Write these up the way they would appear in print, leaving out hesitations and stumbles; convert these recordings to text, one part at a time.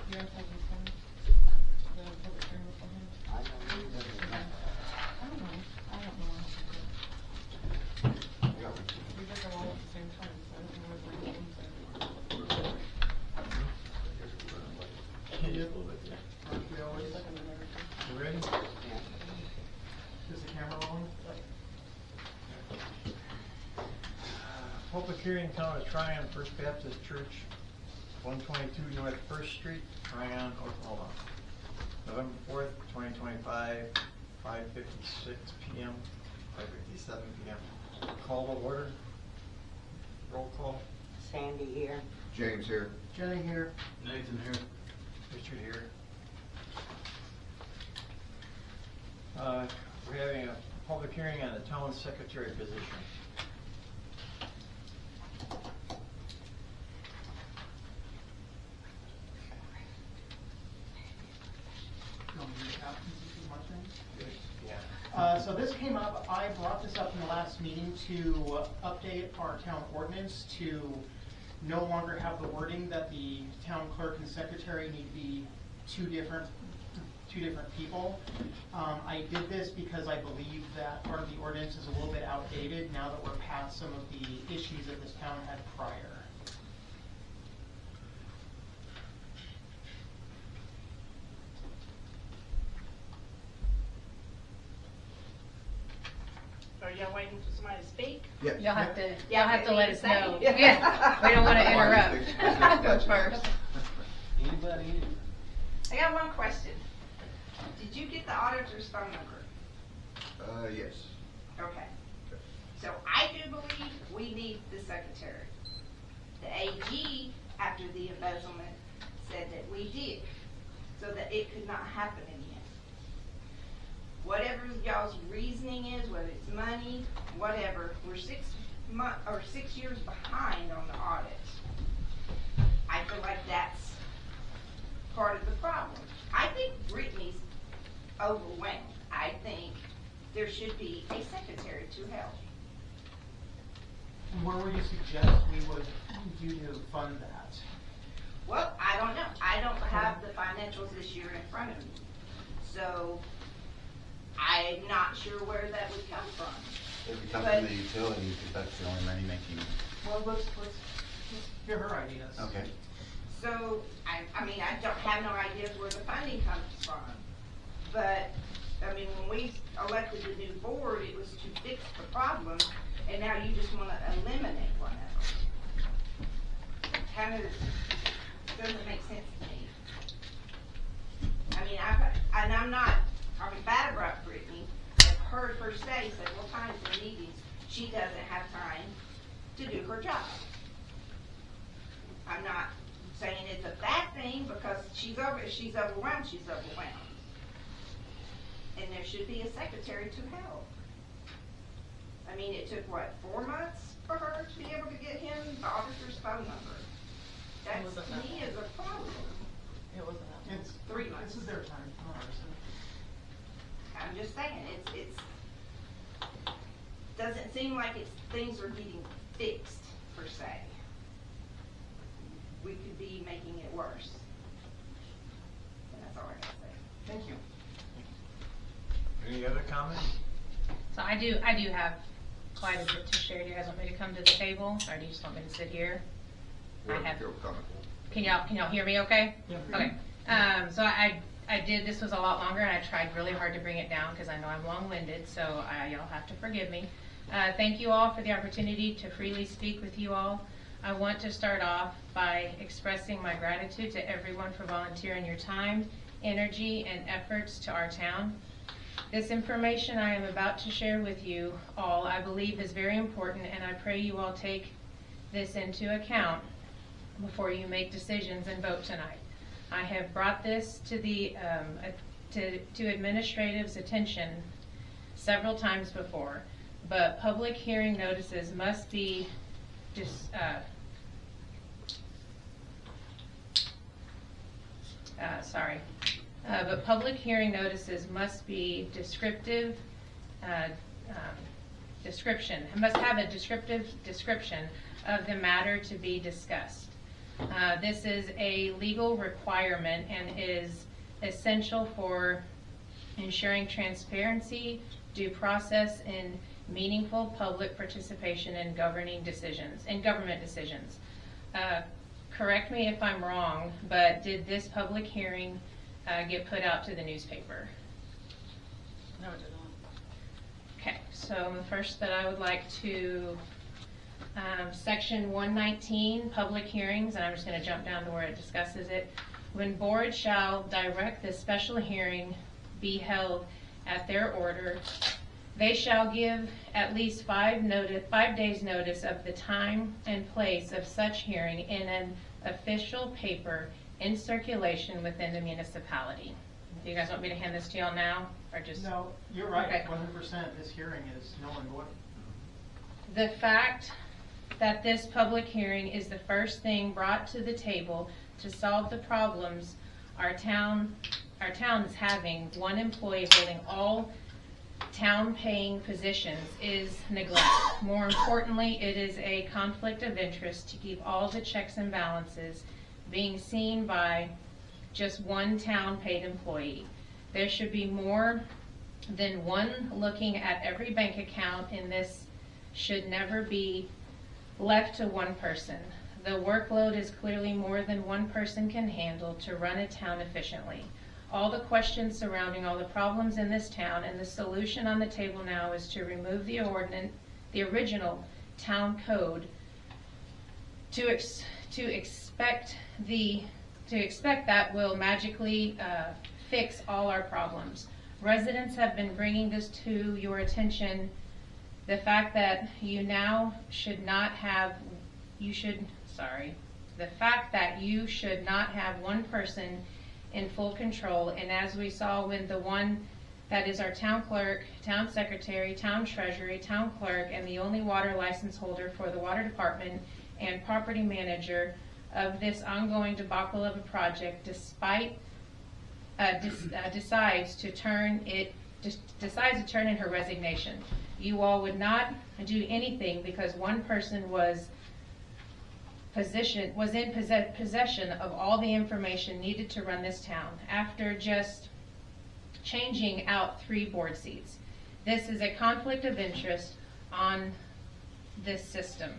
You guys have this one? The public hearing beforehand? I don't know. I don't know. I don't know. We did them all at the same time, so I don't know where the ones are. Aren't we always? Look at them and everything. You ready? Yeah. Is the camera on? Public hearing, Town of Tryon, First Baptist Church, 122 North First Street, Tryon, Oklahoma. November 4th, 2025, 5:56 p.m., 5:57 p.m. Call to order. Roll call. Sandy here. James here. Jenny here. Nathan here. Richard here. We're having a public hearing on the town secretary position. So this came up, I brought this up in the last meeting to update our town ordinance to no longer have the wording that the town clerk and secretary need to be two different people. I did this because I believe that part of the ordinance is a little bit outdated now that we're past some of the issues that this town had prior. Are y'all waiting for somebody to speak? Yes. You'll have to, Yeah, you'll have to let us say. know. Yeah, we don't want to interrupt. First. Anybody? I got one question. Did you get the auditor's phone number? Yes. Okay. So I do believe we need the secretary. The AG, after the embezzlement, said that we did, so that it could not happen again. Whatever y'all's reasoning is, whether it's money, whatever, we're 6 years behind on the audit. I feel like that's part of the problem. I think Brittney's overwhelmed. I think there should be a secretary to help. And where would you suggest we would do to fund that? Well, I don't know. I don't have the financials this year in front of me. So I'm not sure where that would come from. If it comes But- from the utilities, because that's the only money making. Well, let's hear her ideas. Okay. So, I mean, I don't have no idea where the funding comes from. But, I mean, when we elected the new board, it was to fix the problem, and now you just want to eliminate one of them. Kind of doesn't make sense to me. I mean, I'm bad about Brittney. I've heard her say several times in meetings, she doesn't have time to do her job. I'm not saying it's a bad thing because she's overwhelmed, And there should be a secretary to help. I mean, it took, what, 4 months for her to be able to get him the auditor's phone number? That, to me, is a problem. It wasn't that. It's 3 months. This is their time, not ours. I'm just saying, it's doesn't seem like things are getting fixed, per se. We could be making it worse. And that's all I gotta say. Thank you. Any other comments? So I do have quite a bit to share. Do you guys want me to come to the table, or do you just want me to sit here? Can y'all hear me okay? Yeah. Okay. So I did, this was a lot longer, and I tried really hard to bring it down because I know I'm long-winded, so y'all have to forgive me. Thank you all for the opportunity to freely speak with you all. I want to start off by expressing my gratitude to everyone for volunteering your time, energy, and efforts to our town. This information I am about to share with you all, I believe, is very important, and I pray you all take this into account before you make decisions and vote tonight. I have brought this to the to administrative's attention several times before, but public hearing notices must be but public hearing notices must be descriptive description. It must have a descriptive description of the matter to be discussed. This is a legal requirement and is essential for ensuring transparency, due process, and meaningful public participation in government decisions. Correct me if I'm wrong, but did this public hearing get put out to the newspaper? No, it did not. Okay, so the first that I would like to, section 119, public hearings, and I'm just going to jump down to where it discusses it. When board shall direct this special hearing be held at their order, they shall give at least 5 days notice of the time and place of such hearing in an official paper in circulation within the municipality. Do you guys want me to hand this to y'all now, or just? No, you're right, Okay. 100%, this hearing is null and void. The fact that this public hearing is the first thing brought to the table to solve the problems our town is having, one employee holding all town-paying positions, is neglect. More importantly, it is a conflict of interest to keep all the checks and balances being seen by just one town-paid employee. There should be more than one looking at every bank account, and this should never be left to one person. The workload is clearly more than one person can handle to run a town efficiently. All the questions surrounding all the problems in this town, and the solution on the table now is to remove the original town code to expect that will magically fix all our problems. Residents have been bringing this to your attention, the fact that you should not have one person in full control, and as we saw when the one that is our town clerk, town secretary, town treasury, town clerk, and the only water license holder for the water department and property manager of this ongoing debacle of a project, decides to turn in her resignation. You all would not do anything because one person was in possession of all the information needed to run this town after just changing out 3 board seats. This is a conflict of interest on this system.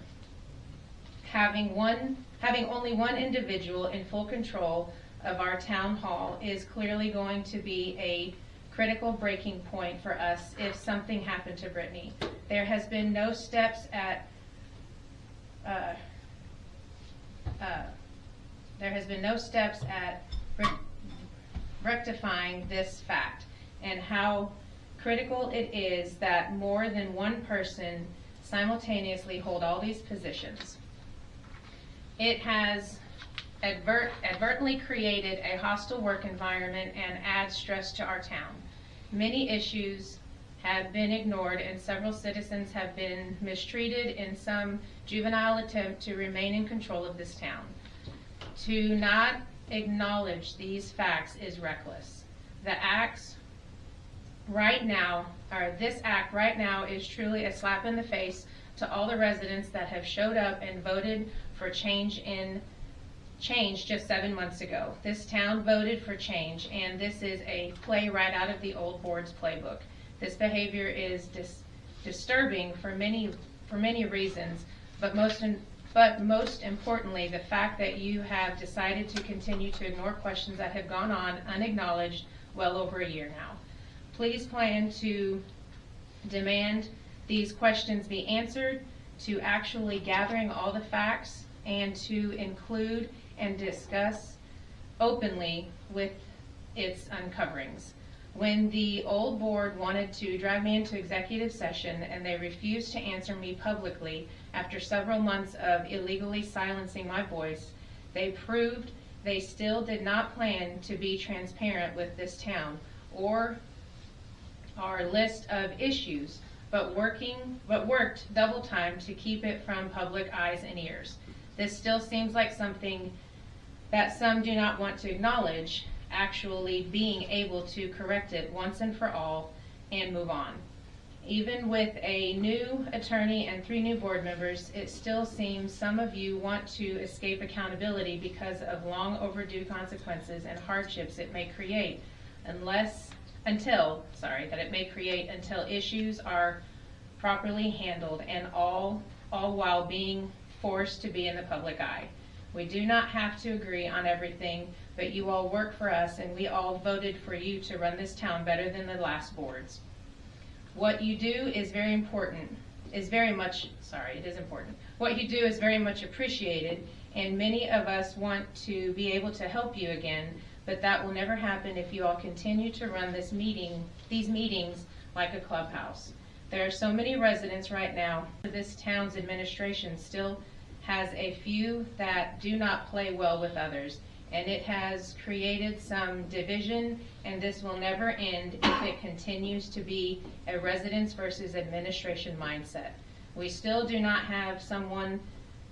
Having only one individual in full control of our town hall is clearly going to be a critical breaking point for us if something happened to Brittney. There has been no steps at rectifying this fact, and how critical it is that more than one person simultaneously hold all these positions. It has advertently created a hostile work environment and adds stress to our town. Many issues have been ignored, and several citizens have been mistreated in some juvenile attempt to remain in control of this town. To not acknowledge these facts is reckless. This act right now is truly a slap in the face to all the residents that have showed up and voted for change just 7 months ago. This town voted for change, and this is a play right out of the old board's playbook. This behavior is disturbing for many reasons, but most importantly, the fact that you have decided to continue to ignore questions that have gone on unacknowledged well over a year now. Please plan to demand these questions be answered, to actually gathering all the facts, and to include and discuss openly with its uncoverings. When the old board wanted to drag me into executive session and they refused to answer me publicly after several months of illegally silencing my voice, they proved they still did not plan to be transparent with this town or our list of issues, but worked double time to keep it from public eyes and ears. This still seems like something that some do not want to acknowledge, actually being able to correct it once and for all and move on. Even with a new attorney and 3 new board members, it still seems some of you want to escape accountability because of long overdue consequences and hardships it may create until issues are properly handled, and all while being forced to be in the public eye. We do not have to agree on everything, but you all work for us and we all voted for you to run this town better than the last boards. What you do is very important. What you do is very much appreciated, and many of us want to be able to help you again, but that will never happen if you all continue to run these meetings like a clubhouse. There are so many residents right now. This town's administration still has a few that do not play well with others, and it has created some division, and this will never end if it continues to be a residents versus administration mindset. We still do not have someone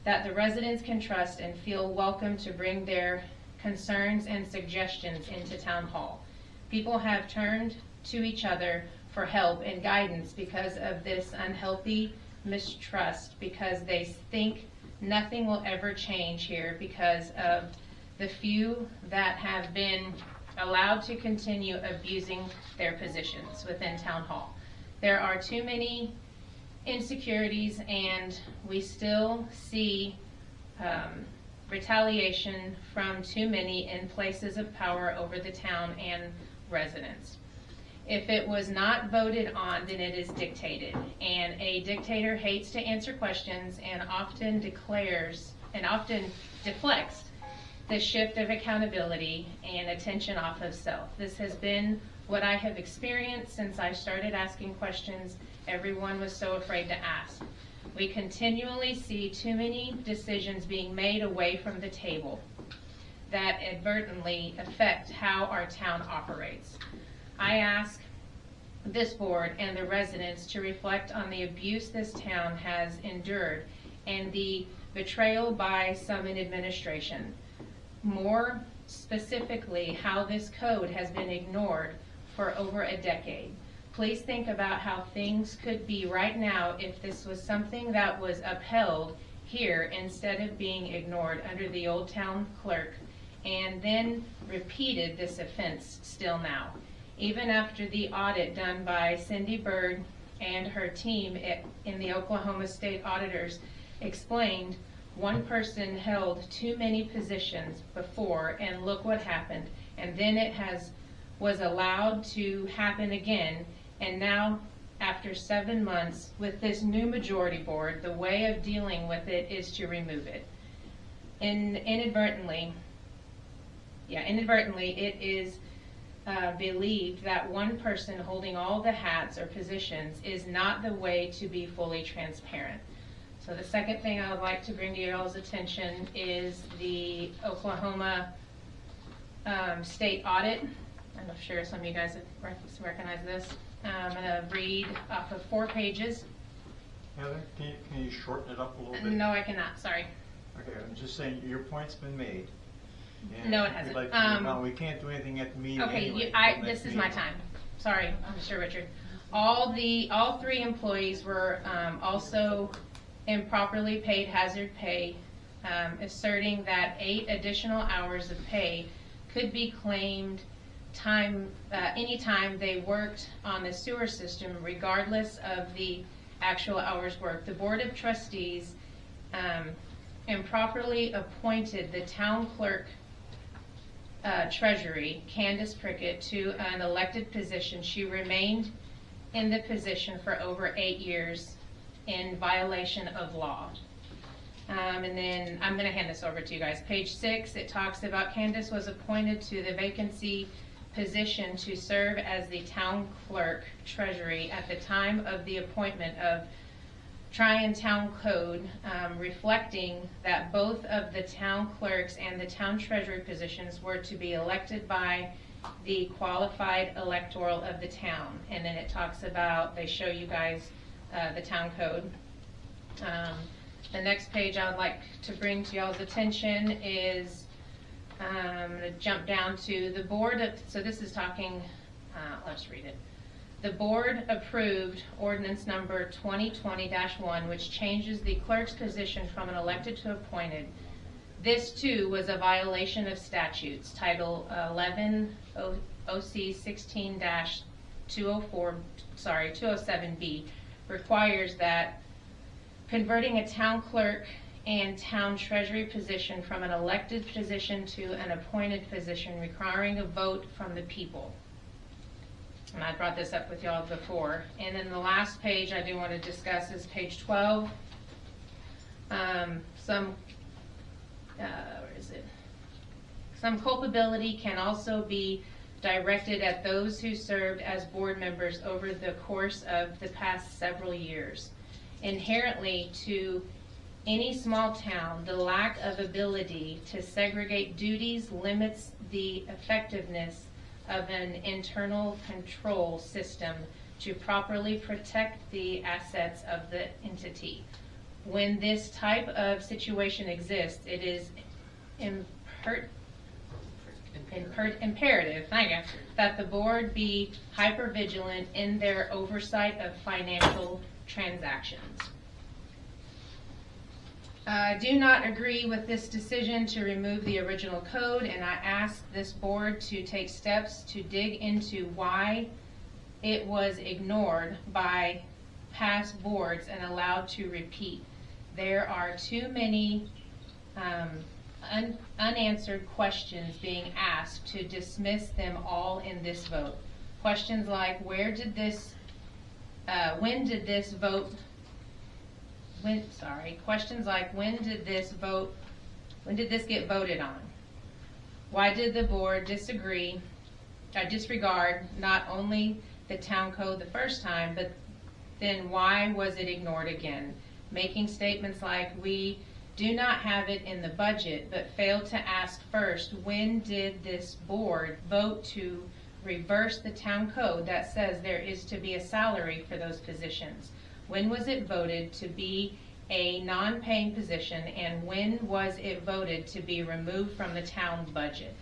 that the residents can trust and feel welcome to bring their concerns and suggestions into town hall. People have turned to each other for help and guidance because of this unhealthy mistrust, because they think nothing will ever change here because of the few that have been allowed to continue abusing their positions within town hall. There are too many insecurities, and we still see retaliation from too many in places of power over the town and residents. If it was not voted on, then it is dictated, and a dictator hates to answer questions and often deflects the shift of accountability and attention off of self. This has been what I have experienced since I started asking questions everyone was so afraid to ask. We continually see too many decisions being made away from the table that advertently affect how our town operates. I ask this board and the residents to reflect on the abuse this town has endured and the betrayal by some in administration. More specifically, how this code has been ignored for over a decade. Please think about how things could be right now if this was something that was upheld here instead of being ignored under the old town clerk, and then repeated this offense still now. Even after the audit done by Cindy Bird and her team in the Oklahoma State Auditors explained, one person held too many positions before, and look what happened. And then it was allowed to happen again. And now, after 7 months, with this new majority board, the way of dealing with it is to remove it. Inadvertently, it is believed that one person holding all the hats or positions is not the way to be fully transparent. So the second thing I would like to bring to you all's attention is the Oklahoma state audit. I'm not sure some of you guys have recognized this. I'm going to read off of 4 pages. Heather, can you shorten it up a little bit? No, I cannot. Sorry. Okay, I'm just saying your point's been made. And No, it if you'd hasn't. like to move on, we can't do anything at the meeting Okay, anyway. this is my time. Sorry, Mr. Richard. All 3 employees were also improperly paid hazard pay, asserting that 8 additional hours of pay could be claimed anytime they worked on the sewer system, regardless of the actual hours worked. The Board of Trustees improperly appointed the town clerk treasury, Candace Prickett, to an elected position. She remained in the position for over 8 years in violation of law. And then I'm going to hand this over to you guys. Page 6, it talks about Candace was appointed to the vacancy position to serve as the town clerk treasury at the time of the appointment of Tryon Town Code, reflecting that both of the town clerks and the town treasury positions were to be elected by the qualified electoral of the town. And then it talks about, they show you guys the town code. The next page I would like to bring to y'all's attention is, I'm going to jump down to the board of, so this is talking, let's read it. The board approved ordinance number 2020-1, which changes the clerk's position from an elected to appointed. This too was a violation of statutes. Title 11 OC 207B requires that converting a town clerk and town treasury position from an elected position to an appointed position requiring a vote from the people. And I brought this up with y'all before. And then the last page I do want to discuss is page 12. Some culpability can also be directed at those who served as board members over the course of the past several years. Inherently, to any small town, the lack of ability to segregate duties limits the effectiveness of an internal control system to properly protect the assets of the entity. When this type of situation exists, it is imperative that the board be hypervigilant in their oversight of financial transactions. I do not agree with this decision to remove the original code, and I ask this board to take steps to dig into why it was ignored by past boards and allowed to repeat. There are too many unanswered questions being asked to dismiss them all in this vote. Questions like, when did this get voted on? Why did the board disregard not only the town code the first time, but then why was it ignored again? Making statements like, we do not have it in the budget, but failed to ask first, when did this board vote to reverse the town code that says there is to be a salary for those positions? When was it voted to be a non-paying position, and when was it voted to be removed from the town budget?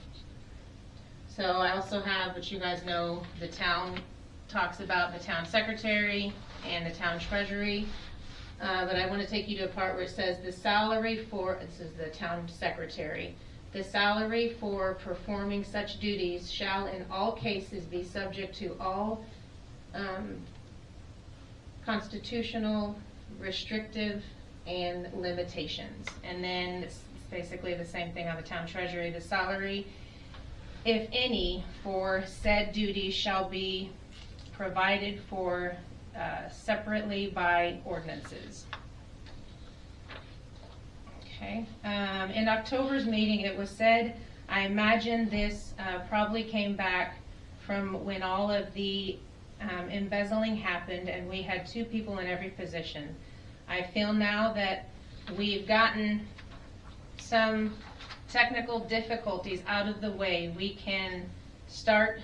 So I also have, which you guys know, the town talks about the town secretary and the town treasury. But I want to take you to a part where it says the salary for, this is the town secretary, the salary for performing such duties shall in all cases be subject to all constitutional, restrictive, and limitations. And then it's basically the same thing on the town treasury. The salary, if any, for said duties shall be provided for separately by ordinances. Okay. In October's meeting, it was said, I imagine this probably came back from when all of the embezzling happened and we had 2 people in every position. I feel now that we've gotten some technical difficulties out of the way. We can start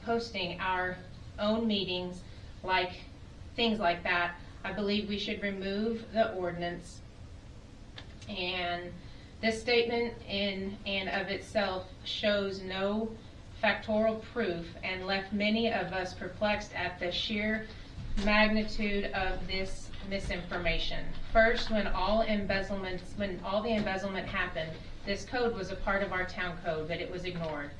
posting our own meetings, like things like that. I believe we should remove the ordinance. And this statement in and of itself shows no factorial proof and left many of us perplexed at the sheer magnitude of this misinformation. First, when all the embezzlement happened, this code was a part of our town code, but it was ignored.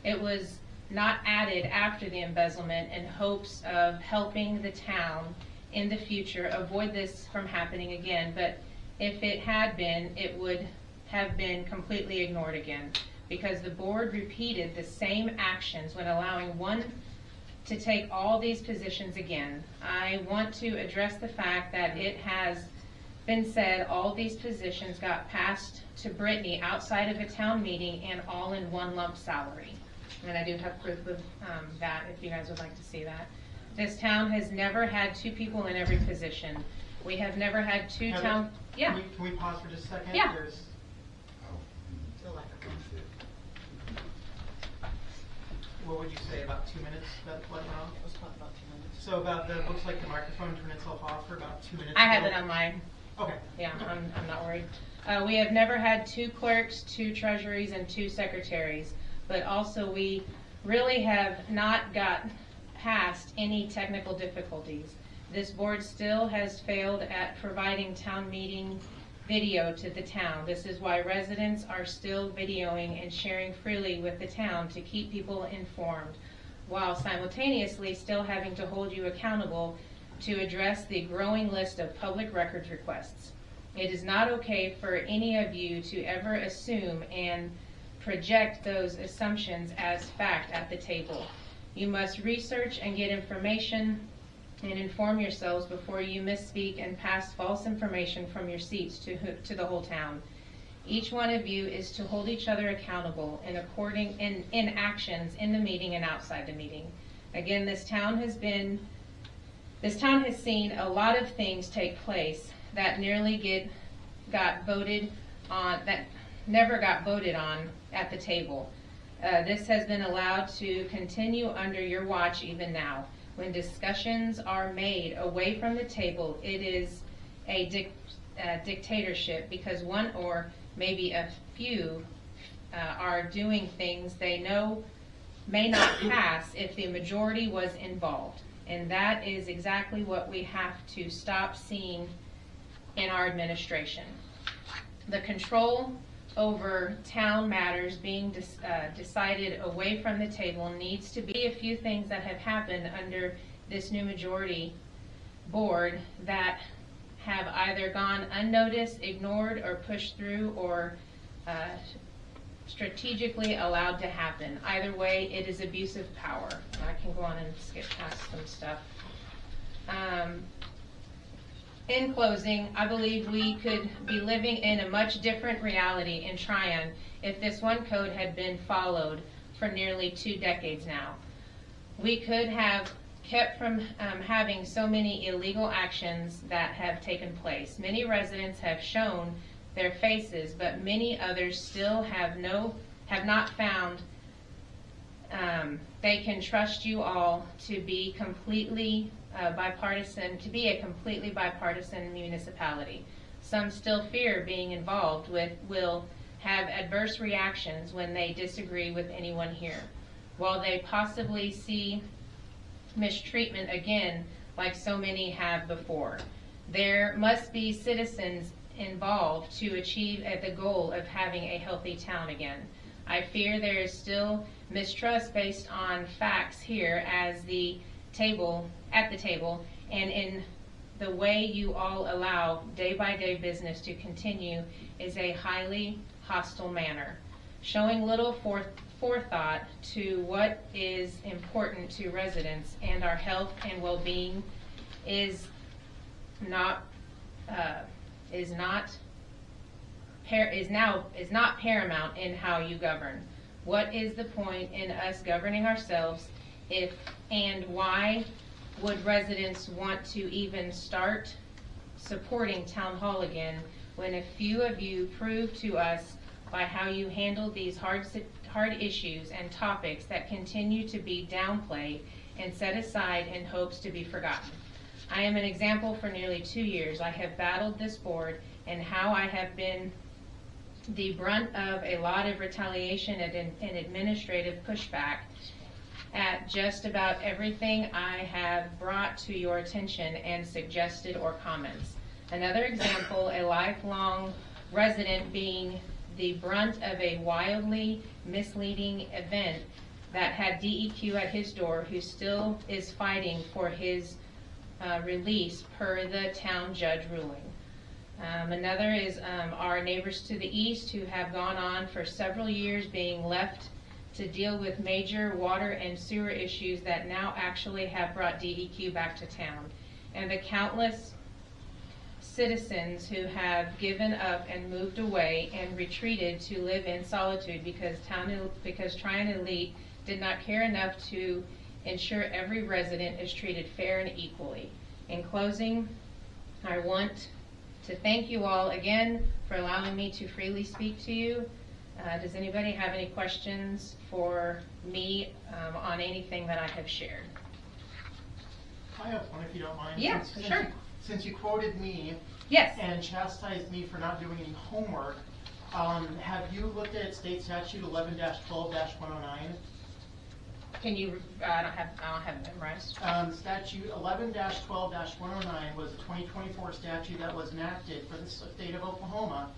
It was not added after the embezzlement in hopes of helping the town in the future avoid this from happening again, but if it had been, it would have been completely ignored again, because the board repeated the same actions when allowing one to take all these positions again. I want to address the fact that it has been said all these positions got passed to Brittney outside of a town meeting and all in one lump salary. And I do have proof of that if you guys would like to see that. This town has never had 2 people in every position. We have never had 2 Heather, town. Yeah. Can we pause for just a second? Yeah. What would you say, about 2 minutes that went on? It was about 2 minutes. So about the, looks like the microphone turned itself off for about 2 minutes. I have ago. it on mine. Okay. Yeah, I'm not worried. We have never had 2 clerks, 2 treasuries, and 2 secretaries, but also we really have not got past any technical difficulties. This board still has failed at providing town meeting video to the town. This is why residents are still videoing and sharing freely with the town to keep people informed, while simultaneously still having to hold you accountable to address the growing list of public records requests. It is not okay for any of you to ever assume and project those assumptions as fact at the table. You must research and get information and inform yourselves before you misspeak and pass false information from your seats to the whole town. Each one of you is to hold each other accountable in actions in the meeting and outside the meeting. Again, this town has seen a lot of things take place that never got voted on at the table. This has been allowed to continue under your watch even now. When discussions are made away from the table, it is a dictatorship because one or maybe a few are doing things they know may not pass if the majority was involved. And that is exactly what we have to stop seeing in our administration. The control over town matters being decided away from the table needs to be a few things that have happened under this new majority board that have either gone unnoticed, ignored, or pushed through, or strategically allowed to happen. Either way, it is abuse of power. I can go on and skip past some stuff. In closing, I believe we could be living in a much different reality in Tryon if this one code had been followed for nearly 2 decades now. We could have kept from having so many illegal actions that have taken place. Many residents have shown their faces, but many others still have not found they can trust you all to be completely bipartisan, to be a completely bipartisan municipality. Some still fear being involved will have adverse reactions when they disagree with anyone here. While they possibly see mistreatment again, like so many have before, there must be citizens involved to achieve the goal of having a healthy town again. I fear there is still mistrust based on facts here at the table, and in the way you all allow day-by-day business to continue is a highly hostile manner, showing little forethought to what is important to residents and our health and well-being is not paramount in how you govern. What is the point in us governing ourselves and why would residents want to even start supporting Town Hall again when a few of you prove to us by how you handle these hard issues and topics that continue to be downplayed and set aside in hopes to be forgotten? I am an example for nearly 2 years. I have battled this board and how I have been the brunt of a lot of retaliation and administrative pushback at just about everything I have brought to your attention and suggested or comments. Another example, a lifelong resident being the brunt of a wildly misleading event that had DEQ at his door, who still is fighting for his release per the town judge ruling. Another is our neighbors to the east who have gone on for several years being left to deal with major water and sewer issues that now actually have brought DEQ back to town. And the countless citizens who have given up and moved away and retreated to live in solitude because Tryon Elite did not care enough to ensure every resident is treated fair and equally. In closing, I want to thank you all again for allowing me to freely speak to you. Does anybody have any questions for me on anything that I have shared? I have one, if you don't mind. Yeah, sure. Since you quoted me Yes. and chastised me for not doing any homework, have you looked at State Statute 11-12-109? Can you, I don't have it memorized. Statute 11-12-109 was a 2024 statute that was enacted for the state of Oklahoma.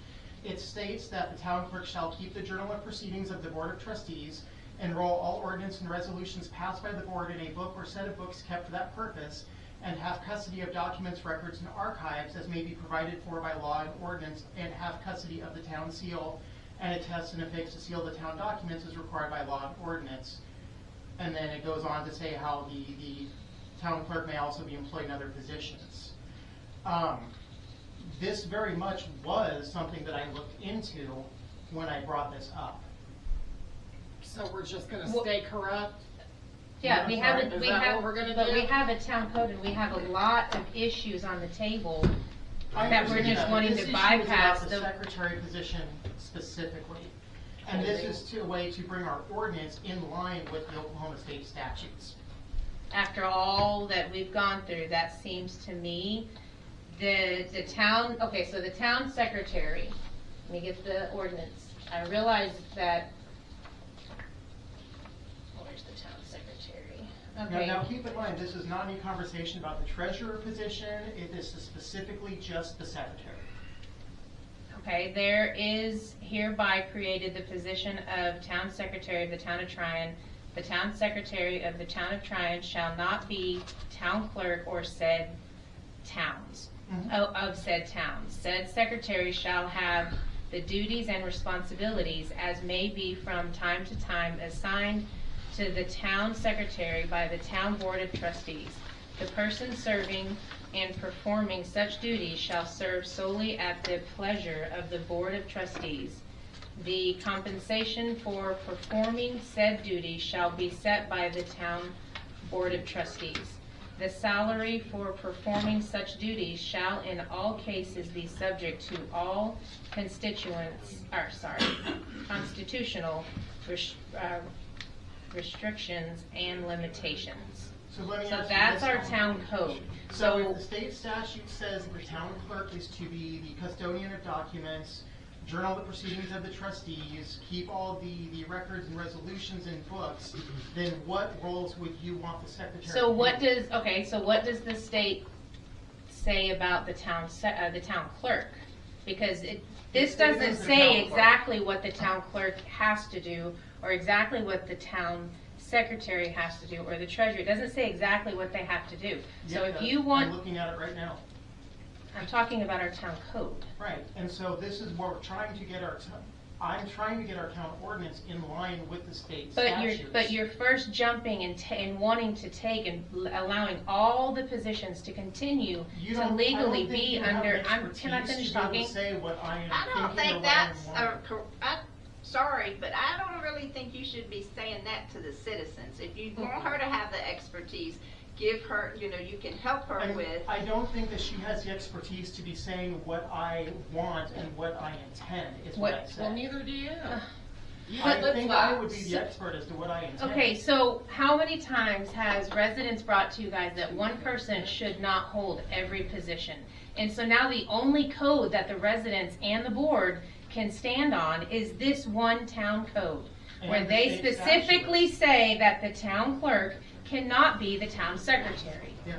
It states that the town clerk shall keep the journal of proceedings of the Board of Trustees, enroll all ordinance and resolutions passed by the board in a book or set of books kept for that purpose, and have custody of documents, records, and archives as may be provided for by law and ordinance, and have custody of the town seal, and attest and affix to seal the town documents as required by law and ordinance. And then it goes on to say how the town clerk may also be employed in other positions. This very much was something that I looked into when I brought this up. So we're just gonna Well- stay corrupt? Yeah, we have, Is we that have, what we're gonna but do? we have a town code and we have a lot of issues on the table I that we're understand just that. wanting This to issue is bypass about the secretary position specifically. And this is a way to bring our ordinance in line with the Oklahoma state statutes. After all that we've gone through, that seems to me, the town, okay, so the town secretary, let me get the ordinance. I realize that, where's the town secretary? Okay. Now keep in mind, this is not any conversation about the treasurer position. This is specifically just the secretary. Okay, there is hereby created the position of town secretary of the town of Tryon. The town secretary of the town of Tryon shall not be town clerk or said towns, of said towns. Said secretary shall have the duties and responsibilities as may be from time to time assigned to the town secretary by the town board of trustees. The person serving and performing such duties shall serve solely at the pleasure of the Board of Trustees. The compensation for performing said duties shall be set by the town Board of Trustees. The salary for performing such duties shall in all cases be subject to all constitutional restrictions and limitations. So let me So ask you that's this our now. town code. So if the state statute says the town clerk is to be the custodian of documents, journal the proceedings of the trustees, keep all the records and resolutions and books, then what roles would you want the secretary to So what do? what does the state say about the town clerk? Because this It doesn't says the say town clerk. exactly what the town clerk has to do, or exactly what the town secretary has to do, or the treasurer. It doesn't say exactly what they have to do. So Yeah, if you I'm want, looking at it right now. I'm talking about our town code. Right, and so this is where we're trying to get I'm trying to get our town ordinance in line with the state statutes. But you're first jumping and wanting to take and allowing all the positions to continue You to don't- legally I don't think be you have under, the can I expertise finish to be able talking? to say what I am I don't thinking or think what I am that's, wanting. sorry, but I don't really think you should be saying that to the citizens. If you want her to have the expertise, give her, you can help her And with. I don't think that she has the expertise to be saying what I want and what I intend, is what I What- said. Well, neither do you. I But think let's- I would be the expert as to what I intend. Okay, so how many times has residents brought to you guys that one person should not hold every position? And so now the only code that the residents and the board can stand on is this one town code, where And the they state specifically say that the town clerk cannot be the town secretary. Yeah.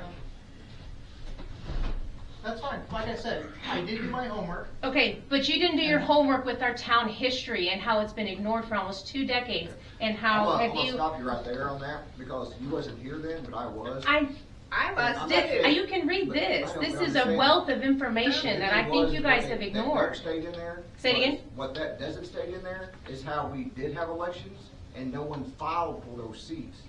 That's fine, like I said, I did do my homework. Okay, but you didn't do your homework with our town history and how it's been ignored for almost 2 decades, and how I'm have gonna you, stop you right there on that, because you wasn't here then, but I was. I I'm was not too. saying- you can read But this. I don't This is a understand. wealth of information that I It think was you guys what have that ignored. stayed in there. Say it again? What that doesn't stay in there is how we did have elections, and no one filed for those seats.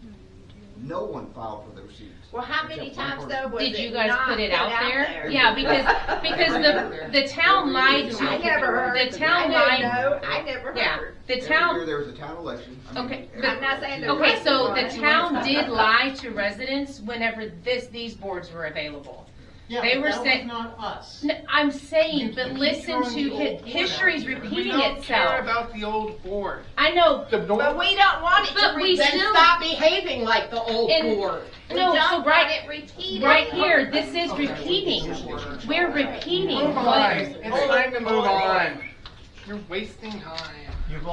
No one filed for those seats. Well, how many Except one times person. though was Did it you guys not put it put out there? there? Yeah, because the town lied to I never heard. the town I lied. didn't know. I never Yeah, heard. the Every town. year there was a town election. I mean, Okay, every I'm not saying election. the Okay, rest so of the it. town did lie to residents whenever these boards were available. Yeah, They but were that saying- was not us. I'm saying, You but keep listen throwing to the old board history's out there. We repeating don't care itself. about the old board. I know, The But we don't want it But to we Then still- stop behaving like the old And- board. We no, don't so want right, it repeated. right here, this is repeating. We're repeating Move what on. is. It's time to move on. You're wasting time. You've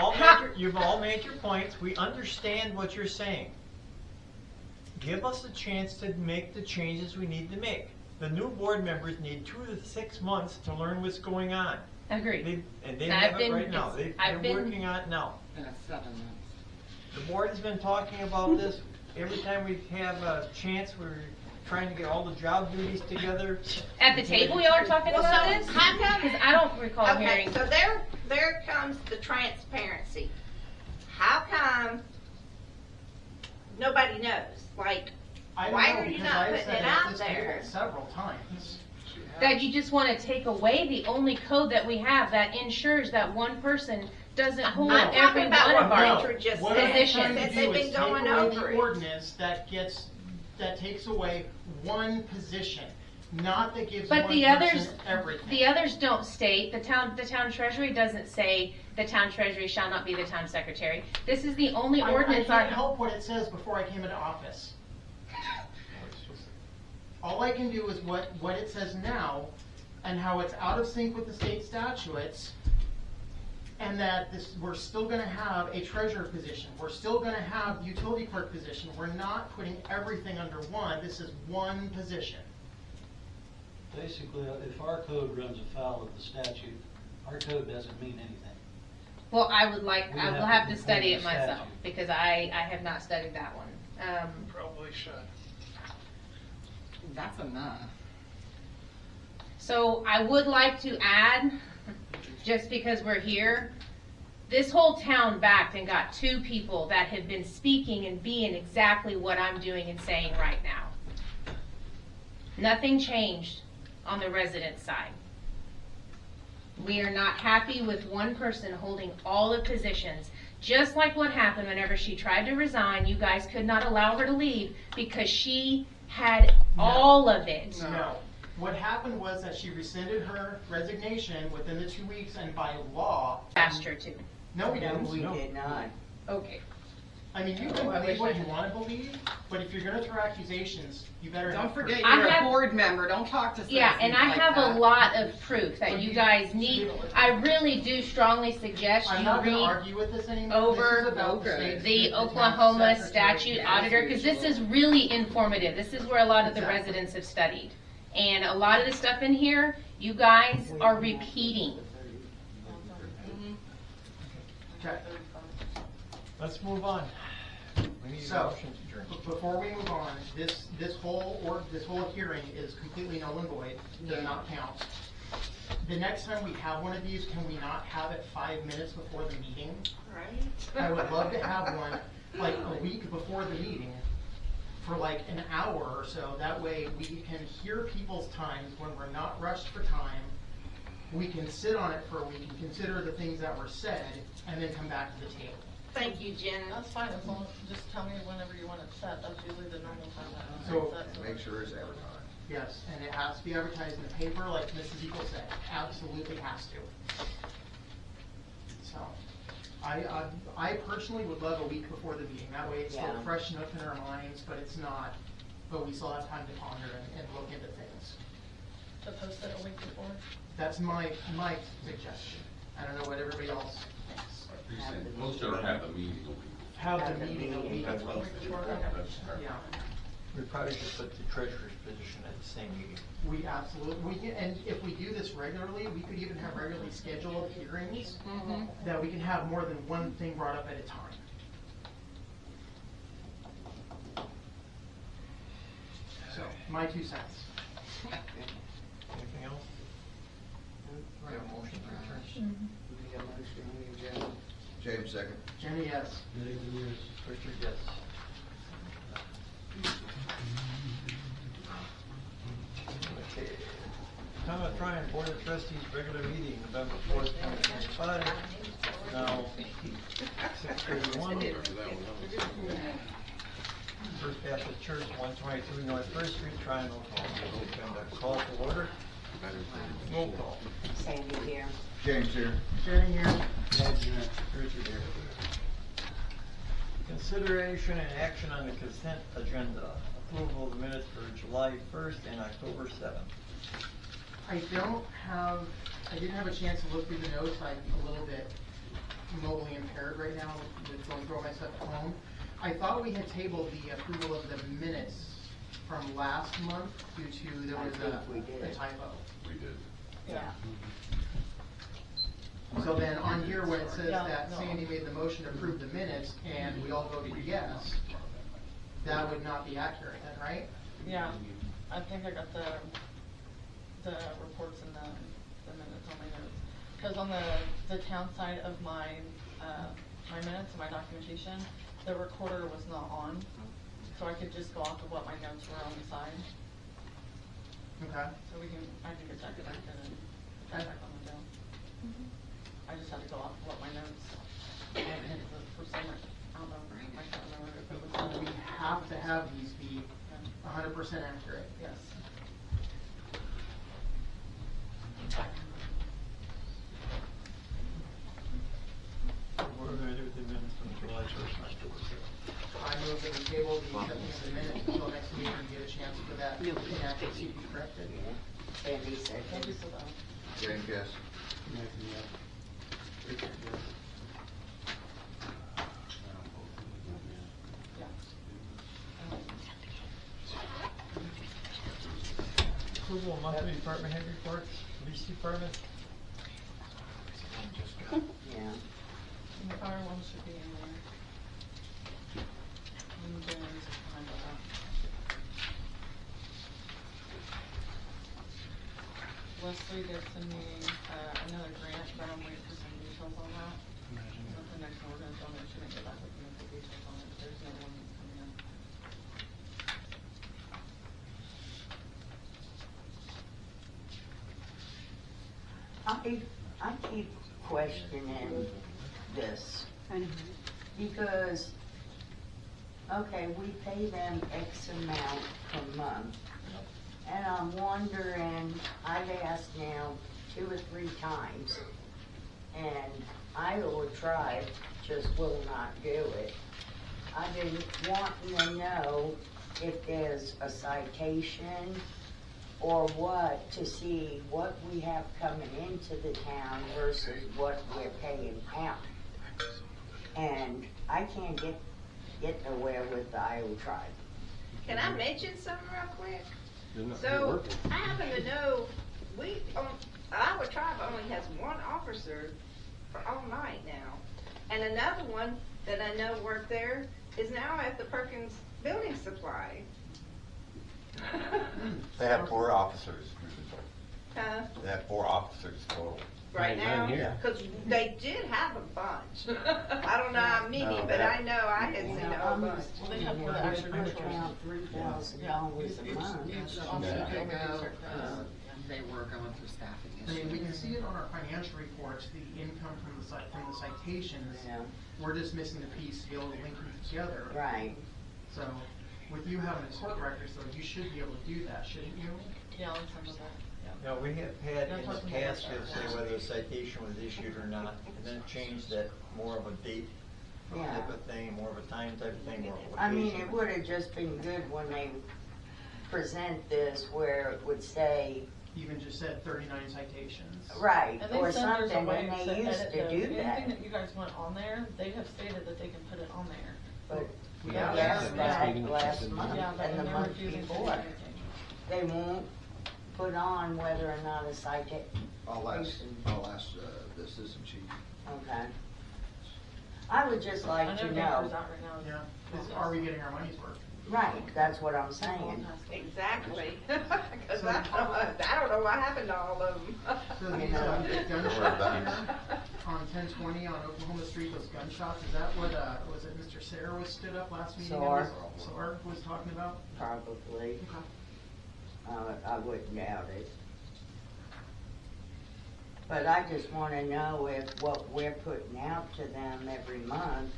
all made your points. We understand what you're saying. give us a chance to make the changes we need to make. The new board members need 2 to 6 months to learn what's going on. Agreed. And they I've have it been- right now. I've They're been- working on it now. And it's 7 months. The board has been talking about this. Every time we have a chance, we're trying to get all the job duties together. At the table, y'all are talking Well, about so this? how come- Because I don't recall Okay, hearing. so there comes the transparency. How come nobody knows? Like, I don't why know, are you because not I've putting said it it at out this there? table several times. That you just want to take away the only code that we have that ensures that one person doesn't hold I'm every talking about one what of our Richard just What said. I'm positions. trying to That do they've is been take going away over the it. ordinance that takes away one position, not that gives But one the person others, everything. the others don't state, the town treasury doesn't say the town treasury shall not be the town secretary. This is the only I ordinance can't our, help what it says before I came into office. All I can do is what it says now, and how it's out of sync with the state statutes, and that we're still gonna have a treasurer position, we're still gonna have utility clerk position, we're not putting everything under one, this is one position. Basically, if our code runs afoul of the statute, our code doesn't mean anything. well, I will We have have to to study it conform to myself, statute. because I have not studied that one. Probably should. That's enough. So I would like to add, just because we're here, this whole town backed and got 2 people that have been speaking and being exactly what I'm doing and saying right now. Nothing changed on the resident side. We are not happy with one person holding all the positions. Just like what happened whenever she tried to resign, you guys could not allow her to leave because she had all of it. No. What happened was that she rescinded her resignation within the 2 weeks, and by law. Asked her to. No, we No, didn't. we did not. Okay. I mean, you Oh, can I wish believe what I you had- want to believe, but if you're gonna throw accusations, you better Don't have forget proof. I you're have- a board member. Don't talk to citizens Yeah, and I like have that. a lot of proof that you guys need. I really do strongly suggest I'm you not gonna read argue with this anymore. over This is about the Okay. state- the town Oklahoma secretary. statute auditor, because this is really informative. This is where a lot of the Exactly. residents have studied. And a lot of the stuff in here, you guys are repeating. Okay. Let's move on. We need a So, motion to adjourn. before we move on, this whole hearing is completely null and void, does not count. The next time we have one of these, can we not have it 5 minutes before the meeting? Right? I would love to have one, like, a week before the meeting, for like an hour or so, that way we can hear people's times when we're not rushed for time. We can sit on it for a week and consider the things that were said, and then come back to the table. Thank you, Jen. That's fine, as long as, just tell me whenever you want it set, that's usually the normal time that it's So- set. And make sure it's advertised. Yes, and it has to be advertised in the paper, like Mrs. Eagle said, absolutely has to. So, I personally would love a week before the meeting, that way it's still Yeah. fresh enough in our minds, but it's not, but we still have time to ponder and look into things. To post it a week before. That's my suggestion. I don't know what everybody else thinks. Post or have a meeting a week. Have the meeting a week That's what I was thinking. That's fair. Yeah, We probably should put the treasurer's position at the same meeting. we absolutely, and if we do this regularly, we could even have regularly scheduled hearings that we can have more than one thing brought up at a time. So, my 2 cents. Anything else? We have a motion to adjourn. James, second. Jenny, yes. Richard, yes. Okay. Town of Tryon Board of Trustees, regular meeting, November 4th, 2025. Now, 6:31. First Baptist Church, 122 North First Street, Tryon, Oklahoma. Open the call to order. Roll call. Sandy here. James here. Jenny here. Richard here. Consideration and action on the consent agenda. Approval of the minutes for July 1st and October 7th. I didn't have a chance to look through the notes. I'm a little bit mobily impaired right now with going through all my stuff at home. I thought we had tabled the approval of the minutes from last month due to, there was I think we did. a typo. We did. Yeah. So then on here where it says Yeah, that no. Sandy made the motion to approve the minutes and we all voted yes, that would not be accurate then, right? Yeah, I think I got the reports and the minutes on my notes. Cause on the town side of my, my minutes and my documentation, the recorder was not on. So I could just go off of what my notes were on the side. Okay. So I can get that connected and check back on the bill. I just had to go off of what my notes, and for some reason, I don't know, I can't remember if it was. We have to have these be 100% accurate. Yes. What are we gonna do with the minutes from July 1st? I move that we table the acceptance of the minutes until next meeting and get a chance for that inaccuracy to be corrected. Sandy said. Thank you for that. Jane, yes. Yeah. Approval of monthly department head reports, police department. Yeah. And the fire one should be in there. And there's a kind of that. Leslie did send me, another grant, but I'm waiting for some details on that. So the next one we're gonna tell me, she didn't get back with me with the details on it, but there's another one that's coming in. I keep questioning this. Because, okay, we pay them X amount per month. And I'm wondering, I've asked now 2 or 3 times, and Iowa Tribe just will not do it. I've been wanting to know if there's a citation or what, to see what we have coming into the town versus what we're paying out. And I can't get nowhere with the Iowa Tribe. Can I mention something real quick? So, I happen to know, Iowa Tribe only has 1 officer for all night now. And another one that I know worked there is now at the Perkins Building Supply. They have 4 officers. Huh? They have 4 officers total. Right now? here. Cause they did have a bunch. I don't know how many, No, but they- I know I had seen a whole I'm bunch. just Well, they have for the wondering, extra they put patrols. down $3,000 a month. Each officer Yeah. can only do Go, certain things. they were going through staffing I mean, we can issues. see it on our financial reports, the income from the citations. Yeah. We're just missing the piece to be able to link them together. Right. So, with you having the court records though, you should be able to do that, shouldn't you? Yeah, on some of that, yeah. No, we have had You're in the talking past, about to that. say whether a citation was issued or not, and then changed that more of a date Yeah. type of thing, more of a time type of thing, more of a I mean, location. it would've just been good when they present this where it would say, Even just said 39 citations. right, And they or said there's a something, way and they used edit to those. do that. Anything that you guys want on there, they have stated that they can put it on there. But We we have asked that. that last month Yeah, but and the they're month refusing to do before. anything. They won't put on whether or not a citation. I'll ask the assistant chief. Okay. I would just I like know to Baker's know. out right now. Yeah, are we getting our money's worth? Right, that's what I'm saying. Exactly. Cause I don't know what happened to all of them. So these gunshots here on 1020 on Oklahoma Street, those gunshots, is that what, was it Mr. Sarah was stood up last meeting? Sar. Sar was talking about? Probably. I wouldn't doubt it. But I just wanna know if what we're putting out to them every month,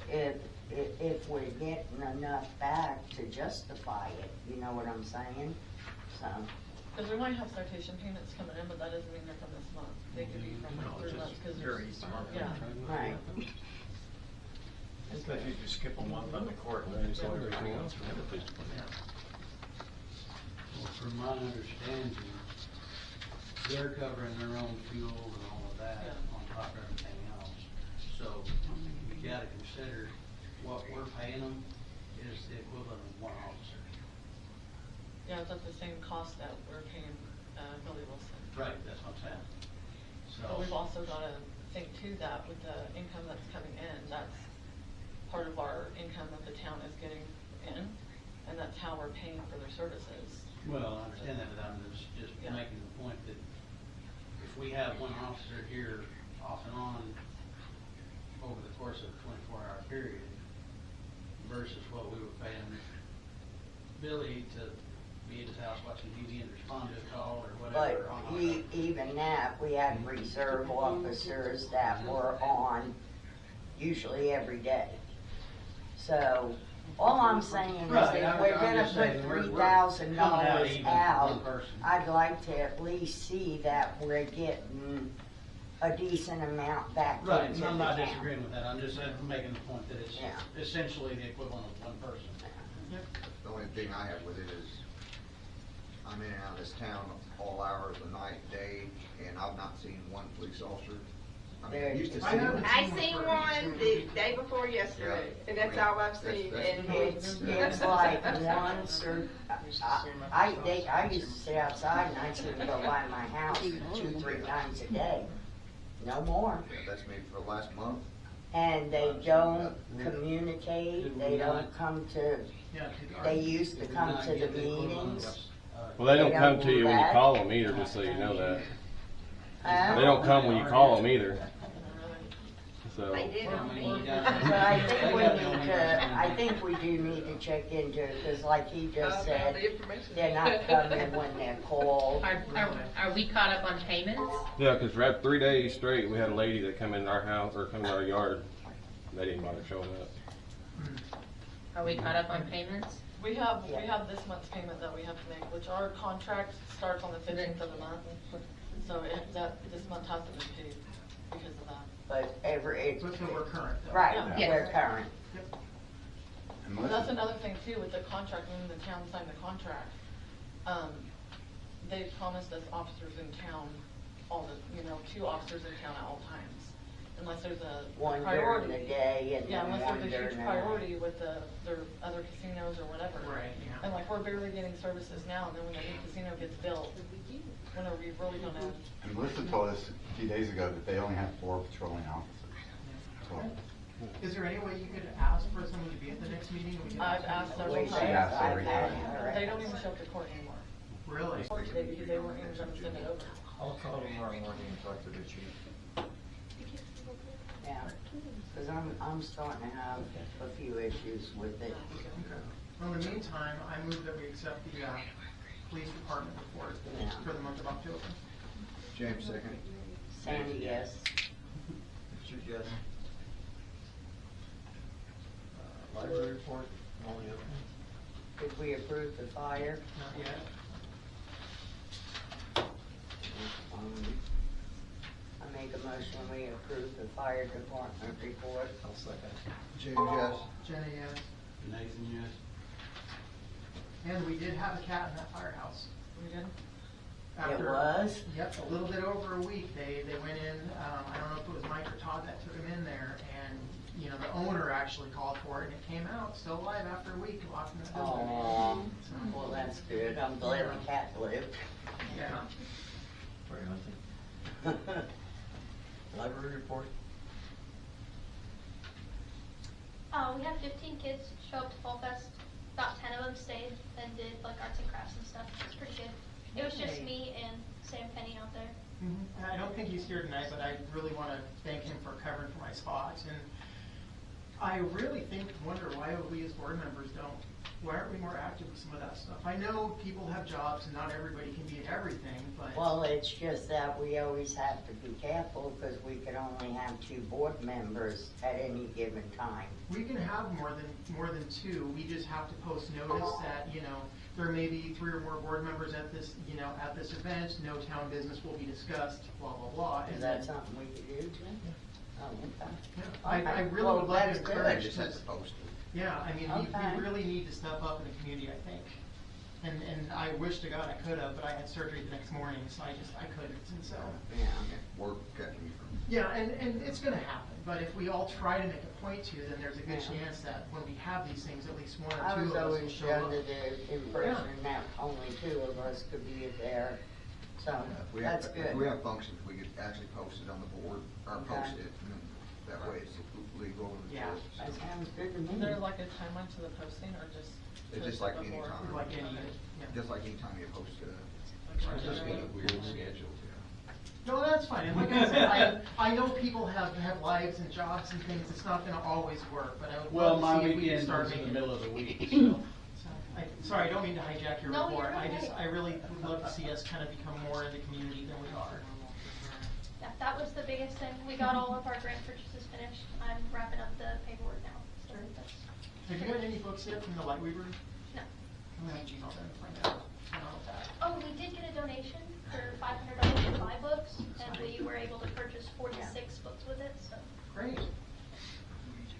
if we're getting enough back to justify it, you know what I'm saying? So, Cause we might have citation payments coming in, but that doesn't mean they're from this month. They could be from No, like it's 3 months, just cause very there's, smart. yeah. right. Especially if you skip a month on the court. So everything else, we have a police department. Well, from my understanding, they're covering their own fuel and all of that Yeah. on top of everything else. So you gotta consider, what we're paying them is the equivalent of one officer. Yeah, it's at the same cost that we're paying, Billy Wilson. Right, that's what I'm saying. But we've So, also gotta think too that with the income that's coming in, that's part of our income that the town is getting in, and that's how we're paying for their services. well, I understand that, but I'm just Yeah. making the point that if we have one officer here off and on over the course of a 24-hour period versus what we were paying Billy to be at his house watching TV and respond to a call or whatever. But on even that, we had reserve officers that were on usually every day. So, all I'm saying is Right, if I'm we're just gonna saying put we're $3,000 coming out even for out, one person. I'd like to at least see that we're getting a decent amount back into the Right, town. and I'm not disagreeing with that, I'm just making the point that it's Yeah. essentially the equivalent of one person. The only thing I have with it is, I'm in and out of this town all hours of night, day, and I've not seen one police officer. I mean, I used to I see haven't them. I seen one the day before yesterday, and that's all I've seen, and It's like once or, I used to sit outside and I see them go by my house 2-3 times a day, no more. Yeah, that's maybe for the last month. And they don't communicate, they don't come to, Yeah, they used to come to the meetings. Well, they don't They come don't to you do when you that. call them either, just so you know that. Huh? They don't come when you call them either. So, they did I on mean, me. you got- But I think we need to, I think we do need to check into it, cause like he just said, they're not coming when they're called. Are we caught up on payments? yeah, 'cause for 3 days straight, we had a lady that come in our house, or come in our yard. They didn't bother showing up. Are we caught up on payments? We have this month's payment that we have to make, which our contract starts on the 15th of the month. So this month hasn't been paid because of that. But So we're current though. right, Yeah. we're current. But that's another thing too, with the contract, when the town signed the contract, they promised us officers in town, 2 officers in town at all times. Unless there's a One priority. during the day and Yeah, then unless one there's a during huge the night. priority with their other casinos or whatever. Right, yeah. And like, we're barely getting services now, and then when a new casino gets built, when are we really gonna? And Melissa told us a few days ago that they only have 4 patrolling officers. So, Is there any way you could ask for someone to be at the next meeting? We could I've ask asked them. several We times. say asked I've every had time. her They don't ask. even show up to court anymore. Really? Or today, because they weren't even gonna send it over. I'll call tomorrow morning and talk to the chief. Yeah, cause I'm starting to have a few issues with it. Okay. Well, in the meantime, I move that we accept the police department report Yeah. for the month of October. James, second. Sandy, yes. Richard, yes. Library report, only other. Did we approve the fire? Not yet. I make a motion, we approve the fire department report. I'll second. James, yes. Jenny, yes. Nathan, yes. And we did have a cat in that firehouse. We did? It was? Yep, a little bit over a week. They went in, I don't know if it was Mike or Todd that took him in there, and, the owner actually called for it, and it came out still alive after a week, locked in the building. Oh, well, that's good. I'm glad the cat lived. Yeah. For nothing. Library report, We had 15 kids show up to Fall Fest. About 10 of them stayed and did like arts and crafts and stuff. It's pretty good. It was just me and Sam Penny out there. And I don't think he's here tonight, but I really want to thank him for covering for my spots. And I really wonder why we as board members why aren't we more active with some of that stuff? I know people have jobs and not everybody can be at everything, but. Well, it's just that we always have to be careful because we can only have 2 board members at any given time. We can have more than 2. We just have to post notice that, there may be 3 or more board members at this, at this event. No town business will be discussed, blah, blah, blah. Is And that then- something we could do too? Oh, okay. Yeah, I really Well, would love to that's good. I encourage just had this. to post it. Yeah, I mean, Okay. we really need to step up in the community, I think. And I wish to God I could have, but I had surgery the next morning, so I couldn't, and so. Yeah. Work kept me from. Yeah, and it's gonna happen, but if we all try to make a point to, then there's a good Yeah. chance that when we have these things, at least one or I two was of us will always show up. under the impression that only 2 of us could be there, so If we have, that's if good. we have functions, we could actually post it on the board, or Okay. post it, and that way it's legal and Yeah. it's. That sounds good to Is me. there like a timeline to the posting or just? It's just post like it any before? time. Like any, yeah. Just like anytime you post a. Okay. It's just got a weird schedule, yeah. No, that's fine, and like I said, I know people have lives and jobs and things, it's not gonna always work, but I would Well, love my to see if we can weekend start was in making. the middle of the week, so. Sorry, I don't mean to hijack your No, report, you're okay. I really would love to see us kind of become more in the community than we are. Yeah, that was the biggest thing. We got all of our grant purchases finished. I'm wrapping up the paperwork now, so that's, Have you got any books yet from the light library? no. I'm gonna email them to find out about that. Oh, we did get a donation for $500 to buy books, and we were able to purchase 46 books with it, so. Great,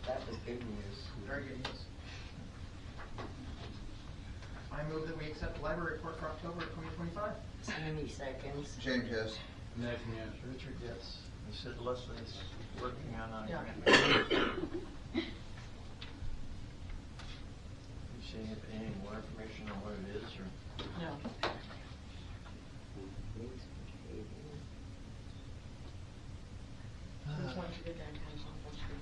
That was good news. very good news. I move that we accept the library report for October 2025. Sammy seconds. James, yes. Nathan, yes. Richard, yes. You said Leslie's working on a Yeah. grant. You see any more information on what it is, or? No. Just want you to get the information once you.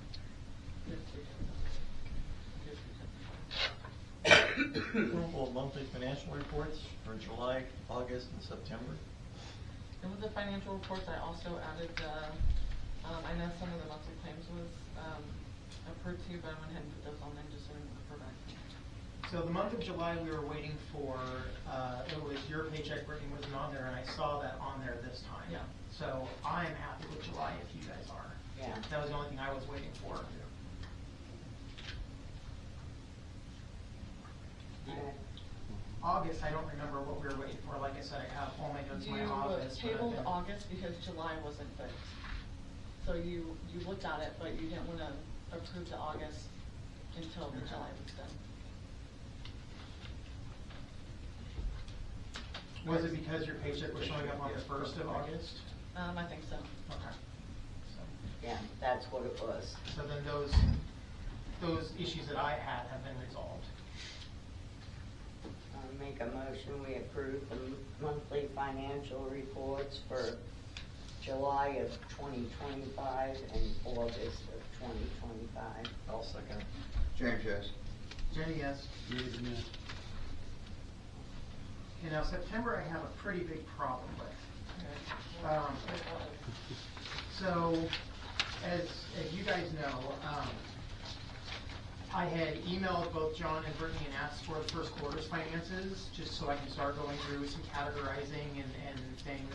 Approval of monthly financial reports for July, August, and September. And with the financial reports, I also added the, I know some of the monthly claims was, approved too, but I went ahead and put those on there just so we can refer back. So the month of July, we were waiting for, it was your paycheck, Brittney wasn't on there, and I saw that on there this time. Yeah. So I'm happy with July if you guys are. Yeah. That was the only thing I was waiting for. August, I don't remember what we were waiting for. Like I said, I have all my notes in my office. You but tabled then- August because July wasn't fixed. So you looked at it, but you didn't want to approve the August until the July was done. Was it because your paycheck was showing up on the 1st of August? I think so. Okay. Yeah, that's what it was. So then those issues that I had have been resolved. I'll make a motion, we approve the monthly financial reports for July of 2025 and August of 2025. I'll second. James, yes. Jenny, yes. Nathan, yes. Okay, now September I have a pretty big problem with. So, as you guys know, I had emailed both John and Brittney and asked for the first quarter's finances, just so I can start going through some categorizing and things.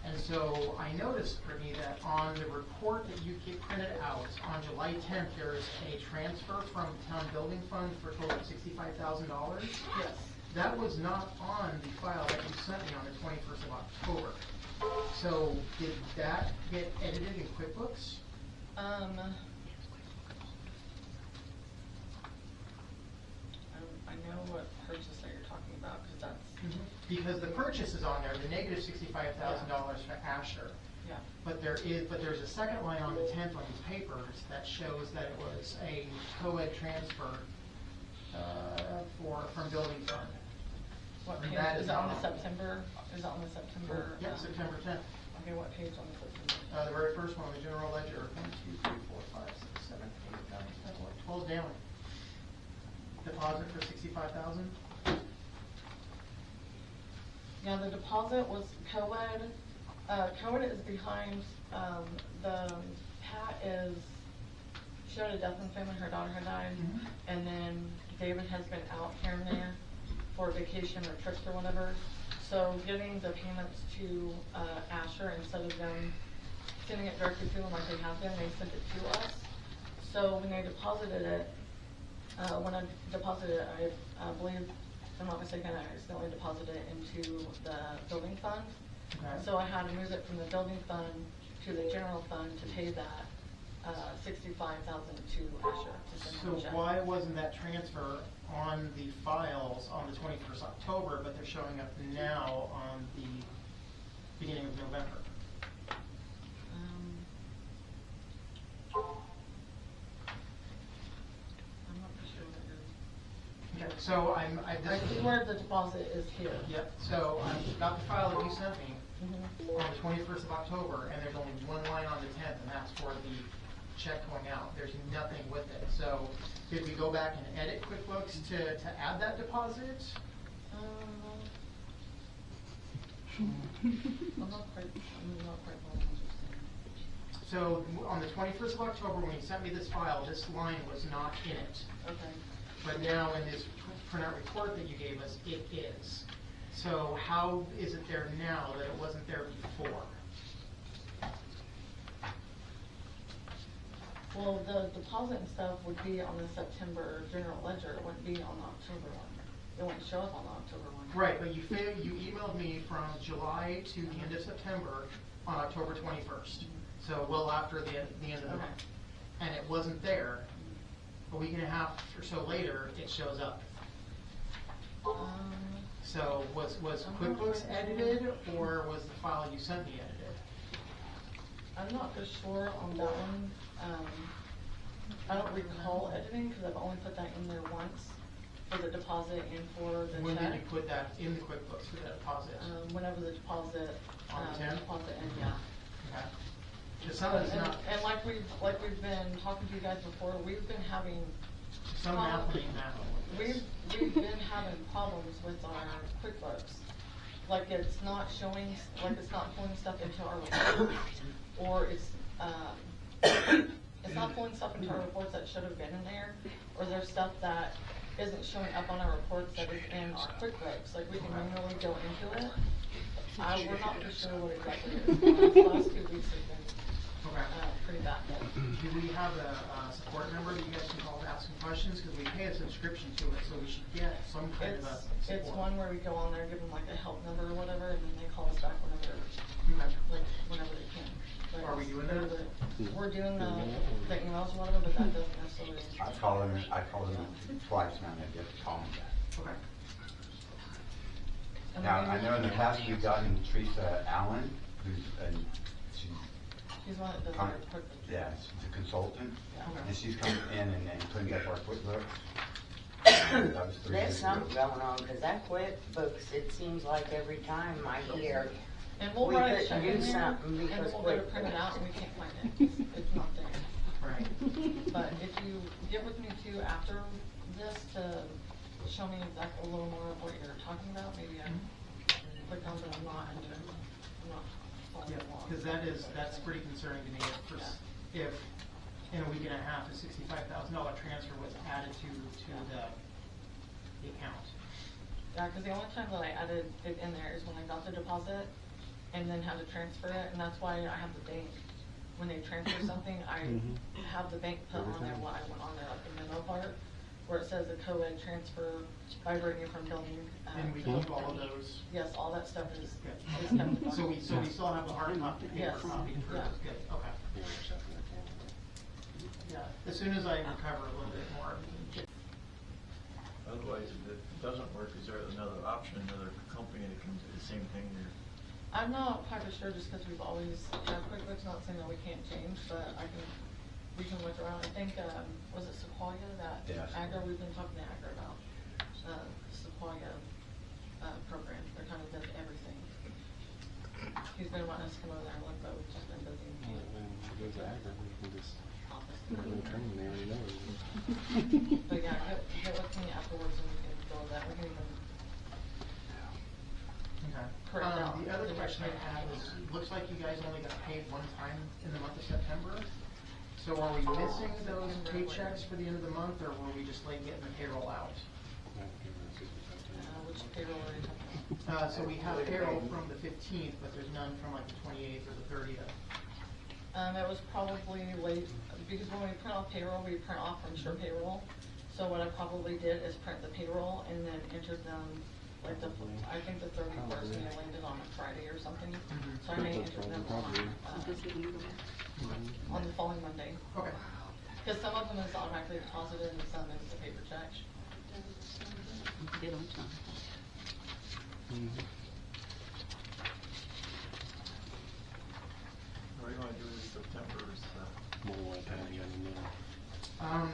And so I noticed, Brittney, that on the report that you get printed out, on July 10th, there is a transfer from town building fund for a total of $65,000. Yes. That was not on the file that you sent me on the 21st of October. So did that get edited in QuickBooks? I know what purchase that you're talking about, because that's, Because the purchase is on there, the negative $65,000 for Asher. yeah. But there's a second line on the 10th on these papers that shows that it was a co-ed transfer from building fund. What And page, that is is it on not the on. September, is it on the September? Yeah, September 10th. Okay, what page on the September? The very first one, the general ledger, 1, 2, 3, 4, 5, 6, 7, 8, 9, 10, 11, 12 down. Deposit for $65,000. Yeah, the deposit was co-ed. Co-ed is behind, Pat is, she had a death in the family, her daughter had died. Mhm. And then David has been out here and there for vacation or trips or whatever. So getting the payments to, Asher instead of them sending it directly to them like they have been, they sent it to us. So when they deposited it, when I deposited it, I believe, if I'm not mistaken, I accidentally deposited it into the building fund. Okay. So I had to move it from the building fund to the general fund to pay that. $65,000 to Asher to send him So a check. why wasn't that transfer on the files on the 21st October, but they're showing up now on the beginning of November? I'm not for sure what it is. Okay, so I I see where the deposit is here. Yep, so I've got the file that you sent me Mhm. on the 21st of October, and there's only one line on the 10th, and that's for the check going out. There's nothing with it. So did we go back and edit QuickBooks to add that deposit? I'm not quite following what you're saying. So on the 21st of October, when you sent me this file, this line was not in it. Okay. But now in this printout report that you gave us, it is. So how is it there now that it wasn't there before? Well, the deposit and stuff would be on the September general ledger. It wouldn't be on the October one. It wouldn't show up on the October one. Right, but you emailed me from July to the end of September on October 21st. So well after the end of the month. And it wasn't there. A week and a half or so later, it shows up. So was QuickBooks edited, or was the file you sent me edited? I'm not for sure on that one. I don't recall editing because I've only put that in there once for the deposit and for the When check. did you put that in the QuickBooks for that deposit? Whenever the deposit, On the 10th? deposit and yeah. Okay. Because something's not, And like we've been talking to you guys before, we've been having something happening now. We've been having problems with our QuickBooks. Like it's not showing, like it's not pulling stuff into our reports, or it's not pulling stuff into our reports that should have been in there, or there's stuff that isn't showing up on our reports that is in our QuickBooks. Like we can manually go into it. We're not for sure what exactly it is. The last 2 weeks have been pretty bad. Do we have a support number that you guys can call to ask some questions? Because we pay a subscription to it, so we should get some kind of a support. It's one where we go on there, give them like a help number or whatever, and then they call us back whenever, like whenever they can. But Are we doing that? We're doing the emails or whatever, but that doesn't necessarily. I called them twice now, and they get to call them back. Okay. And Now, then I know in the past we've gotten Teresa Allen, who's, She's one that does Con- our QuickBooks. yeah, she's a consultant, Yeah. and she's come in and cleaned up our QuickBooks. That was 3 There's years ago. something going on, because that QuickBooks, it seems like every time I hear, And we'll we write a couldn't check do in there, something and because we'll go to print it out, and we can't find it. It's not there. Right. But if you get with me too after this to show me exactly a little more of what you're talking about, maybe I can click on, but I'm not following Yeah, along. because that's pretty concerning to me. If in a week and a half, a $65,000 transfer was added to the account. Yeah, because the only time that I added it in there is when I got the deposit and then had to transfer it, and that's why I have the bank. When they transfer something, I have the bank put on there what I went on there, like the memo part, where it says a co-ed transfer by Brittney from building. And we keep all of those. Yes, all that stuff is Good. kept. So we still have the hard copy, paper Yes. copy for Yeah. this. Good, okay. Yeah, as soon as I recover a little bit more. Otherwise, if it doesn't work, is there another option, another company that can do the same thing? I'm not quite sure just because we've always, QuickBooks not saying that we can't change, but we can look around. I think, was it Sequoia that Yes. Agra, we've been talking to Agra about, Sequoia, program. They're kind of does everything. He's been wanting us to come over there and look, but we've just been busy. But yeah, get with me afterwards and we can go over that. We can even Okay. correct out. The other question I had is, looks like you guys only got paid one time in the month of September. So are we missing those paychecks for the end of the month, or were we just late getting the payroll out? Which payroll are you talking about? So we have payroll from the 15th, but there's none from like the 28th or the 30th. It was probably late, because when we print off payroll, we print off from sure payroll. So what I probably did is print the payroll and then entered them, like I think the 31st may have landed on a Friday or something. So I may enter them on, on the following Monday. Okay. Because some of them is automatically deposited and some is a paper check. Get on time. What do you wanna do in September is, More like that, you know.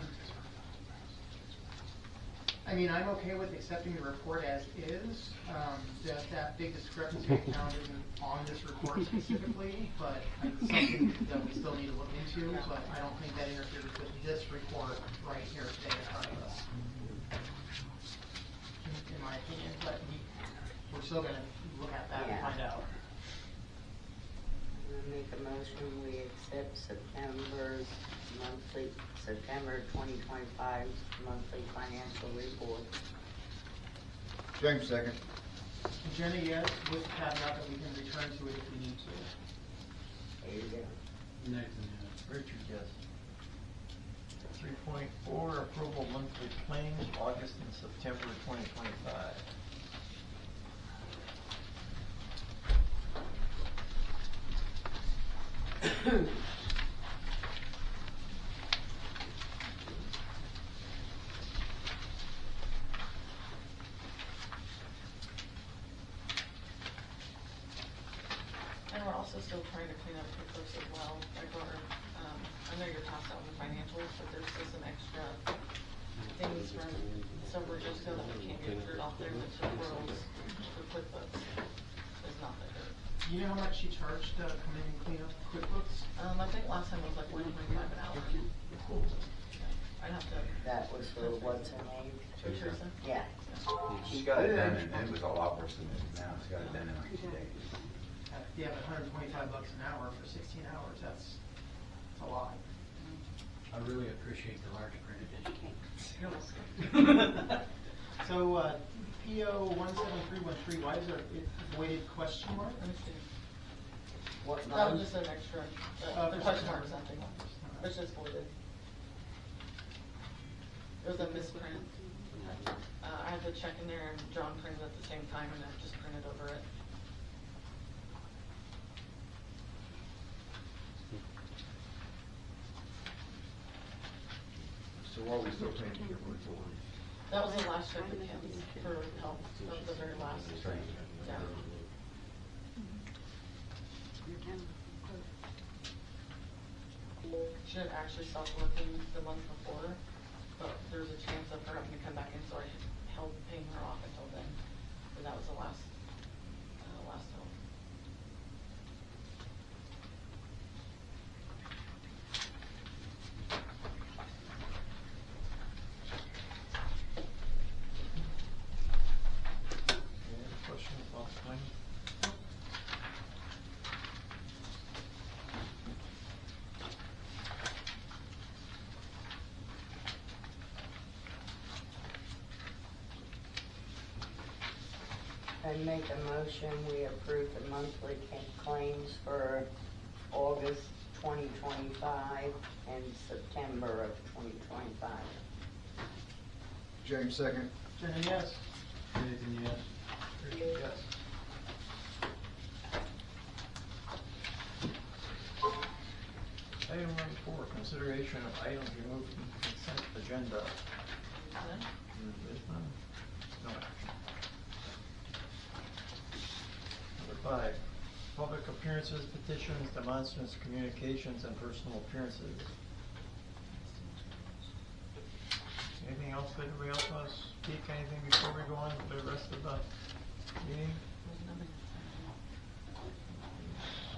I mean, I'm okay with accepting the report as is. That big discrepancy I found isn't on this report specifically, but it's something that we still need to look into, but I don't think that interferes with this report right here today in front of us. In my opinion, but we're still gonna look at that and Yeah. find out. I make a motion, we accept September 2025 monthly financial report. James, second. And Jenny, yes, with the caveat that we can return to it if we need to. There you go. Nathan, Richard, yes. 3.4, approval monthly claims, August and September 2025. And we're also still trying to clean up QuickBooks as well, like our, I know you're passed out with financials, but there's still some extra things from several years ago that we can't get cleared off there, which the world's for QuickBooks is not that good. Do you know how much she charged to come in and clean up QuickBooks? I think last time it was like $125 an hour. I'd have to. That was for what's her name? Teresa? Yeah. She got it done, and it was a lot worse than it is now. She got it done in like 2 days. Yeah, but $125 an hour for 16 hours, that's a lot. I really appreciate the large print edition. You're welcome. So, PO 17313, why is there a voided question mark? Let me see. What That month? was just an extra, There's question a- mark or something. It's just voided. It was a misprint. I had to check in there and John printed at the same time and I just printed over it. So what are we still paying here for? That was the last check that Kim for help, that was the very last. Right. Yeah. She had actually stopped working the month before, but there was a chance of her having to come back in, so I held paying her off until then. And that was the last help. Any questions about the claim? I make a motion, we approve the monthly claims for August 2025 and September of 2025. James, second. Jenny, yes. Nathan, yes. Richard, yes. Item number 4, consideration of items removed from the consent agenda. Okay. There's none. No action. Number 5, public appearances, petitions, demonstrants, communications, and personal appearances. Anything else that anybody else wants to speak, anything before we go on with the rest of the meeting?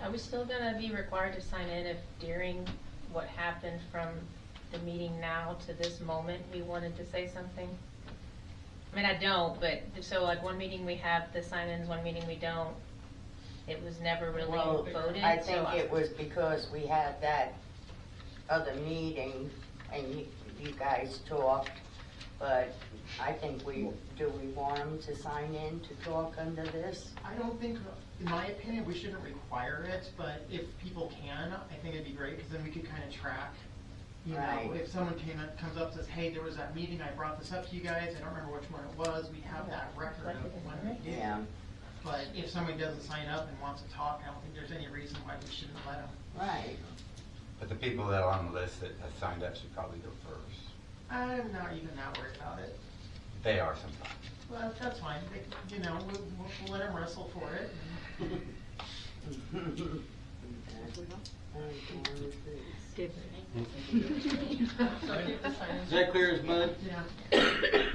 Are we still gonna be required to sign in if during what happened from the meeting now to this moment, we wanted to say something? I mean, I don't, but, so like one meeting we have the sign-ins, one meeting we don't. It was never really Well, voted, I so think it was because we had that other meeting and you guys talked, but I think do we want them to sign in to talk under this? I don't think, in my opinion, we shouldn't require it, but if people can, I think it'd be great, because then we could kind of track. You know, Right. if someone comes up and says, hey, there was that meeting, I brought this up to you guys, I don't remember which one it was, we have that record of when we did. Yeah, But if somebody doesn't sign up and wants to talk, I don't think there's any reason why we shouldn't let them. right. But the people that are on the list that have signed up should probably go first. I'm not even that worried about it. They are sometimes. Well, that's fine, they, you know, we'll let them wrestle for it. Is that clear as mud? Yeah.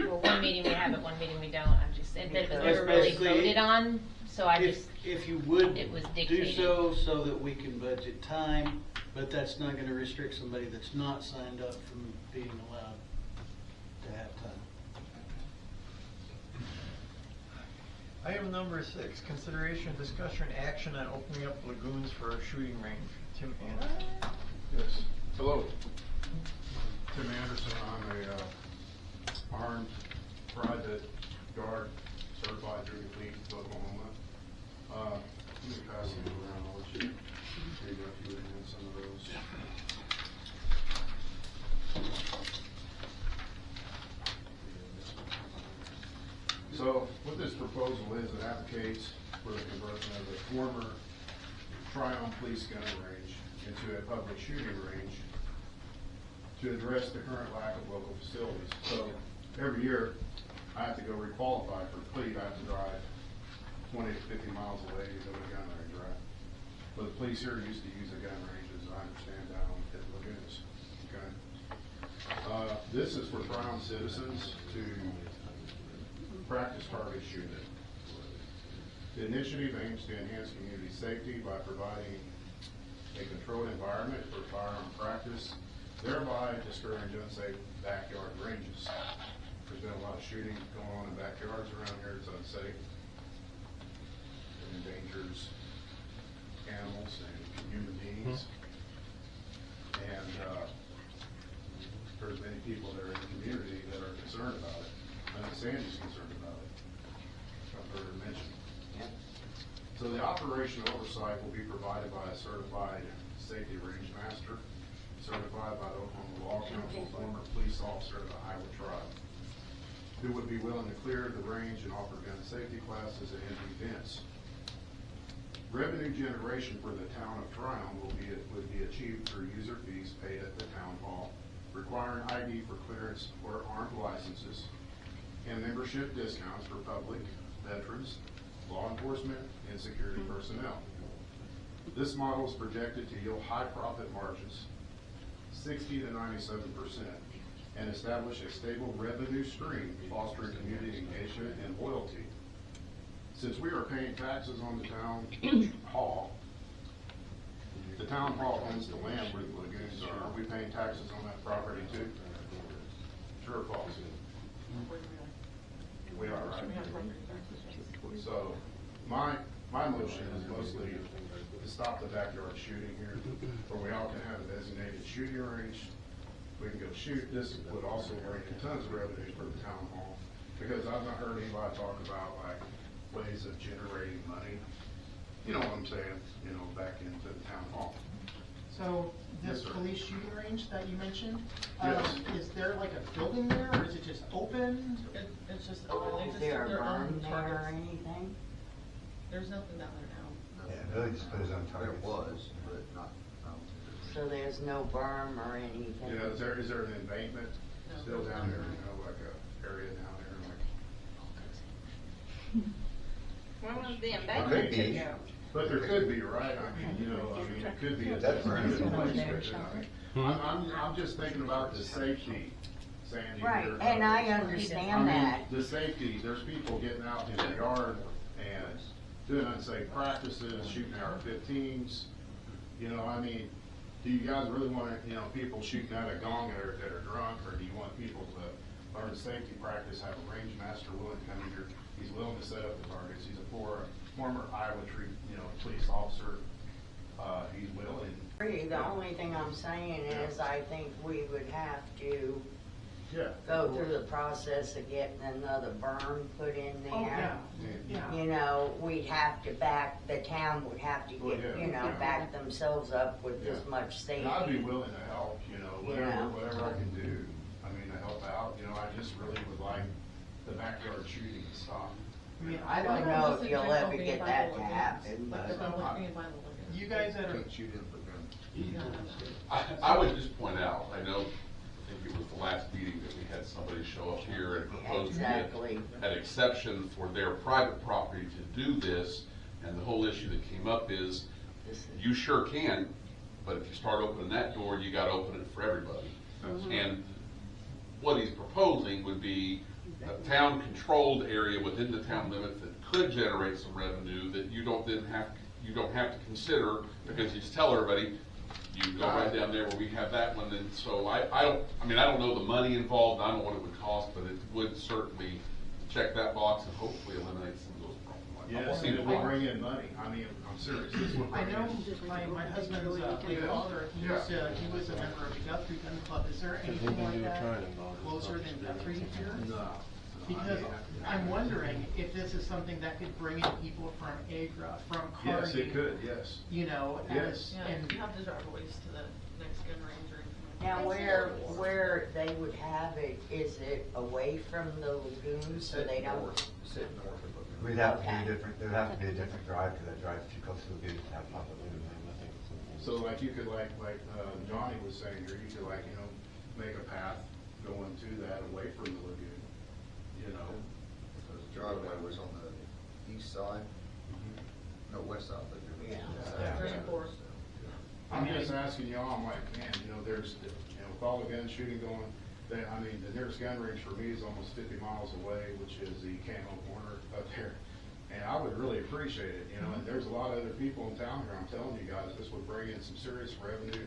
Well, one meeting we have it, one meeting we don't. I'm just, it was That's never really basically- voted on, so I If, just, if you would it was do dictated. so that we can budget time, but that's not gonna restrict somebody that's not signed up from being allowed to have time. Item number 6, consideration, discussion, action on opening up lagoons for a shooting range. Tim Anderson. Yes. Hello. Tim Anderson. I'm a armed private guard certified through the Fleet of Oklahoma. Let me pass them around. I'll let you read a few of some of those. So what this proposal is, it advocates for the conversion of the former Tryon police gun range into a public shooting range to address the current lack of local facilities. So every year, I have to go requalify for the fleet. I have to drive 20 to 50 miles away to go to a gun range, right? But the police here used to use the gun ranges, I understand, down at the lagoons, okay? This is for Tryon citizens to practice target shooting. The initiative aims to enhance community safety by providing a controlled environment for firearm practice, thereby discouraging unsafe backyard ranges. There's been a lot of shooting going on in backyards around here. It's unsafe. It endangers animals and human beings. And there's many people that are in the community that are concerned about it. I know Sandy's concerned about it. I've heard her mention. So the operational oversight will be provided by a certified safety range master, certified by the Oklahoma Law Council, former police officer of the Iowa tribe, who would be willing to clear the range and offer gun safety classes at any events. Revenue generation for the town of Tryon would be achieved through user fees paid at the town hall, requiring ID for clearance or armed licenses, and membership discounts for public, veterans, law enforcement, and security personnel. This model is projected to yield high profit margins, 60 to 97%, and establish a stable revenue stream, fostering community engagement and loyalty. Since we are paying taxes on the town hall, the town hall owns the land where the lagoons are. Are we paying taxes on that property too? True or false? We are, right? So my motion is mostly to stop the backyard shooting here, where we all can have a designated shooting range. We can go shoot. This would also bring in tons of revenue for the town hall, because I've not heard anybody talk about like ways of generating money. You know what I'm saying? You know, back into the town hall. So this Yes, sir. police shooting range that you mentioned, Yes. is there like a building there, or is it just open? It's just, they Is just there have a their burn own there or targets. anything? There's nothing down there now. Yeah, Billy just put his own There targets. was, but not, I don't think So there's no berm or anything? You know, is there an embankment No. still down there, you know, like a area down there, like? When was the Could embankment be. to go? But there could be, right? I mean, you know, I mean, it could be a That's right. designated place, but, I mean, I'm just thinking about the safety, Sandy. Right, here. and I I understand mean, that. the safety, there's people getting out in the yard and doing unsafe practices, shooting AR-15s. You know, I mean, do you guys really want to, you know, people shooting out a gong that are drunk, or do you want people to learn safety practice, have a range master willing to come in here? He's willing to set up the targets. He's a former Iowa police officer. He's willing. The only thing I'm saying is I think we would have to Yeah. go through the process of getting another berm put in there. Oh, yeah, yeah. You know, we'd have to the town would have to Well, get, yeah, you know, yeah. back themselves up with Yeah. as much safety. And I'd be willing to help, you know, Yeah. whatever I can do. I mean, to help out, you know, I just really would like the backyard shooting to stop. I mean, I don't know if you'll ever get that to happen, But but I'm looking by the lagoon. You guys that are, can't shoot in for guns. I would just point out, I know, I think it was the last meeting that we had somebody show up here and propose Exactly. an exception for their private property to do this, and the whole issue that came up is, you sure can, but if you start opening that door, you gotta open it for everybody. And what he's proposing would be a town-controlled area within the town limits that could generate some revenue that you don't have to consider, because you just tell everybody, you go right down there where we have that one, and so I don't know the money involved, I don't know what it would cost, but it would certainly check that box and hopefully eliminate some of those problems. Yes, and it will bring in money. I mean, I'm serious. This will I bring know in. my husband's late father, he was a member of the Guthrie Gun Club. Is there anything like that closer than Guthrie here? No. Because I'm wondering if this is something that could bring in people from Agra, from Kearney. Yes, it could, yes. You know, Yes. and You have to drive a ways to the next gun range or anything. Now, where they would have it, is it away from the lagoon so they don't? Sit north of it. We'd have to be different, there'd have to be a different drive, because that drive's too close to the lagoon to have public lagoon. So like you could like Johnny was saying here, you could make a path going to that away from the lagoon, you know. Because the driveway was on the east side, no, west side, but. Yeah. There's a forest. I'm just asking y'all, I'm like, man, there's, with all the gun shooting going, the nearest gun range for me is almost 50 miles away, which is the Camo Corner up there. And I would really appreciate it, and there's a lot of other people in town here, I'm telling you guys, this would bring in some serious revenue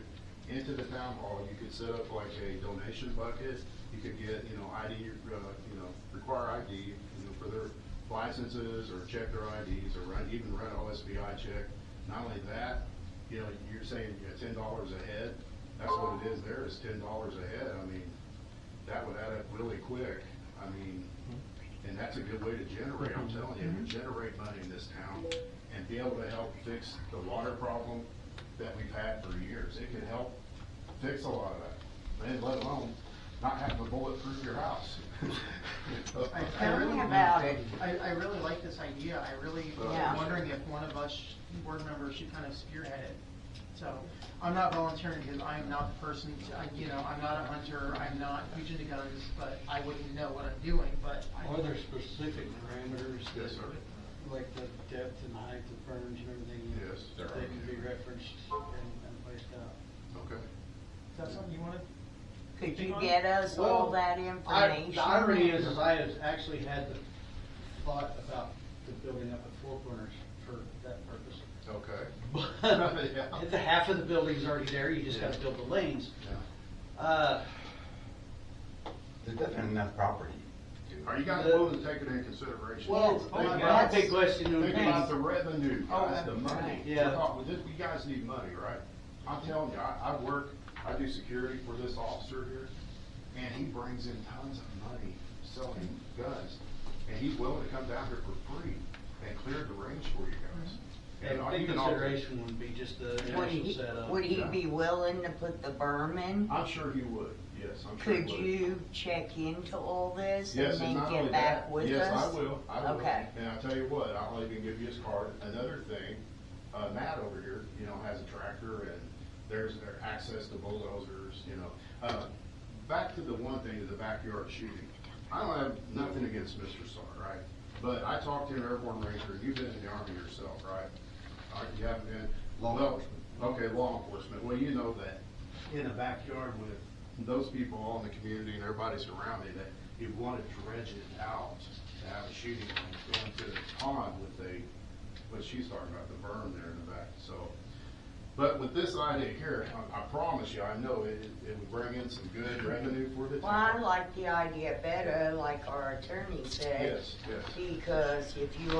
into the town hall. You could set up like a donation bucket, you could get, ID, require ID, for their licenses, or check their IDs, or even run OSBI check. Not only that, you're saying you got $10 a head, that's what it is there, is $10 a head. That would add up really quick. And that's a good way to generate, I'm telling you, to generate money in this town and be able to help fix the water problem that we've had for years. It could help fix a lot of that, and let alone not having to bulletproof your house. I really about it. I really like this idea. I really Yeah. am wondering if one of us board members should kind of spearhead it. So I'm not volunteering because I'm not the person, I'm not a hunter, I'm not huge into guns, but I wouldn't know what I'm doing, but Are there specific parameters? Yes, sir. Like the depth and height of burns and everything? Yes, there That are. can be referenced and placed out? Okay. is that something you wanted? Could you get us all that information? The irony is I have actually had the thought about the building up at Four Corners for that purpose. Okay. But the half of the building's already there, you just gotta build the lanes. There's definitely enough property. Are you guys willing to take it in consideration? Well, Think big question. Think about the revenue, guys, the that's money. right. Yeah. You guys need money, right? I'm telling you, I do security for this officer here, and he brings in tons of money selling guns. And he's willing to come down here for free and clear the range for you guys. And I big can offer- consideration would be just the Would initial he, setup. would he be willing to put the berm in? I'm sure he would, yes, I'm sure he Could would. you check into all this Yes, and and then not get only back that, with us? yes, I will. Okay. And I'll tell you what, I'll even give you his card. Another thing, Matt over here, has a tractor, and there's access to bulldozers, Back to the one thing, to the backyard shooting. I don't have nothing against Mr. Sarr, right? But I talked to an airborne ranger, you've been in the Army yourself, right? You haven't been? Law enforcement. Okay, law enforcement. Well, you know that in a backyard with those people all in the community and everybody surrounding that, you want to dredge it out to have a shooting range, go into the pond with what she's talking about, the berm there in the back, so. But with this idea here, I promise you, I know it would bring in some good revenue for the Well, I town. like the idea better, like our attorney said. Yes, yes. Because if you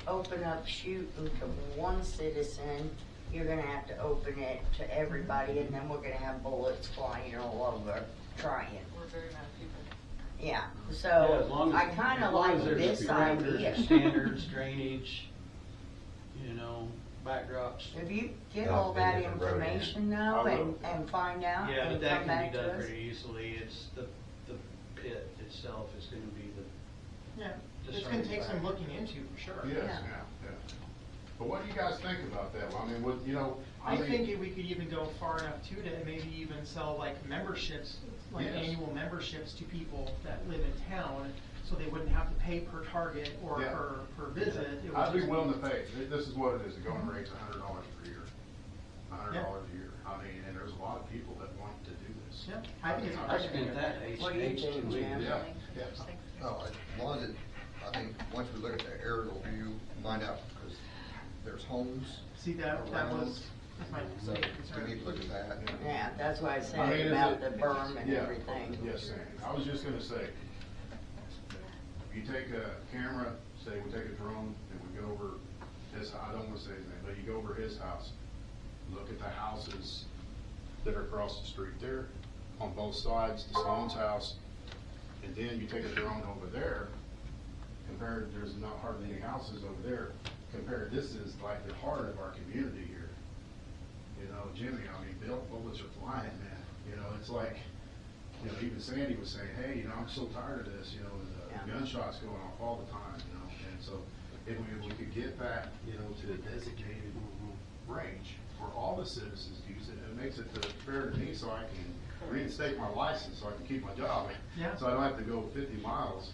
open up shooting to one citizen, you're gonna have to open it to everybody, and then we're gonna have bullets flying all over Tryon. We're very mad people. Yeah, Yeah, as so long as- I kinda as long like as there's this parameters, idea. Standards, drainage, backdrops. If you get Yeah, all that maybe the road end. information though, I will. and find out, Yeah, but and that come can back be to done us. pretty easily. It's the pit itself is gonna be Yeah, the it's gonna take some deciding looking into, for sure. Yes, Yeah. yeah. But what do you guys think about that? Well, I think we could even go far enough too to maybe even sell like memberships, like Yes. annual memberships to people that live in town, so they wouldn't have to pay per target or Yeah. per visit. It would I'd be just willing to pay, this is what it is, the going rate's $100 per year, $100 a year. I mean, and there's a lot of people that want to do this. Yeah, I think it's a I great spent idea. that What do you think, H2 Jim? Yeah, yeah. No, as long as it, I think, once we look at the aerial view, find out, because there's homes. See, that around, was my So main we need to look concern. at that. Yeah, that's why I I mean, said is about it- the berm and yeah, everything. Yes, Sandy. I was just gonna say, you take a camera, say we take a drone and we go over his, I don't wanna say his name, but you go over his house, look at the houses that are across the street there, on both sides, the Sloan's house, and then you take a drone over there, compared, there's not hardly any houses over there, compared, this is like the heart of our community here. You know, Jimmy, I mean, bullets are flying, man, you know, it's like, you know, even Sandy was saying, hey, you know, I'm so tired of this, you know, the gunshots going off all the time, you know, and so if we could get that, you know, to a designated range where all the citizens use it, it makes it fair to me so I can reinstate my license, so I can keep my job. Yeah. So I don't have to go 50 miles.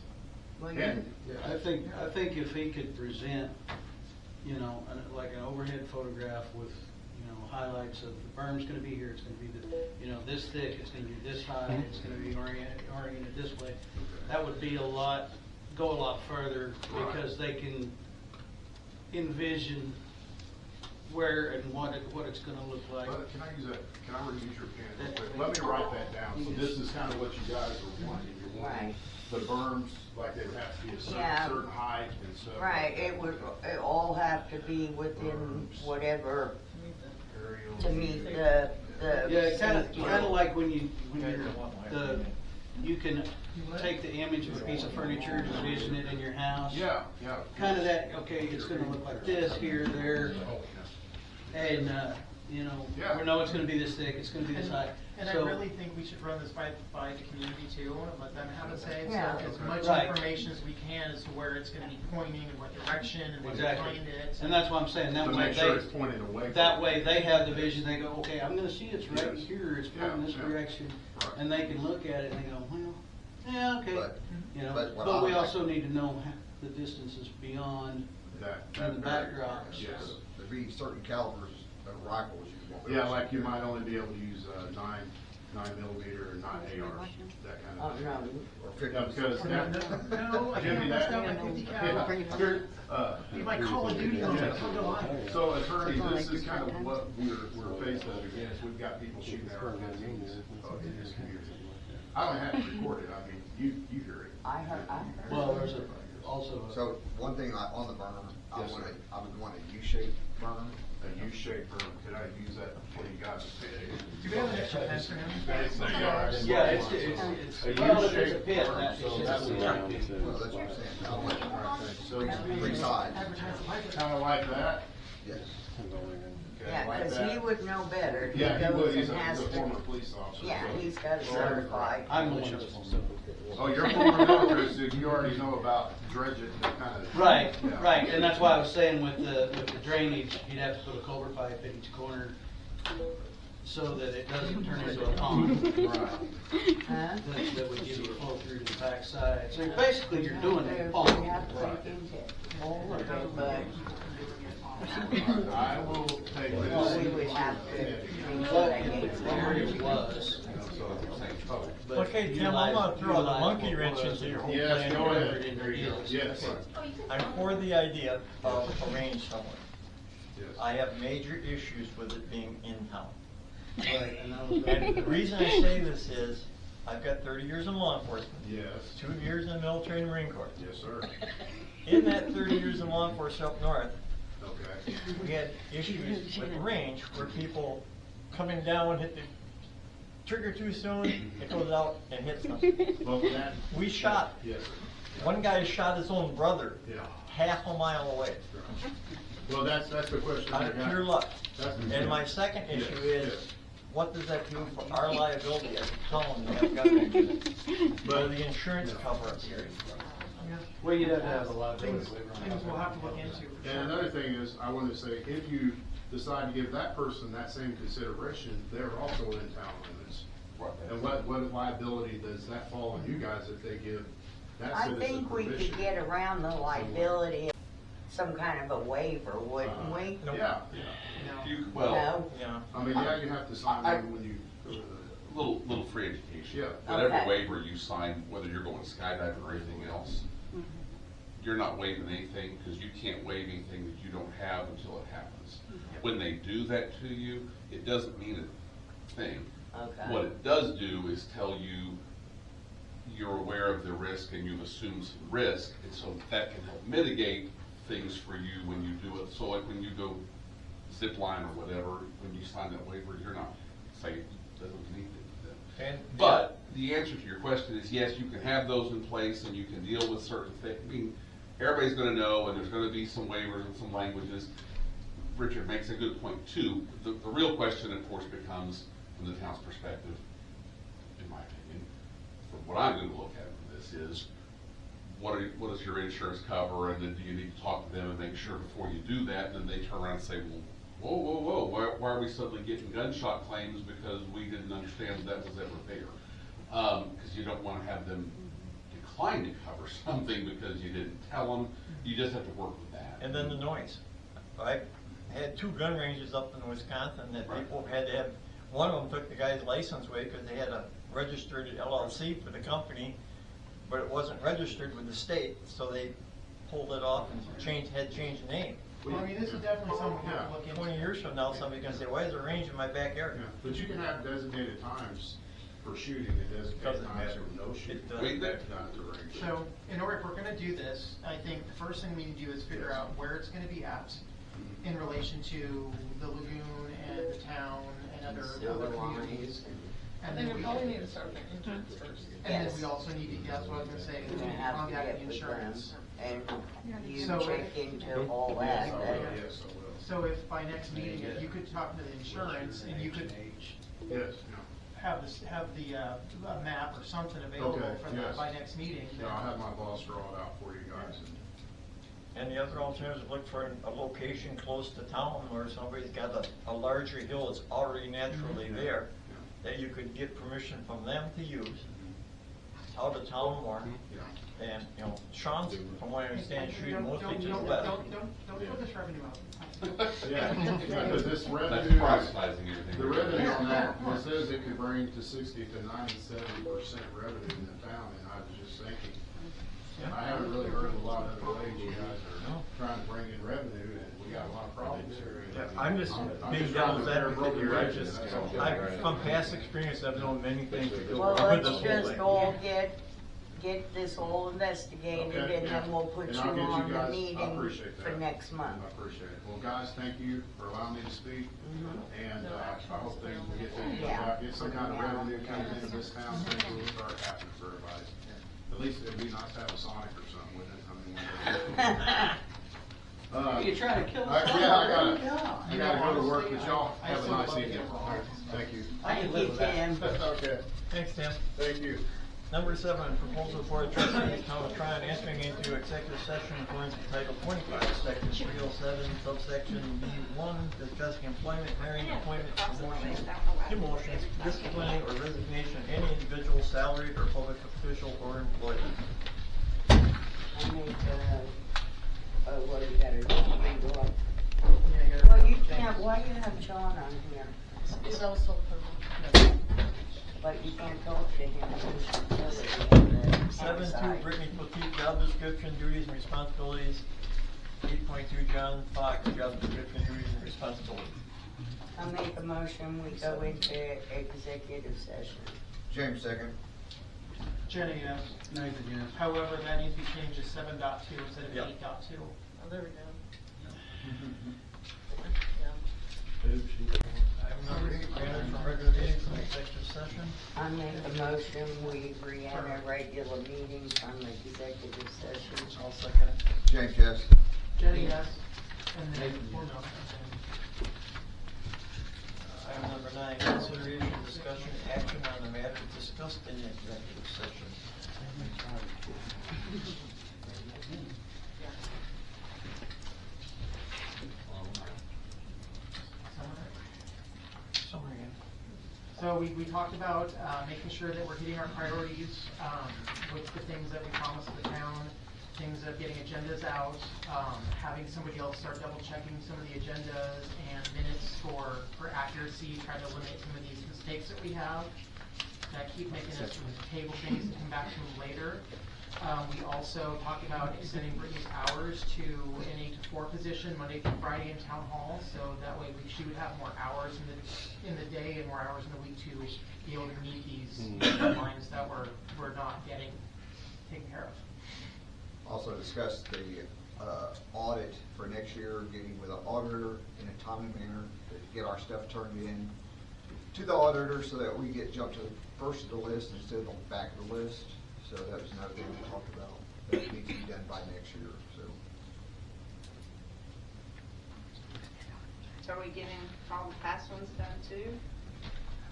Well, And, I think if he could present, you know, like an overhead photograph with, you know, highlights of the berm's gonna be here, it's gonna be you know, this thick, it's gonna be this high, it's gonna be oriented this way. That would be go a lot further, because they can envision where and what it's gonna look like. but can I reuse your pen real quick? Let me write that down. So this is kind of what you guys are wanting. You're wanting Right. the berms, like they would have to be a Yeah. certain height and stuff. Right, it would all have to be within whatever Aerial to meet view. the Yeah, safety. kind of like when you can take the image of a piece of furniture and envision it in your house. Yeah, yeah. Kind of that, okay, it's gonna look like this, here, there, Oh, and, you know, Yeah. we know it's gonna be this thick, it's gonna be this high. And I So- really think we should run this by the community too, and let them have a say, Yeah. so as much Right. information as we can as to where it's gonna be pointing, and what direction, and what's Exactly. behind it. And that's what I'm saying, that To way make sure it's pointed away. that from- way they have the vision, they go, okay, I'm gonna see it's right Yes. here, it's pointing Yeah, this yeah. direction. Right. And they can look at it and they go, well, yeah, okay, But- you know, but what but we I like- also need to know the distances beyond That the backdrops. Yes. There'd be certain calibers of rifles you won't. be Yeah, able to like you shoot. might only be able to use 9mm or not ARs, that kind Oh, of thing. no. Or Yeah, 50. because No, I Jimmy, can't that, bust out my 50 cal. you're, Be my Call of Duty on it, come to life. So attorney, this is kind of what we're faced up against. We've got people shooting at our guns in this community. I don't have to record it, I mean, you hear it. I heard. Well, there's also So, one thing on the burner, I Yes, sir. would want a U-shaped burner. A U-shaped berm, could I use that for you guys? Do we have an extra pen for him? yeah, it's well, if there's a pit, that's So that would Well, that's what I'm saying, I want So three sides, kind of like that? yes. Okay, Yeah, like because that. he would know better. Yeah, he goes would, and he's a has former to. police officer. Yeah, so- he's got a certified. I'm militia. Oh, you're former military, so you already know about dredge it and kind of. Right, Yeah. right, and that's why I was saying with the drainage, you'd have to put a culvert pipe in each corner so that it doesn't turn into a pond. Right. Huh? That would give you a flow through the backside. So basically, you're doing a We pond. have to look into all of it, but I will take this. we would have to. But where it was. but Okay, Tim, I'm utilize- gonna throw a utilize monkey what wrench was into your whole Yes, plan. go whatever ahead, it there you go, is. yes. I'm for the idea of a range somewhere. Yes. I have major issues with it being in town. Right, and I was And the reason I say this is, I've got 30 years in law enforcement, Yes, 2 years in the military and Marine Corps. yes, sir. In that 30 years in law enforcement up north, Okay. we had issues with the range where people coming down hit the trigger too soon, it goes out and hits them. Well, that, We shot, yes, one guy shot his own brother yeah. half a mile away, Well, that's the question. out I of got. pure luck. That's- And my second Yes, issue yes. is, what does that do for our liability as a town to have gun ranges? Will the insurance cover us? Well, you'd have to have a liability Things, waiver on things that. we'll have to look into. for And sure. another thing is, I wanted to say, if you decide to give that person that same consideration, they're also in town limits. Right. And what liability does that fall on you guys if they give that I citizen think we permission? could get around the liability, some kind of a waiver, wouldn't we? Yeah, You, well, No? Yeah. I mean, yeah, you have to sign one when you go to the. little free education. Yeah. Whatever Okay. waiver you sign, whether you're going skydiving or anything else, you're not waiving anything, because you can't waive anything that you don't have until it happens. When they do that to you, it doesn't mean a thing. Okay. What it does do is tell you you're aware of the risk and you've assumed some risk, and so that can help mitigate things for you when you do it. So like when you go zip line or whatever, when you sign that waiver, you're not saying, doesn't mean that. But the answer to your question is yes, you can have those in place and you can deal with certain things. I mean, everybody's gonna know, and there's gonna be some waivers and some languages. Richard makes a good point too. The real question, of course, becomes, from the town's perspective, in my opinion, from what I'm gonna look at from this is, what does your insurance cover, and then do you need to talk to them and make sure before you do that, and then they turn around and say, well, whoa, why are we suddenly getting gunshot claims because we didn't understand that was ever there? Because you don't wanna have them decline to cover something because you didn't tell them, you just have to work with that. And then the noise. I had 2 gun ranges up in Wisconsin that people had to have, one of them took the guy's license away because they had a registered LLC for the company, but it wasn't registered with the state, so they pulled it off and had changed the name. Well, I mean, this is definitely something we have to look into. 20 years from now, somebody's gonna say, why is there a range in my backyard? Yeah, but you can have designated times for shooting and designated Doesn't times matter. for no shooting. It doesn't. Not at the range. So, in order, if we're gonna do this, I think the first thing we need to do is figure out where it's gonna be at in relation to the lagoon and the town and other communities. I And think then we we, probably need to start with insurance first. and then Yes. we also need to, that's what I was gonna say, We're we gonna need to have to contact get the with them, insurance. and you So- check into all that. Yes, I will, yes, I will. So if by next meeting, if you could talk to the insurance and you could Yes, have this, have the, a map or something available Okay, for the, yes. by next meeting, yeah. then. No, I'll have my boss draw it out for you guys. And the other alternative is look for a location close to town where somebody's got a larger hill that's already naturally there, that you could get permission from them to use. Out of town more. And, you know, Sean's, from what I understand, shooting mostly to the west. Don't put this revenue out. Yeah, because this That's revenue, privatizing everything. the revenue on that, it says it could bring to 60 to 97% revenue in the town, and I was just thinking, I haven't really heard of a lot of other ways you guys are trying to bring in revenue, and we got a lot of problems here. I'm just being devil's advocate here, from past experience, I've known many things that go Well, wrong with let's this whole just thing. all get this all investigated, Okay, and yeah. then we'll put And you I'll get on the guys- I meeting appreciate for that. next month. I appreciate it. Well, guys, thank you for allowing me to speak, and I hope things will get things, Yeah. get some kind of revenue coming into this town, things will start happening for everybody. At least it'd be nice to have a Sonic or something, wouldn't it? I mean, You trying to kill I us? gotta go to work, but y'all have a nice evening. Thank you. I can live with that. Okay, Thanks, Tim. thank you. Number 7, proposal for a trustee, town of Tryon entering into executive session according to Title 25, Section 307, subsection B1, discussing employment, hiring, appointment, promotion, demotions, disciplining, or resignation of any individual, salaried, or public official or employee. I make, what do you gotta do? Yeah, you gotta- Well, you can't, why you have John on here? Because I was told to. But you can't talk to him, he's really on the 7.2, outside. Brittney Poteet, job description, duties and responsibilities. 8.2, John Fox, job description, duties and responsibilities. I make a motion, we go into executive session. James second. Jenny, yes. Nathan, yes. However, that needs to be changed to 7.2 instead of Yep. 8.2. Oh, there we go. Item number 8, granted from regular meeting from executive session. I make a motion, we re-enter regular meeting from executive session. I'll second it. James, yes. Jenny, yes. And then, well, no. Item number 9, consideration, discussion, action on the matter discussed in executive session. So we talked about making sure that we're hitting our priorities with the things that we promised the town, things of getting agendas out, having somebody else start double checking some of the agendas and minutes for accuracy, try to limit some of these mistakes that we have that keep making us table things and come back to them later. We also talked about extending Brittney's hours to an 8 to 4 position, Monday through Friday in town hall, so that way she would have more hours in the day and more hours in the week to be able to meet these deadlines that we're not getting taken care of. Also discuss the audit for next year, getting with an auditor in a timely manner to get our stuff turned in to the auditor so that we get jumped to the first of the list instead of the back of the list. So that was another thing we talked about. That needs to be done by next year, so. So are we getting all the past ones done too?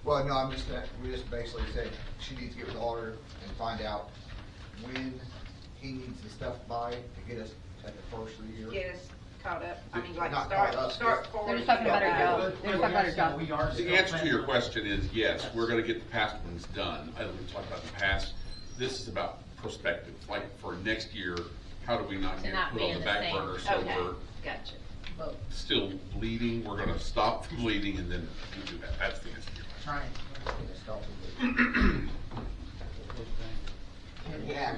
Well, no, we just basically said she needs to get with the auditor and find out when he needs the stuff by to get us at the first of the year. Get us caught up, I mean, like Not caught up, start just- forward. They're just talking about our job. They're just talking about our job. We are The still answer to planning your on- question is yes, we're gonna get the past ones done. I don't want to talk about the past. This is about prospective, like for next year, how do we not To get not put be on in the the back same- burner so Okay, we're gotcha. still bleeding, we're gonna stop the bleeding and then we'll do that. That's the answer to your question. Trying. Stop it. Yeah.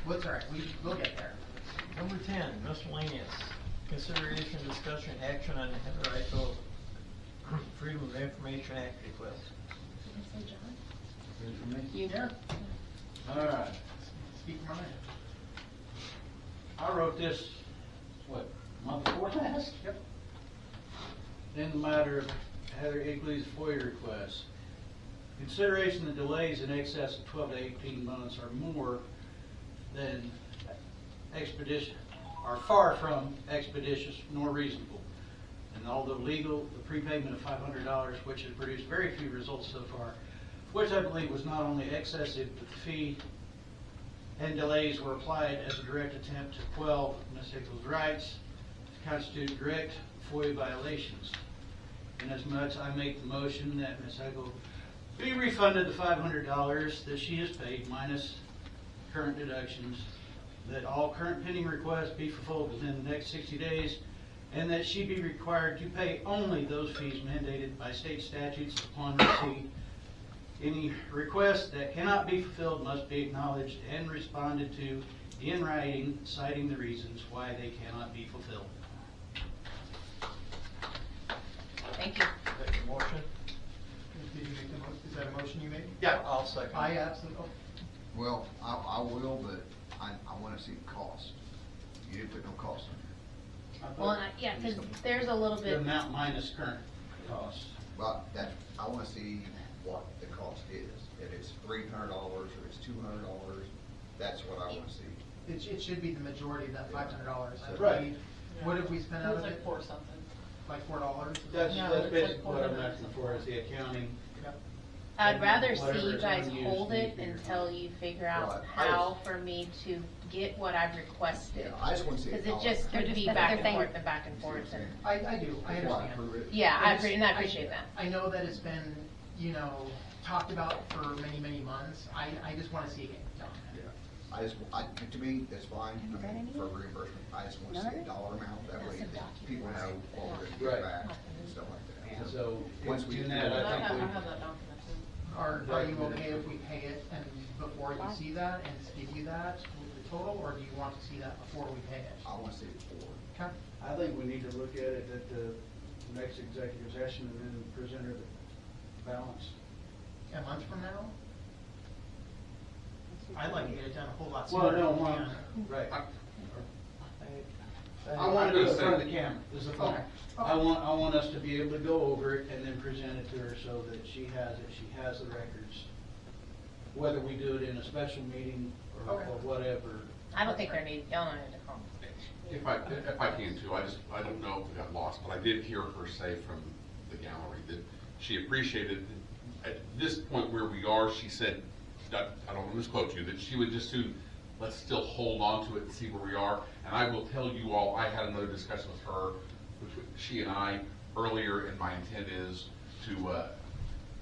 What's all right, we'll get there. Number 10, miscellaneous. Consideration, discussion, action on Heather Eichel's Freedom of Information Act request. You. Yeah. All right. Speak your mind. I wrote this, what, month before last? Yep. In the matter of Heather Eichel's FOIA request. Consideration of delays in excess of 12 to 18 months are more than expeditious, are far from expeditious nor reasonable. And although legal, the prepayment of $500, which has produced very few results so far, which I believe was not only excessive, but the fee and delays were applied as a direct attempt to quell Ms. Eichel's rights to constitute direct FOIA violations. Inasmuch, I make the motion that Ms. Eichel be refunded the $500 that she has paid minus current deductions, that all current pending requests be fulfilled within the next 60 days, and that she be required to pay only those fees mandated by state statutes upon receipt. Any request that cannot be fulfilled must be acknowledged and responded to in writing, citing the reasons why they cannot be fulfilled. Thank you. Take a motion? Did you make the motion? Is that a motion you made? Yeah, I'll second. I absolutely, Well, I will, but I wanna see the cost. You didn't put no cost on Well, yeah, because there's a little The bit, amount minus current costs. there. But I wanna see what the cost is. If it's $300 or it's $200, that's what I wanna see. it should be the majority of that $500. I Right. believe. What have we spent It out was of like it? 4 something. Like $4? That's No, that's it's basically like what I'm 400 asking for, is the accounting. Yep. I'd rather see Whatever you is guys unused hold need it to be until you figure out Right. how for me to get what I've requested. Yeah, I just wanna see a Because it dollar. just could be That's back their and thing. forth and back and forth and, I do, I That's why I understand. approve it. yeah, I It's- appreciate that. I know that it's been, talked about for many, many months. I just want to see it get done. Yeah, to me, that's fine, I mean, for reimbursement, I just wanna see a dollar amount, that way that people know what we're gonna Right. get back and stuff like that. And so, Once we in do that, that, I I have think that document too. Are you okay if we pay it and before you see that and just give you that with the total, or do you want to see that before we pay it? I wanna see it forward. Okay. I think we need to look at it at the next executive session and then present her the balance. A month from now? I'd like to get it done a whole lot Well, sooner. no, if we one, can. right. I I want to do it in front of the camera, this is the point. Okay. I want us to be able to go over it and then present it to her so that she has it, she has the records. Whether we do it in a special meeting or Okay. whatever. I don't think y'all need to call. If I can too, I don't know if it got lost, but I did hear her say from the gallery that she appreciated, at this point where we are, she said, I don't want to misquote you, that she would just let's still hold on to it and see where we are. And I will tell you all, I had another discussion with her, she and I earlier, and my intent is to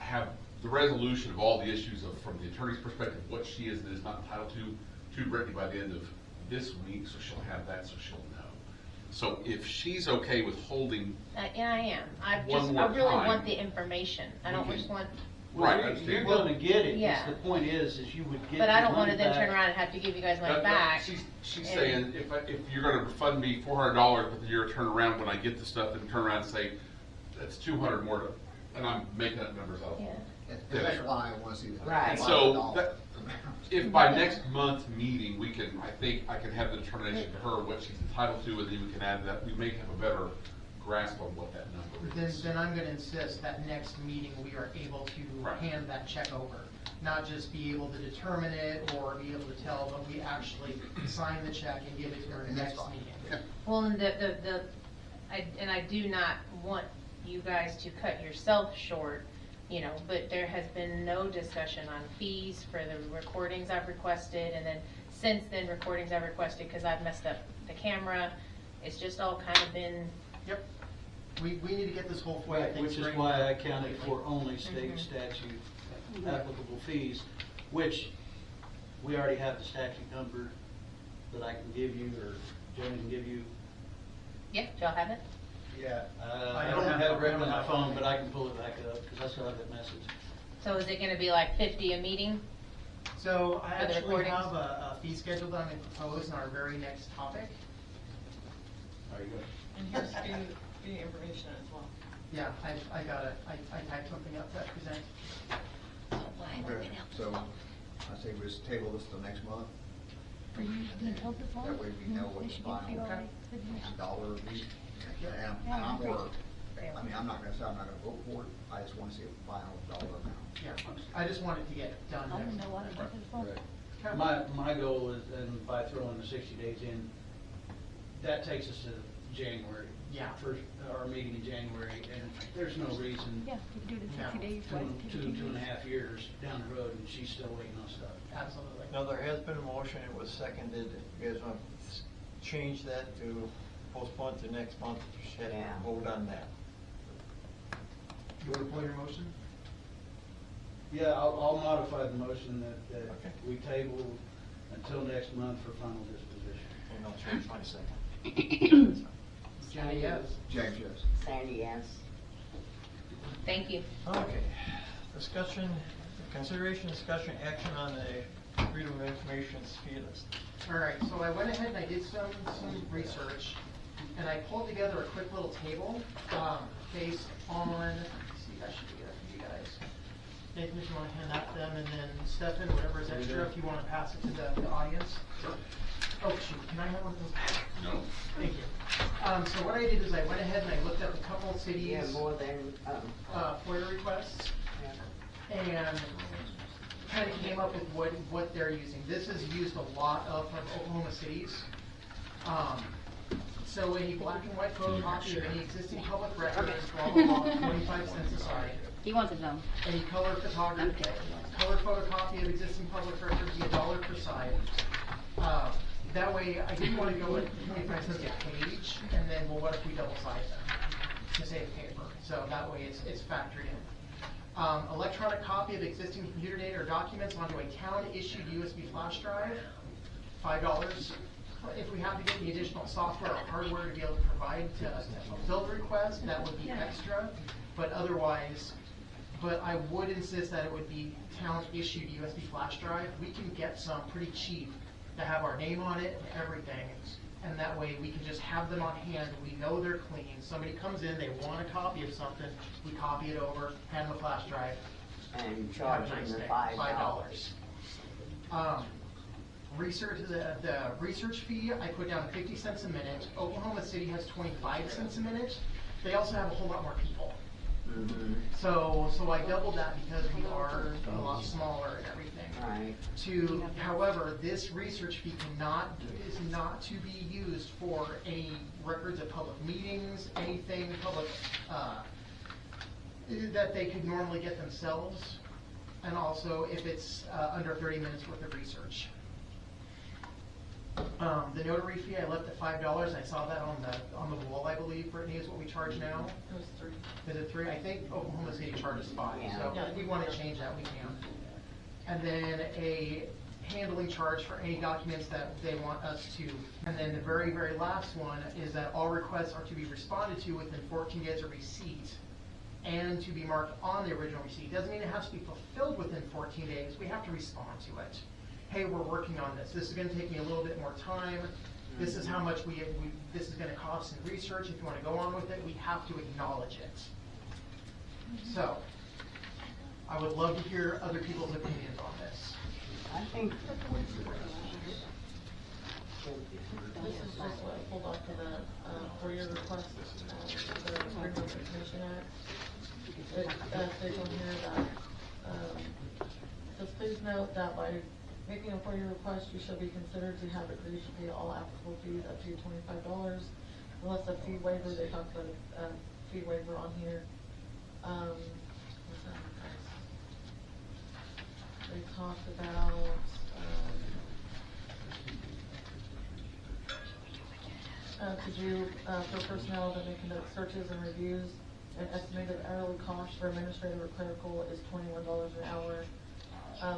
have the resolution of all the issues of, from the attorney's perspective, what she is and is not entitled to Brittney by the end of this week, so she'll have that, so she'll know. So if she's okay with holding, Yeah, I am. One more I really time. want the information. I don't We can- just want, Right, I Well, understand. you're gonna get it, Yeah. the point is you would get. but I your don't want to money then turn back. around and have to give you guys money That- back. She's And- saying, if you're gonna refund me $400, but then you're gonna turn around when I get the stuff and turn around and say, that's 200 more, and I'm making up numbers out. Yeah. And that's why I wanna see that. Right. So, if by next month's meeting, I think I can have the determination to her what she's entitled to, and then we can add that, we may have a better grasp on what that number is. Then I'm gonna insist that next meeting, we are able to Right. hand that check over. Not just be able to determine it or be able to tell, but we actually sign the check and give it to her And that's next fine. meeting. Well, and I do not want you guys to cut yourself short, you know, but there has been no discussion on fees for the recordings I've requested, and then since then, recordings I've requested because I've messed up the camera. It's just all kind of been, Yep. We need to get this whole FOIA Right, thing which is straightened why out I counted completely. for only state statute applicable fees, which we already have the statute number that I can give you, or Jenny can give you. yeah, do y'all have it? Yeah. I I don't don't have have it it written on on my my phone, phone. but I can pull it back up, because I still have that message. So is it gonna be like 50 a meeting? So I For the actually recordings? have a fee schedule that I'm going to propose in our very next topic. Are you good? And here's the information as well. Yeah, I typed something up to present. Okay, so I say we just table this till next month. Are you being told to That way we know what the final dollar will be. And I'm more, I mean, I'm not gonna say I'm not gonna vote for it, I just wanna see a final dollar amount. Yeah, I just wanted to get done I don't next know what it month. is for. Right. My goal is, and by throwing the 60 days in, that takes us to January. Yeah. First, our meeting in January, and there's no reason Yeah, you can do the 60 days, two, wait. two and a half years down the road, and she's still waiting on stuff. Absolutely. Now, there has been a motion, it was seconded, if you guys want to change that to postpone to next month, Yeah. vote on that. You want to pull your motion? Yeah, I'll modify the motion that Okay. we table until next month for final disposition. And I'll change my second. Jenny, yes. James, yes. Sandy, yes. Thank you. Okay, discussion, consideration, discussion, action on the Freedom of Information fee list. All right, so I went ahead and I did some research, and I pulled together a quick little table, based on, let's see, I should get it for you guys. Nathan, if you want to hand that to them, and then Stefan, whatever is extra, if you want to pass it to the audience. Oh, shoot, can I have one of those? No. Thank you. So what I did is I went ahead and I looked up a couple of cities. Yeah, more than, FOIA requests, yeah. and kind of came up with what they're using. This is used a lot of Oklahoma cities. So any black and white photocopy of any existing public records, blah, blah, blah, 25 cents aside. He wants it done. Any color photography, color photocopy of existing public records, be $1 per side. That way, I didn't want to go with 25 cents a page, and then, well, what if we double side them to save paper? So that way, it's factored in. Electronic copy of existing computer data or documents onto a town-issued USB flash drive, $5. If we have to get the additional software or hardware to be able to provide to fulfill the request, that would be extra. But otherwise, but I would insist that it would be town-issued USB flash drive. We can get some pretty cheap to have our name on it and everything. And that way we can just have them on hand. We know they're clean. Somebody comes in, they want a copy of something, we copy it over, hand them a flash drive. And charge them the $5. Research, the research fee, I put down 50 cents a minute. Oklahoma City has 25 cents a minute. They also have a whole lot more people. Mm-hmm. So I doubled that because we are a lot smaller and everything. Right. However, this research fee is not to be used for any records of public meetings, anything public, that they could normally get themselves, and also if it's under 30 minutes worth of research. The notary fee, I left at $5. I saw that on the wall, I believe, Brittany, is what we charge now. It was 3. Is it 3? I think Oklahoma City charges 5, Yeah. so Yeah. if we want to change that, we can. And then a handling charge for any documents that they want us to. And then the very, very last one is that all requests are to be responded to within 14 days of receipt and to be marked on the original receipt. Doesn't mean it has to be fulfilled within 14 days. We have to respond to it. Hey, we're working on this. This is going to take me a little bit more time. This is how much this is going to cost in research. If you want to go on with it, we have to acknowledge it. So, I would love to hear other people's opinions on this. I think. This is just what I pulled off of the, for your request, the Freedom of Information Act. It states on here that, says, please note that by making a FOIA request, you shall be considered to have agreed to pay all applicable fees up to $25, unless a fee waiver, they talked about a fee waiver on here. What's that? They talked about, to do, for personnel that may conduct searches and reviews, an estimated hourly cost for administrative or clerical is $21 an hour.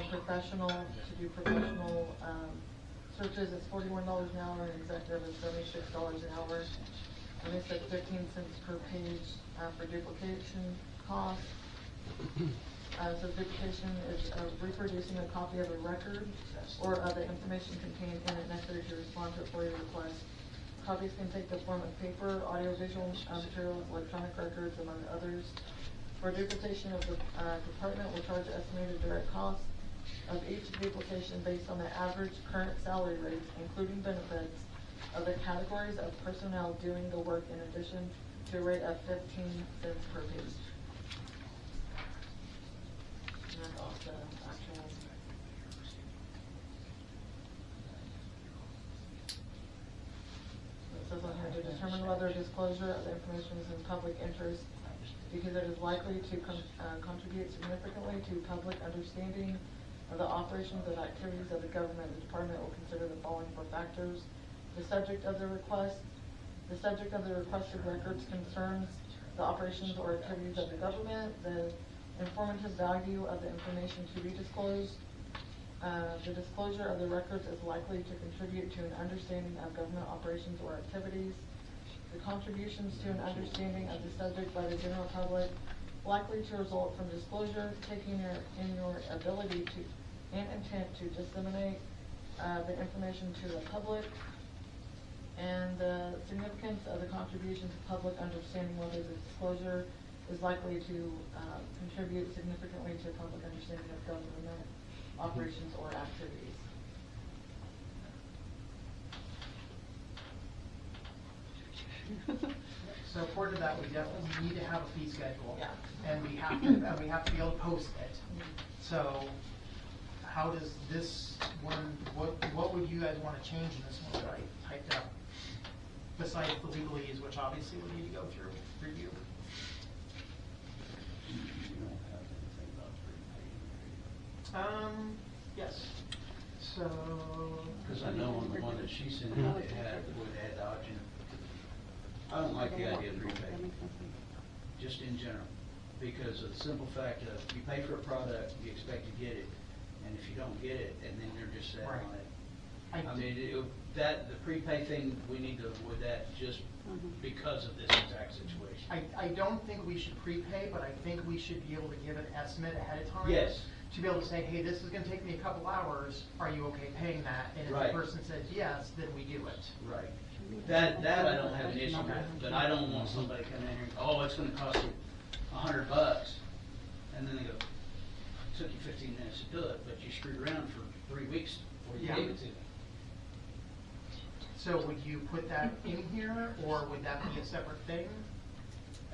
Professional, to do professional, searches is $41 an hour, and executive is $76 an hour. And they said 15 cents per page, for duplication costs. So duplication is reproducing a copy of a record or of the information contained in it necessary to respond to a FOIA request. Copies can take the form of paper, audiovisual materials, electronic records, among others. For duplication of the department will charge estimated direct costs of each duplication based on the average current salary rates, including benefits, of the categories of personnel doing the work, in addition to a rate of 15 cents per page. And that's off the actual. It says on here to determine whether disclosure of the information is in public interest because it is likely to contribute significantly to public understanding of the operations and activities of the government. The department will consider the following 4 factors: the subject of the request. The subject of the requested records concerns the operations or activities of the government. The informative value of the information to be disclosed. The disclosure of the records is likely to contribute to an understanding of government operations or activities. The contributions to an understanding of the subject by the general public likely to result from disclosure, taking in your ability to and intent to disseminate the information to the public, and the significance of the contribution to public understanding whether the disclosure is likely to contribute significantly to public understanding of government operations or activities. So according to that, we definitely need to have a fee schedule. Yeah. And we have to be able to post it. So how does this one, what would you guys want to change in this one that I typed up? Besides the legalese, which obviously we need to go through, review. Yes. So. Because I know on the one that she sent out, it would add option. I don't like the idea of prepay, just in general, because of the simple fact of you pay for a product, you expect to get it, and if you don't get it, and then you're just sitting on it. I mean, the prepay thing, we need to avoid that just because of this exact situation. I don't think we should prepay, but I think we should be able to give an estimate ahead of time. Yes. To be able to say, hey, this is gonna take me a couple hours, are you okay paying that? And if Right. the person says yes, then we do it. Right. That I don't have an issue with, but I don't want somebody coming in here, oh, it's gonna cost you $100, and then they go, took you 15 minutes to do it, but you screwed around for 3 weeks before you Yeah. gave it to me. So would you put that in here, or would that be a separate thing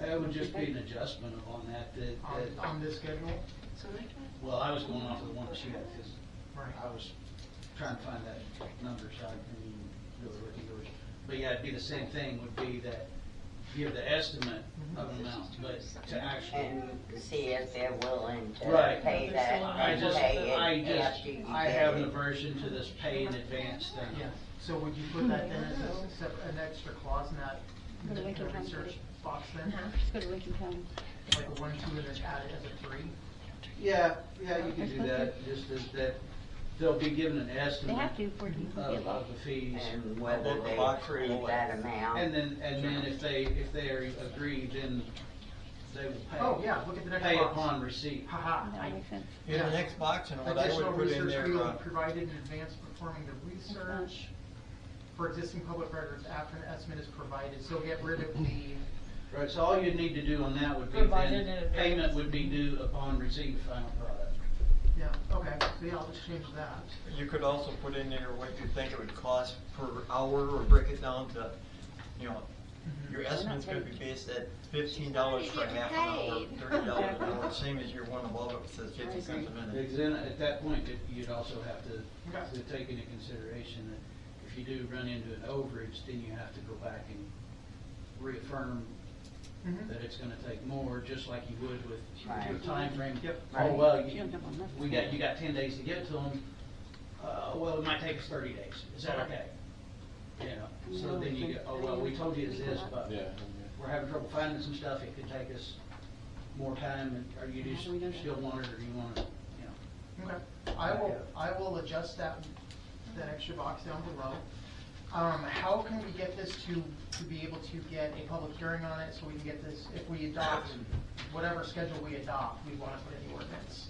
It would just be an adjustment on that, on this schedule? well, I was going off of the one that she had, because Right. I was trying to find that number, so I didn't really look at yours. But yeah, it'd be the same thing, would be that give the estimate of amount, but to actually. And see if they're willing to Right. pay that, I and just, pay I it just, after you I get have an it. aversion to this pay in advance thing. Yeah, so would you put that then as a separate, an extra clause in that, Go to Lincoln the County. research box then? Just go to Lincoln County. Like a 1, 2, and then add it as a 3? Yeah, you can do that, just as that, they'll be given an They estimate have to for it to give of up. the fees. And whether they Box approve below it. that amount. And then if they are agreed, then they will pay. Oh, yeah, look at the next Pay box. upon receipt. Haha. That makes sense. In the next box, and what I Additional would put in research there, fee will be provided in advance of performing the research for existing public records after an estimate is provided, so get rid of the, Right, so all you'd need to do on that would be Provided in then, advance. payment would be due upon receipt of final product. yeah, okay, so yeah, I'll just change that. you could also put in there what you think it would cost per hour, or break it down to, you know, your estimate's gonna be based at $15 for half an hour, $30 an hour, same as your one above it says 50 cents a minute. Because then, at that point, you'd also have to Okay. take into consideration that if you do run into an overage, then you have to go back and reaffirm Mhm. that it's gonna take more, just like you would with your Right. timeframe. Yep. Oh, well, You don't have enough. you got 10 days to get to them, well, it might take us 30 days, is that okay? You know, so then you go, oh, well, we told you it's this, but Yeah. we're having trouble finding some stuff, it could take us more time, and, or you just still want it, or you want it, you know. Okay, I will adjust that extra box down below. How can we get this to be able to get a public hearing on it, so we can get this, if we adopt, whatever schedule we adopt, we wanna put in the ordinance?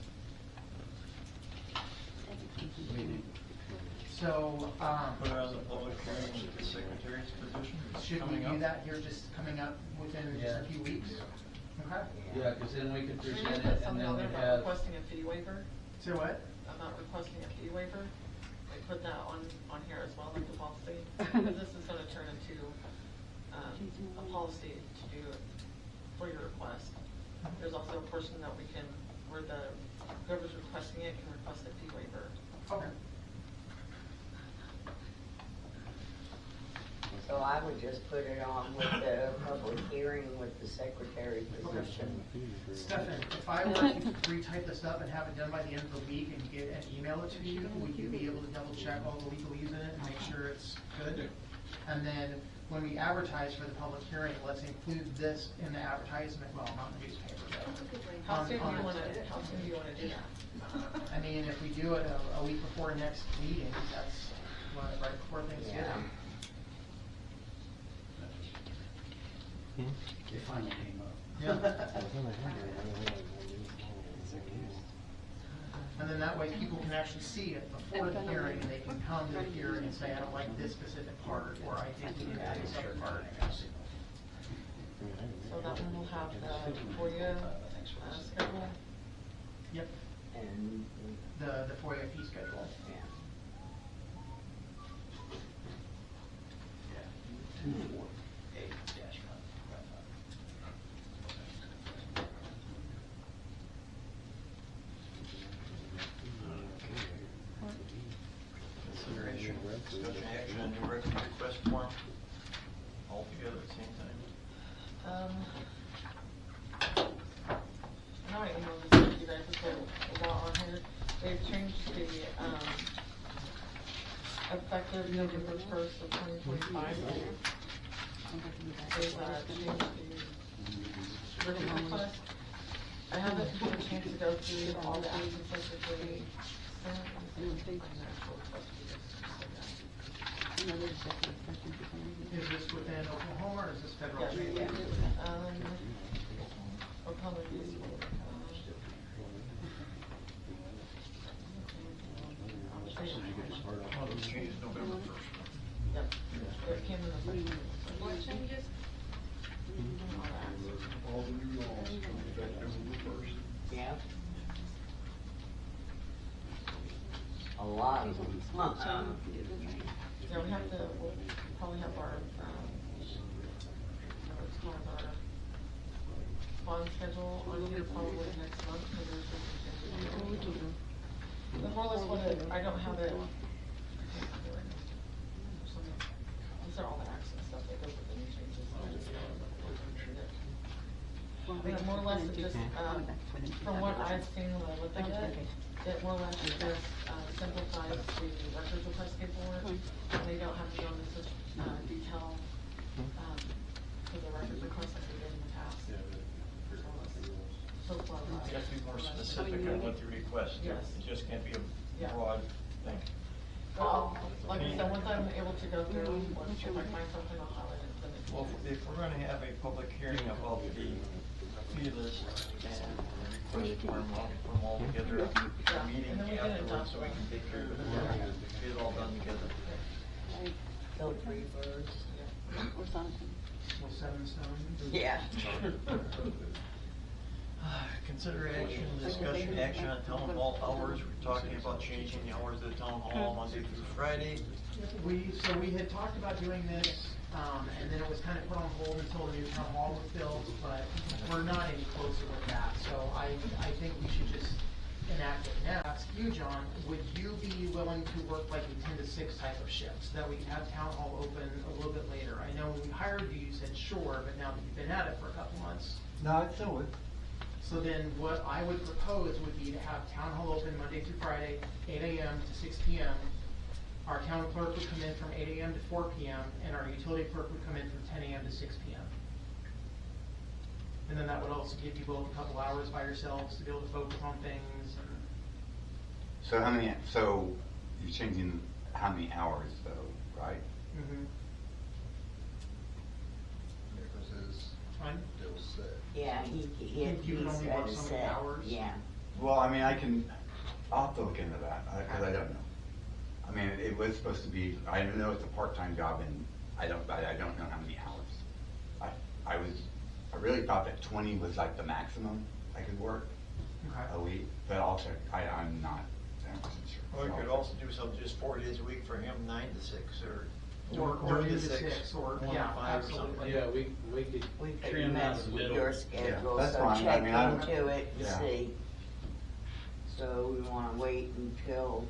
So, Put it on the public hearing with the secretary's position should we coming do up. that here just coming up within just a few weeks? Okay, Yeah, because then we could Should we present put it, and something then on there we'd about have, requesting a fee waiver? so what? About requesting a fee waiver? Like put that on here as well, like the policy? Because this is gonna turn into, a policy to do for your request. There's also a portion that we can, where whoever's requesting it can request a fee waiver. Okay. So I would just put it on with the public hearing with the secretary position. Stefan, if I were to retype this up and have it done by the end of the week and email it to you, would you be able to double check all the legalese in it and make sure it's good? And then when we advertise for the public hearing, let's include this in the advertisement, well, not in the newspaper, but. How soon do on you the- wanna do that? I mean, if we do it a week before next meeting, that's right before Thanksgiving. Yeah. it finally came up. Yeah. And then that way people can actually see it before the hearing, and they can come to the hearing and say, I don't like this specific part, or I think we need to add this other part. So that one will have the FOIA schedule. Yep, And, the FOIA fee schedule. yeah. Consideration, discussion action on new record request form, all together at the same time. I know I emailed this to you guys, it's a lot on here. They've changed the, effective November 1st of 2025. They've, changed the written request. I haven't had a chance to go through all the actions secretary sent. Is this within Oklahoma, or is this federal? Yes, Oklahoma News. All those changes November 1st. Yep, it came in the. What changes? All the new laws come effective November 1st. Yeah. A lot of them. Yeah, we have to, we'll probably have our, what's called our bond schedule on here probably next month, because there's some changes. The more or less what I don't have it. I can't have it right now. These are all the access stuff that goes with the new changes. But more or less it just, from what I've seen when I looked at it, it more or less just simplifies the records request paperwork. And they don't have to go into such detail for the records request like they did in the past. So far, You have to be more specific on what you request. Yes. It just can't be a Yeah. broad thing. Well, like I said, once I'm able to go through, once if I find something, I'll highlight it, send it to you. Well, if we're gonna have a public hearing about the fee list and request form, I'll put them all together, a meeting And then we get it done. afterwards, so we can take care of it, get it all done together. Kill 3 birds. Or something. Well, 7 stones. Yeah. Consider action, discussion, action on town hall hours. We're talking about changing the hours of the town hall Monday through Friday. So we had talked about doing this, and then it was kind of put on hold until the new town hall was built, but we're not any closer with that, so I think we should just enact it. Now, ask you, John, would you be willing to work like a 10 to 6 type of shifts, that we could have town hall open a little bit later? I know when we hired you, you said sure, but now that you've been at it for a couple months. No, I still would. So then what I would propose would be to have town hall open Monday through Friday, 8 AM to 6 PM. Our town clerk would come in from 8 AM to 4 PM, and our utility clerk would come in from 10 AM to 6 PM. And then that would also give you both a couple hours by yourselves to be able to focus on things. So you're changing how many hours though, right? Mm-hmm. Because his Fine. deal was set. Yeah, You would only work so many hours? Yeah. Well, I mean, I'll have to look into that, cause I don't know. I mean, it was supposed to be, I know it's a part-time job and I don't know how many hours. I really thought that 20 was like the maximum I could work a Okay. week, but I'll check, I'm not 100% sure. Or you could also do something just 4 days a week for him, 9 to 6, or Or 2 noon to 6, or, 1 to yeah, 5 or something. absolutely. Yeah, we could We trim could out mess the with middle. your schedule, that's so fine. I check mean, I don't- into it and yeah. see. So we wanna wait until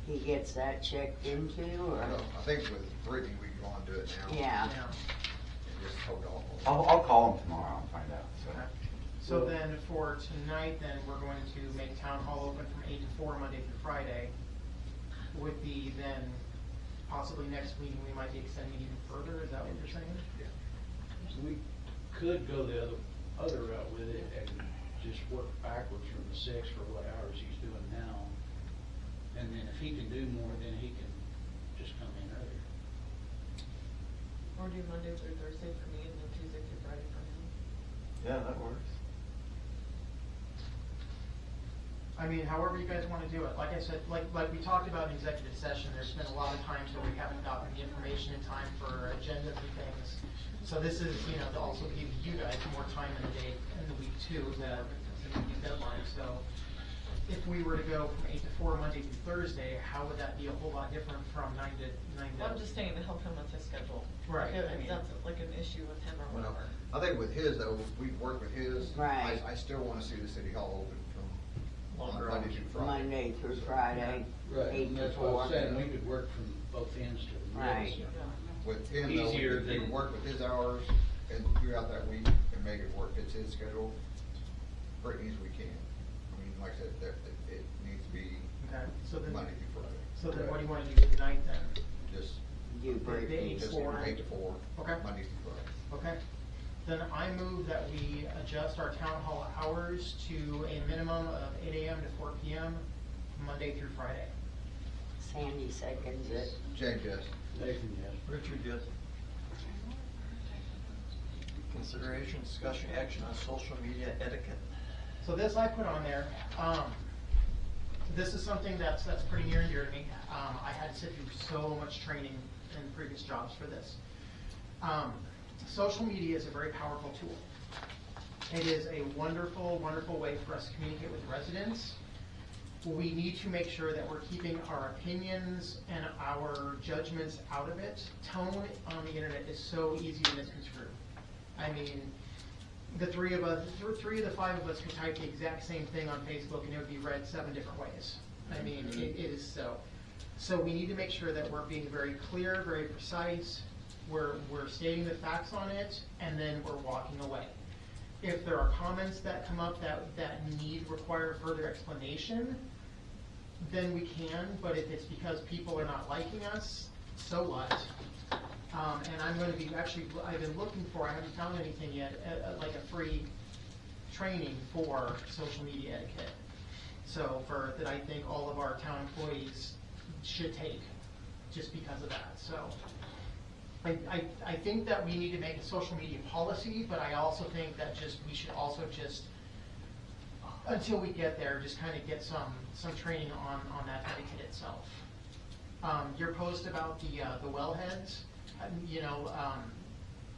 he gets that checked into, or? I think with Brittney, we can go on and do it now. Yeah. Yeah. And just hold off on it. I'll call him tomorrow and find out, so. Okay. So then for tonight, then we're going to make town hall open from 8 to 4 Monday through Friday. With the then possibly next meeting, we might be extending even further, is that what you're saying? So we could go the other route with it and just work backwards from the 6 for what hours he's doing now. And then if he can do more, then he can just come in earlier. Or do Monday through Thursday for me and then Tuesday through Friday for him. Yeah, that works. I mean, however you guys wanna do it. Like I said, like we talked about in executive session, there's been a lot of times where we haven't gotten the information in time for agendas and things. So this is, to also give you guys more time in the day, in the week too, to meet these deadlines. So if we were to go from 8 to 4 Monday through Thursday, how would that be a whole lot different from 9 to? Well, I'm just saying to help him with his schedule. Right, If I mean- that's like an issue with him or Well, whatever. I think with his though, we work with his. Right. I still wanna see the city hall open from Longer Monday hours. through Friday. Monday through Friday, 8 to That's what I 4. was saying, we could work from both ends to the middle. Right. Yeah. With him though, Easier if you than- work with his hours and throughout that week and make it work, fits his schedule, Brittney's we can. I mean, like I said, it needs to be Okay, so then, Monday through Friday. so then what do you wanna do tonight then? Just, You break The 8 to just 4. 8 to 4. Okay. Monday through Friday. Okay, then I move that we adjust our town hall hours to a minimum of 8 AM to 4 PM, Monday through Friday. Sandy seconds it. James, yes. Nathan, yes. Richard, yes. Consideration, discussion, action on social media etiquette. So this I put on there, this is something that's pretty near and dear to me. I had to sit through so much training in previous jobs for this. Social media is a very powerful tool. It is a wonderful, wonderful way for us to communicate with residents. We need to make sure that we're keeping our opinions and our judgments out of it. Tone on the internet is so easy to misconstrue. I mean, the three of the 5 of us could type the exact same thing on Facebook and it would be read 7 different ways. I mean, it is so. So we need to make sure that we're being very clear, very precise, we're stating the facts on it, and then we're walking away. If there are comments that come up that require further explanation, then we can, but if it's because people are not liking us, so what? And I'm gonna be, actually, I've been looking for, I haven't found anything yet, like a free training for social media etiquette. So that I think all of our town employees should take, just because of that, so. I think that we need to make a social media policy, but I also think that we should also just, until we get there, just kind of get some training on that etiquette itself. Your post about the wellheads,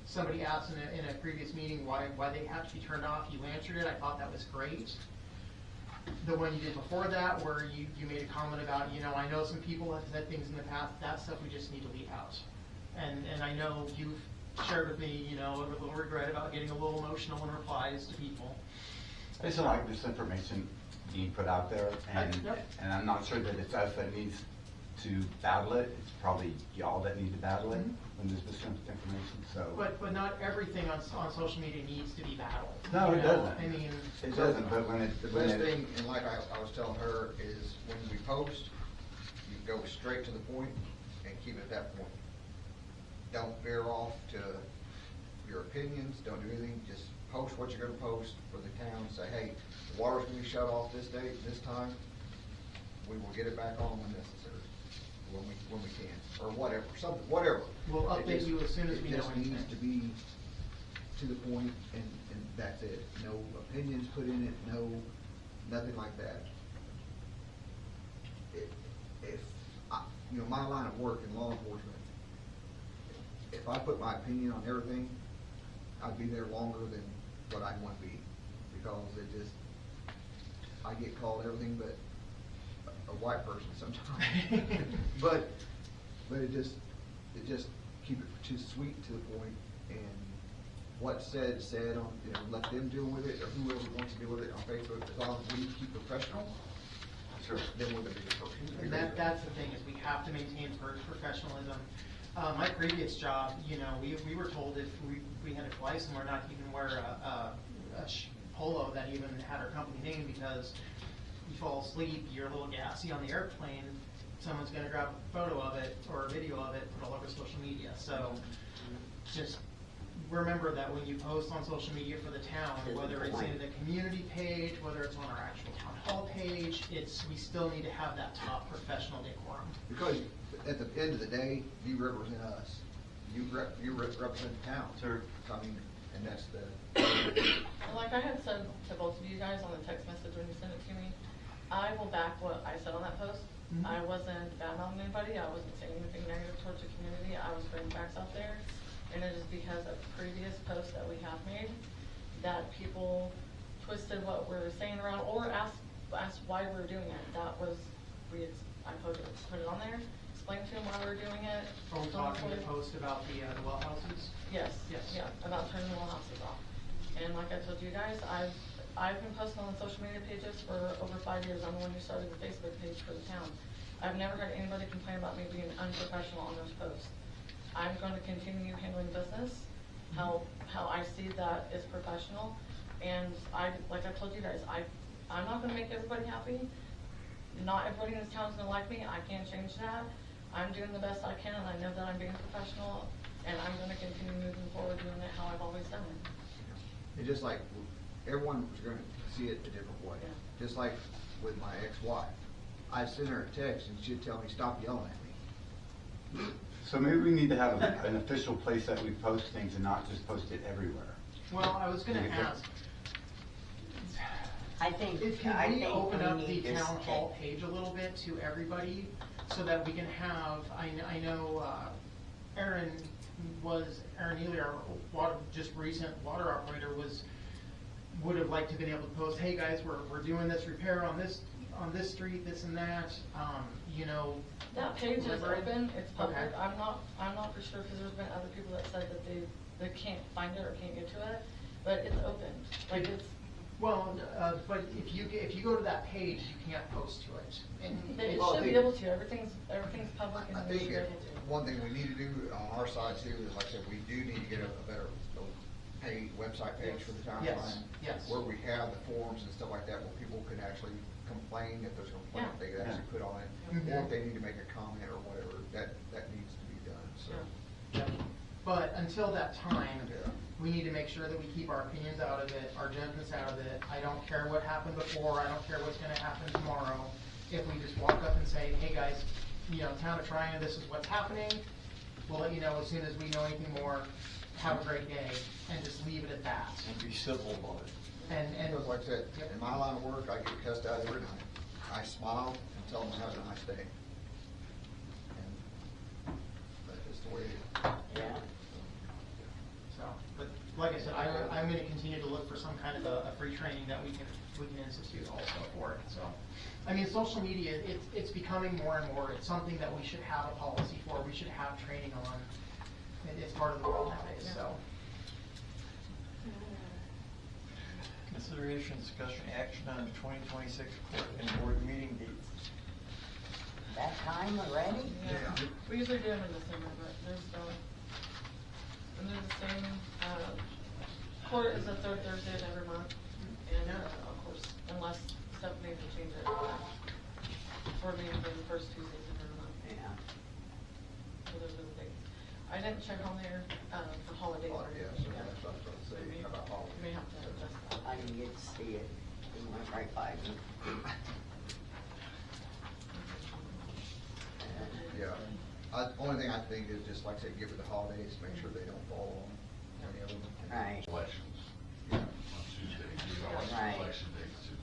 somebody asked in a previous meeting why they have to be turned off. You answered it. I thought that was great. The one you did before that, where you made a comment about, I know some people have said things in the past, that stuff we just need to leave out. And I know you've shared with me, a little regret about getting a little emotional in replies to people. I just don't like this information being put out there, and I'm not sure that it's us that needs to battle it. It's probably y'all that need to battle it when there's this information, so. But not everything on social media needs to be battled. No, it doesn't. I mean. It doesn't, but when The best thing, and like I was telling her, is when we post, you go straight to the point and keep it at that point. Don't veer off to your opinions, don't do anything, just post what you're gonna post for the town, say, hey, the water's gonna be shut off this date, this time, we will get it back on when necessary, when we can, or whatever, something, whatever. We'll update you as soon as we know It just anything. needs to be to the point, and that's it. No opinions put in it, nothing like that. My line of work in law enforcement, if I put my opinion on everything, I'd be there longer than what I want to be, because I get called everything but a white person sometimes. but it just keep it too sweet to the point, and what's said on, let them deal with it, or whoever wants to deal with it on Facebook. As long as we keep professional, sure, then we're gonna be the first. And that's the thing, is we have to maintain professionalism. My previous job, we were told if we had to fly somewhere, not to even wear a polo that even had our company name, because you fall asleep, you're a little gassy on the airplane, someone's going to grab a photo of it or a video of it, put it all over social media. So just remember that when you post on social media for the town, whether it's in the community page, whether it's on our actual town hall page, we still need to have that top professional decorum. Because at the end of the day, you represent us. You represent the town. Sure. I mean, and that's the. And like I had said to both of you guys on the text message when you sent it to me, I will back what I said on that post. I wasn't bad-mouthing anybody. I wasn't saying anything negative towards the community. I was putting facts out there. And it is because of previous posts that we have made that people twisted what we're saying around, or asked why we're doing it. That was, I put it on there, explained to them why we're doing it. Are we talking the post about the well houses? Yes. Yes. Yeah, about turning the well houses off. And like I told you guys, I've been posting on the social media pages for over 5 years. I'm the one who started the Facebook page for the town. I've never heard anybody complain about me being unprofessional on those posts. I'm going to continue handling business how I see that is professional, and like I told you guys, I'm not going to make everybody happy. Not everybody in this town is going to like me. I can't change that. I'm doing the best I can, and I know that I'm being professional, and I'm going to continue moving forward doing it how I've always done it. It's just like everyone was going to see it a different way. Yeah. Just like with my ex-wife, I'd send her a text and she'd tell me, "Stop yelling at me." So maybe we need to have an official place that we post things and not just post it everywhere. Well, I was going to ask. Can we open up the town hall page a little bit to everybody, so that we can have, I know Aaron Ely, our just recent water operator, would have liked to have been able to post, hey guys, we're doing this repair on this street, this and that, That page is open, it's public. Okay. I'm not for sure, because there's been other people that said that they can't find it or can't get to it, but it's open. Like it's. Well, but if you go to that page, you can't post to it. They should be able to. Everything's public, and I they should think be able to. one thing we need to do on our side too is, like I said, we do need to get a better website page for the town Yes, line. yes. Where we have the forms and stuff like that, where people can actually complain, if there's a complaint, Yeah. they could actually put on it. Mhm. Or if they need to make a comment or whatever, that needs to be done, so. Yep. But until that time, Yeah. we need to make sure that we keep our opinions out of it, our judgments out of it. I don't care what happened before, I don't care what's gonna happen tomorrow. If we just walk up and say, hey guys, town of Tryon, this is what's happening, we'll let you know as soon as we know anything more, have a great day, and just leave it at that. And be civil about it. And, Because like I said, in my line of work, I get cussed out every night. I smile and tell them to have a nice day. And that's just the way it is. Yeah. so, but like I said, I'm gonna continue to look for some kind of a free training that we can institute also for it, so. I mean, social media, it's becoming more and more, it's something that we should have a policy for, we should have training on. It's part of the world nowadays, so. Consideration, discussion, action on 2026 court and board meeting dates. That time already? Yeah, we usually do them in December, but there's and they're the same, court is the third Thursday of every month, and, of course, unless stuff needs to change it, board meetings are the first Tuesdays of every month, Yeah. so those are the dates. I didn't check on there, for holidays. Oh, yeah, so that's what I was gonna say about You holidays. may have to adjust that. I didn't get to see it. It went right by me. Yeah. Only thing I think is just like I said, give it the holidays, make sure they don't fall on any of them. Right. Elections Yeah. on Tuesday, you know, Right. election days too.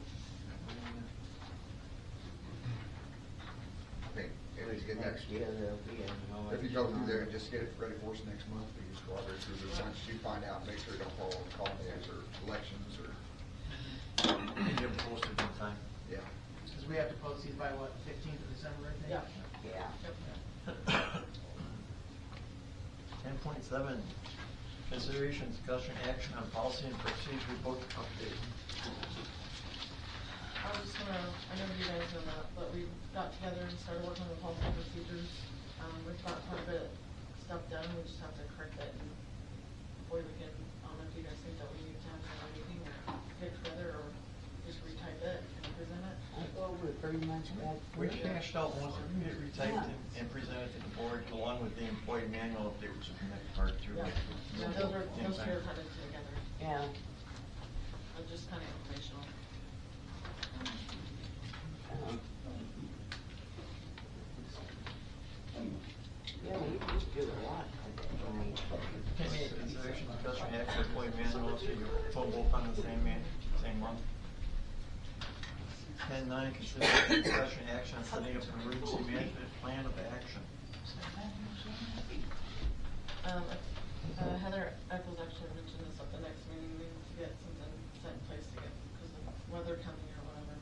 I think if Which you get next that, year there'll be an election. if you go through there and just get it ready for us next month, we just go over it through the, once you find out, make sure you don't fall on holidays or elections or, And you have posted in time. yeah. Because we have to post these by what, 15th of December, I think? Yeah. Yeah. 10.7, consideration, discussion, action on policy and procedure book update. I was just gonna, I know you guys know that, but we got together and started working on the policy and procedures. We've got quite a bit of stuff done, we just have to correct it and hopefully we can, I don't know if you guys think that we need to have a meeting or get together or just retype it and present it. Well, we're pretty much back. We hashed out most of it, retyped Yeah. and presented to the board along with the employee manual update, which is the next part too. Yeah, yeah, those two Same are time. kind of together, Yeah. but just kind of informational. Yeah, we just do a lot today. Consideration, discussion, action, employee manual, so you put both on the same month. 10.9, consideration, discussion, action on setting up an emergency management plan of action. Heather Eccles actually mentioned this at the next meeting, we need to get something set in place to get, because of weather coming or whatever.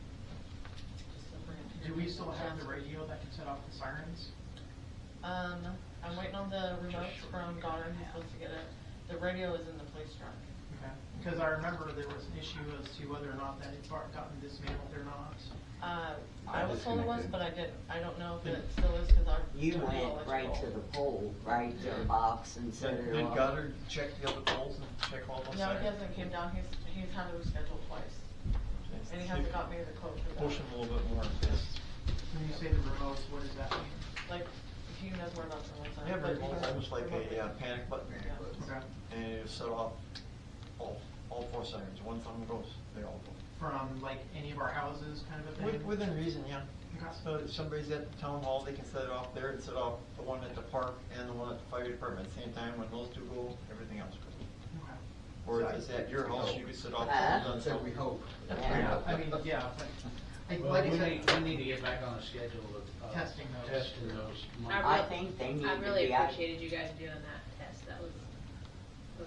Just to bring it to Do your we still have the attention. radio that can set off the sirens? I'm waiting on the remotes from Goddard, he's supposed to get it. The radio is in the police truck. Okay. Because I remember there was an issue as to whether or not that had gotten dismantled or not. I was told it was, but I don't know if it still is, because our. You went right to the pole, right to the box and set it Did off. Goddard check the other poles and check all those? No, he sirens? hasn't came down, he's had it rescheduled twice, and he hasn't got me the quote for that. Push him a little bit more. When you say the remotes, what does that mean? Like, he knows more about the remotes. than I Yeah, do, but he it's has almost like remote. a panic button. Yeah. Okay. And you set off all four sirens, one time goes, they all go. From like any of our houses kind of a thing? Within reason, yeah. Okay. So if somebody's at the town hall, they can set it off there and set off the one at the park and the one at the fire department at the same time. When those two go, everything else goes. Okay. Or if it's at your house, you can set off. Uh-huh. So we hope. Yeah. I mean, yeah, but, Well, like I we said, need to get back on a schedule of. Testing those. Testing those. I think they need I to really be out. appreciated you guys doing that test, that was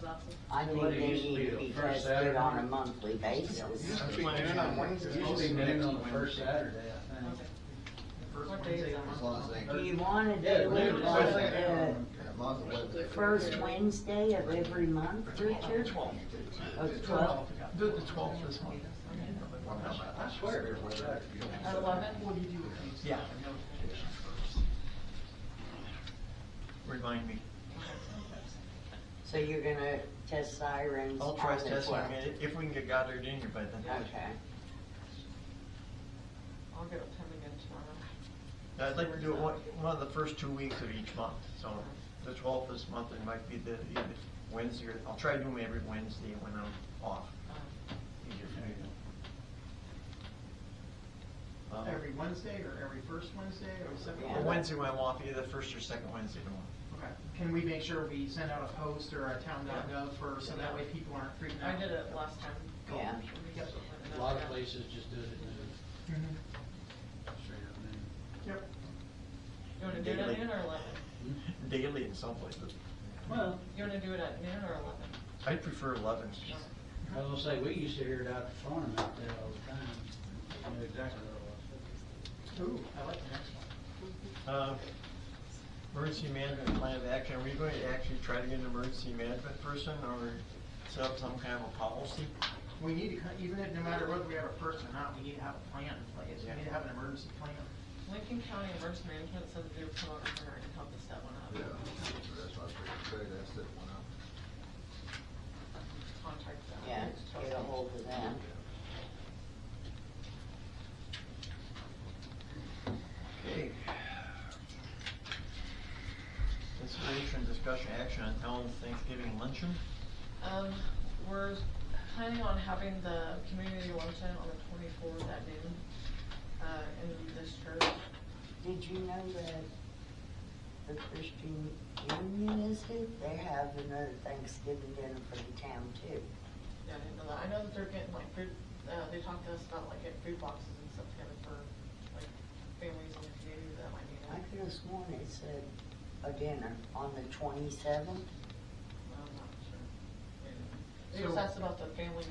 awesome. I think Well, it they used to need be to the be first tested on a Saturday. monthly basis. Usually noon on the first Saturday, I think. the first What day is Wednesday that? of the As month. long as they. Do you wanna do Yeah, it noon is like Wednesday. As long as the weather- first Wednesday of every month, Richard? 12. Oh, 12? Do it the 12th this month. I swear. At 11? What do you do with these? Yeah. Remind me. So you're gonna test sirens I'll on try the testing, 12th? if we can get Goddard in here by then. Okay. I'll get with him again tomorrow. I'd like to do it one of the first 2 weeks of each month, so the 12th this month, it might be the either Wednesday, or I'll try to do them every Wednesday when I'm off. Easier for me. Every Wednesday or every first Wednesday or second? The Wednesday when I'm off, either the first or second Wednesday of the month. Okay. Can we make sure we send out a post or a town.gov for, so that way people aren't freaking I out? did it last time. Yeah. Yep. A lot of places just do it at noon, Mhm. straight up noon. Yep. You wanna do it at Daily. noon or 11? Daily in some places. Well, You wanna do it at noon or 11? I'd prefer 11. I was gonna say, we used to hear it out the farm out there all the time. I knew exactly what it was. Ooh, I like the next one. Emergency management plan of action, are we going to actually try to get an emergency management person or set up some kind of a policy? We need to, even if, no matter whether we have a person or not, we need to have a plan in place. We need to have an emergency plan. Lincoln County Emergency Management said that they would come over here and help us set one up. Yeah, that's what I was going to say, that's it one up. Contact them. Yeah, get a hold of them. Okay. Consideration, discussion, action on Ellen's Thanksgiving luncheon. We're planning on having the community luncheon on the 24th at noon, in this church. Did you know that the Christian Union is here? They have another Thanksgiving dinner for the town too. Yeah, I didn't know that. I know that they're getting like food, they talked to us about like getting food boxes and stuff together for like families in the community that might need I it. could have sworn it said a dinner on the 27th. I'm not sure. They So- just asked about the families,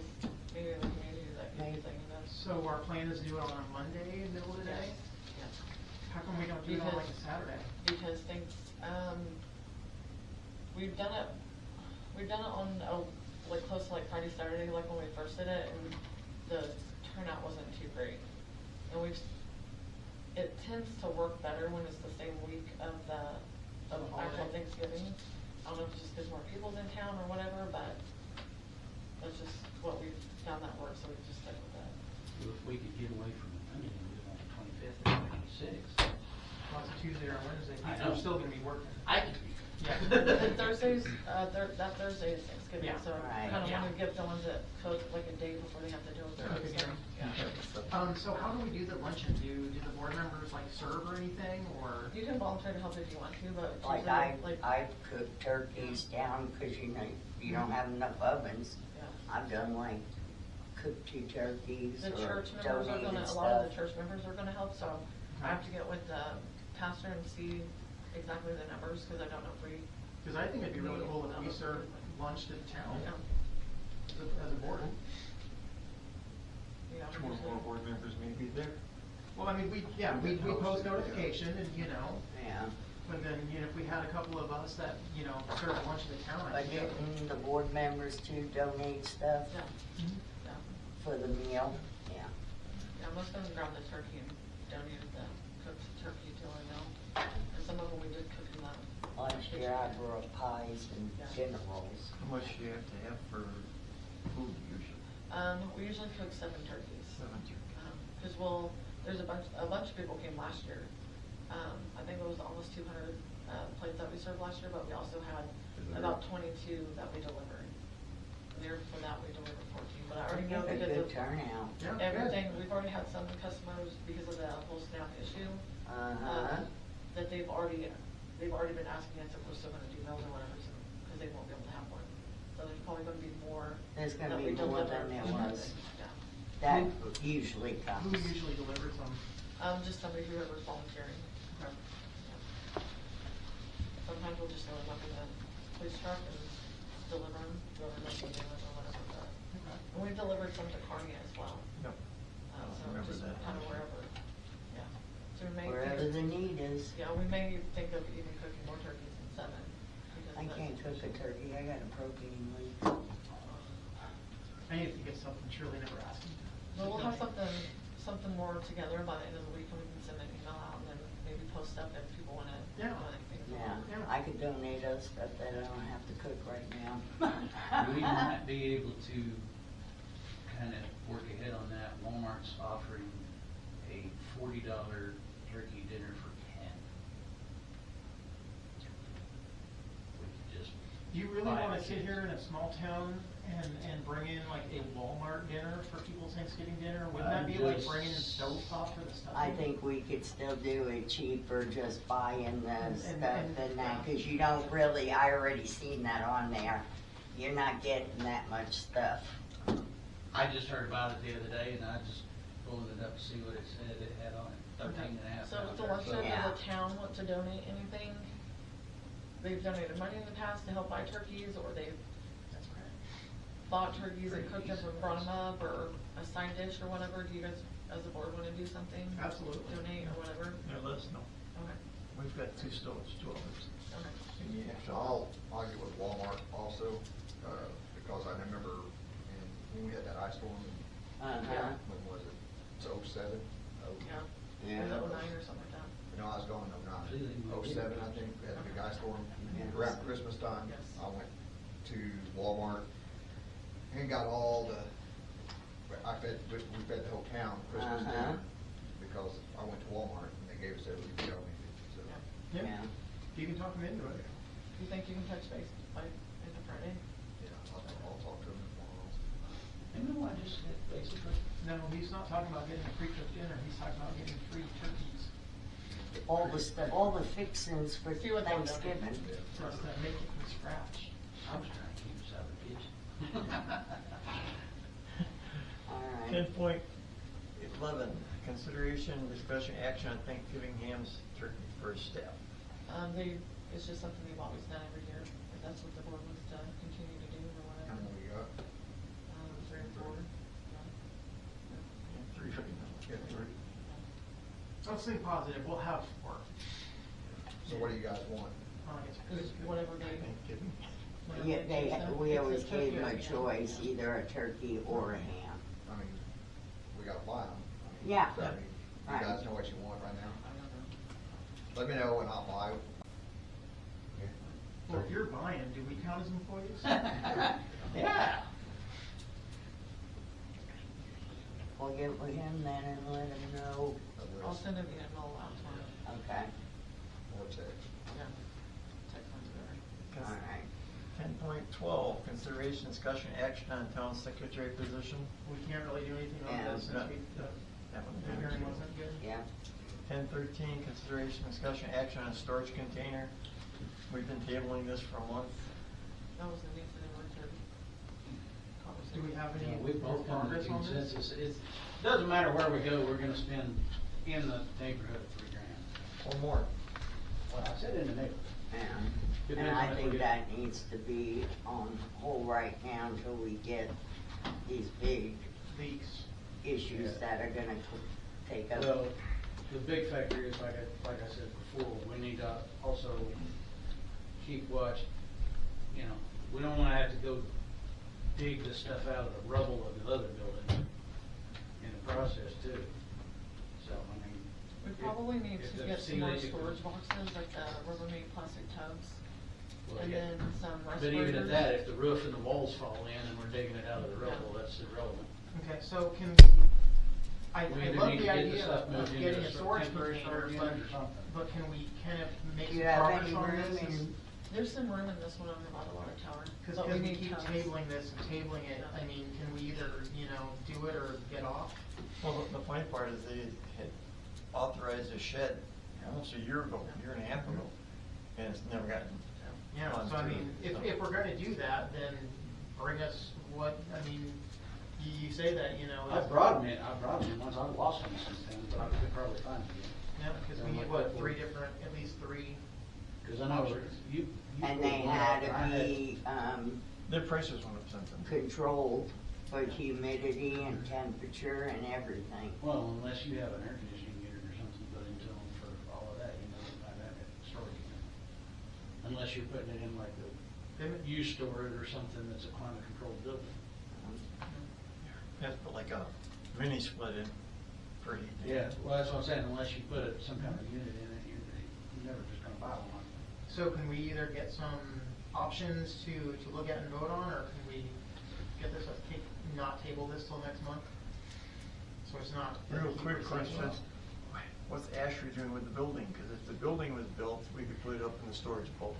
maybe in the community that could be thinking of. So our plan is to do it on a Monday, middle of the day? Yes. How come we don't do it on like a Saturday? Because things, we've done it on, like close to like Friday, Saturday, like when we first did it, and the turnout wasn't too great. And it tends to work better when it's the same week of actual holiday. Thanksgiving. I don't know if it's just because more people's in town or whatever, but that's just what we've found that works, so we just stick with that. If we could get away from the Monday and do it on the 25th or 26th. Lots of Tuesday or Wednesday, I people are know. still gonna be working. I could be. Yeah. The Thursdays, that Thursday is Thanksgiving, Yeah. so Right. kind of Yeah. want to give the ones that cook like a day before they have to do it. Cook again. Yeah. So how do we do the luncheon? Do the board members like serve or anything, or? You can volunteer to help if you want to, but Like usually, I cook turkeys down because you know, you don't have enough ovens. yeah. I've done like cooked 2 turkeys The or church members are donated gonna, a stuff. lot of the church members are gonna help, so I have to get with the pastor and see exactly the numbers, because I don't know if we. Because I think it'd be really cool if we serve lunch to the town Yeah. as a board. Yeah, Two or more board members may be there. Well, I mean, we post notification and, you know, Yeah, but then, you know, if we had a couple of us that, you know, serve lunch to the town, I but think. getting the board members to donate stuff Yeah, Mhm. yeah, for the meal, yeah. yeah, most of them grabbed the turkey and donated the cooked turkey to our meal, and some of them we did cook in the. Last year I brought pies and Yeah. dinner rolls. How much do you have to have for food usually? We usually cook 7 turkeys. 7 turkeys. Cause there's a bunch of people came last year. I think it was almost 200, plates that we served last year, but we also had about 22 that we delivered. The year before that, we delivered 14, but I already know A because good of turnout. Yeah, good. everything, we've already had some customers, because of the whole SNAP issue, Uh-huh. that they've already been asking us if we're still gonna do meals or whatever, so, cause they won't be able to have one. So there's probably gonna be more. There's gonna that be we more deliver than there for was. Sunday. Yeah. That usually Who comes. usually delivers them? Just somebody whoever's volunteering. Okay. Yeah. Sometimes we'll just load them up in the police truck and deliver them, whoever knows what they live or whatever, but. Okay. And we've delivered some to Kearney as well. Yep. So Remember just that. kind of wherever, yeah. So we may. Wherever the need is. Yeah, we may think of even cooking more turkeys than 7. because I that's- can't cook a turkey, I got a propane leak. I need to get something Shirley never asked me. Well, we'll have something more together by the end of the week, and we can send an email out and then maybe post stuff if people wanna Yeah. donate things Yeah, I could donate us stuff that I don't have to cook right now. We might be able to kind of work ahead on that. Walmart's offering a $40 turkey dinner for 10. We could just. Do you really buy wanna the sit kids. here in a small town and bring in like a Walmart dinner for people's Thanksgiving dinner? Wouldn't that be like Just- bringing in stovetop for the stuffing? I think we could still do it cheaper, just buying the And- stuff and- and that, cause you don't really, I already seen that on there. You're not getting that much stuff. I just heard about it the other day and I just pulled it up to see what it said. It had on it 13 and a half. So if the pounds. luncheon, Yeah. does the town want to donate anything? They've donated money in the past to help buy turkeys, or they've bought turkeys and cooked them and brought them up, or a side dish or whatever. Do you guys, as a board, wanna do something? Absolutely. Donate or whatever? Yeah, let us know. Okay, We've got 2 stoves, 2 ovens. okay. Yeah. So I'll get with Walmart also, because I remember when we had that ice storm, Uh-huh. when was it? It's 07? Yeah. Yeah. Or is it 09 or something like that? No, I was gone in See, they can 09. go 07, get I it. think, we had a big ice storm. Yes. Around Christmas time, Yes. I went to Walmart and got all the, we fed the whole town Christmas Uh-huh. dinner, because I went to Walmart and they gave us everything we donated, so. Yeah. Yeah, you can talk them into it. You think you can touch base by end of Friday? Yeah, I'll talk to them tomorrow. You know, I just said basically. No, he's not talking about getting a free cooked dinner, he's talking about getting free turkeys. All the fixings for See what they donate. Thanksgiving. For us to make it from scratch. I was trying to keep us out of the kitchen. All right. 10.11, consideration, discussion, action on Thanksgiving hams, turkey for staff. It's just something they've always done every year, if that's what the board wants to continue to do or How whatever. many we got? 3 or 4. Yeah, 3 right now. Yeah, 3. Let's think positive, we'll have 4. So what do you guys want? Just whatever they. Thanksgiving. whatever Yeah, they choose. we It's always turkey gave them or a ham. choice, either a turkey or a ham. I mean, we gotta buy them. Yeah. So, I mean, you Right. guys know what you want right now? I don't know. Let me know and I'll buy. Well, if you're buying, do we count as employees? Yeah. We'll get with him then and let him know. I'll send him the email out tomorrow. Okay, Or text. Yeah. Text message. all right. 10.12, consideration, discussion, action on town secretary position. We can't really do anything on Yeah. this since That one. the hearing wasn't good. Yeah. 10.13, consideration, discussion, action on storage container. We've been tabling this for a month. That was the next thing we're through. Do we have any Yeah, we more both come to progress on this? consensus. It doesn't matter where we go, we're gonna spend in the neighborhood of $3,000. Or more. Well, I said in the neighborhood. And Depends I on if we think get- that needs to be on hold right now until we get these big Leaks. issues Yeah. that are gonna take up. Well, the big factor is, like I said before, we need to also keep watch, you know, we don't wanna have to go dig the stuff out of the rubble of the other building in the process too. So, I mean. We if- probably need if to the get some more ceiling- storage boxes, like the Rubbermaid plastic tubs, Well, and yeah. then some But respirators. even at that, if the roof and the walls fall in and we're digging it out of the rubble, that's irrelevant. Okay, so can, I We love either need to the get the idea stuff of moved into getting a a storage temporary container, storage unit or something. but can we kind of make Do some you have progress any on room this? in? There's some room in this one over by the water tower. Because but we need keep tubs. tabling this and tabling it, I mean, can we either, do it or get off? Well, the funny part is they had authorized a shed almost a year ago, year and a half ago, and it's never gotten. Yeah, gone so I through, mean, if so. we're gonna do that, then bring us you say that, I brought them in once, I lost them sometimes, but I could probably find them again. yeah, because we need, what, at least three? Cause I know you. And they had to be, Their prices went up something. controlled for humidity and temperature and everything. Well, unless you have an air conditioning unit or something put into them for all of that, might have it stored. Unless you're putting it in like you store it or something that's a climate controlled building. You have to put like a mini split in for heat. Yeah, well, that's what I'm saying, unless you put some kind of unit in it, you're never just gonna buy one. So can we either get some options to look at and vote on, or can we get this, not table this till next month? So it's not. Real quick question, what's Asher doing with the building? Because if the building was built, we could put it up in the storage vault.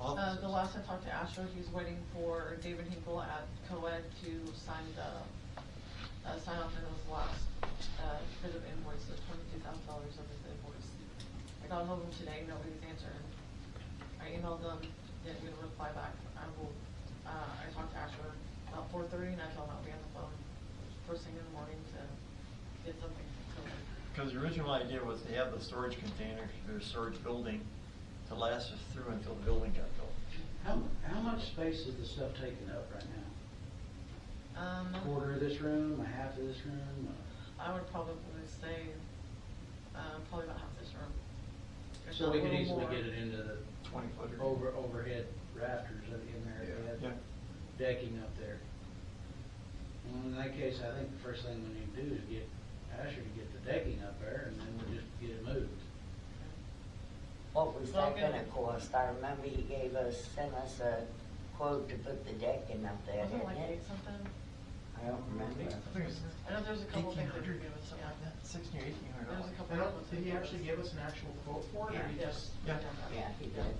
The last I talked to Asher, he's waiting for David Hinkle at co-ed to sign sign off on his last bit of invoices, $22,000 of his invoice. I got hold of him today, nobody's answering. I emailed them, didn't get a reply back. I talked to Asher about 4:30 and I told him I'll be on the phone first thing in the morning to get something covered. Because the original idea was to have the storage container, or storage building, to last us through until the building got built. How much space is the stuff taking up right now? A quarter of this room, a half of this room? I would probably say probably about half this room. If So not we a could little easily more. get it into the 20-footer. overhead rafters in there, if we had Yeah. decking up there. Well, in that case, I think the first thing we need to do is get Asher to get the decking up there, and then we'll just get it moved. What was Well, that good. gonna cost? I remember he sent us a quote to put the decking up there, Wasn't it didn't like it? 8 something? I don't remember. I know there's a couple things that 1,800, you give us, something like that, $1,600 or $1,800. There's a couple I don't, of did he actually give us an actual quote for it, or he Yes. just? Yeah. Yeah, he did.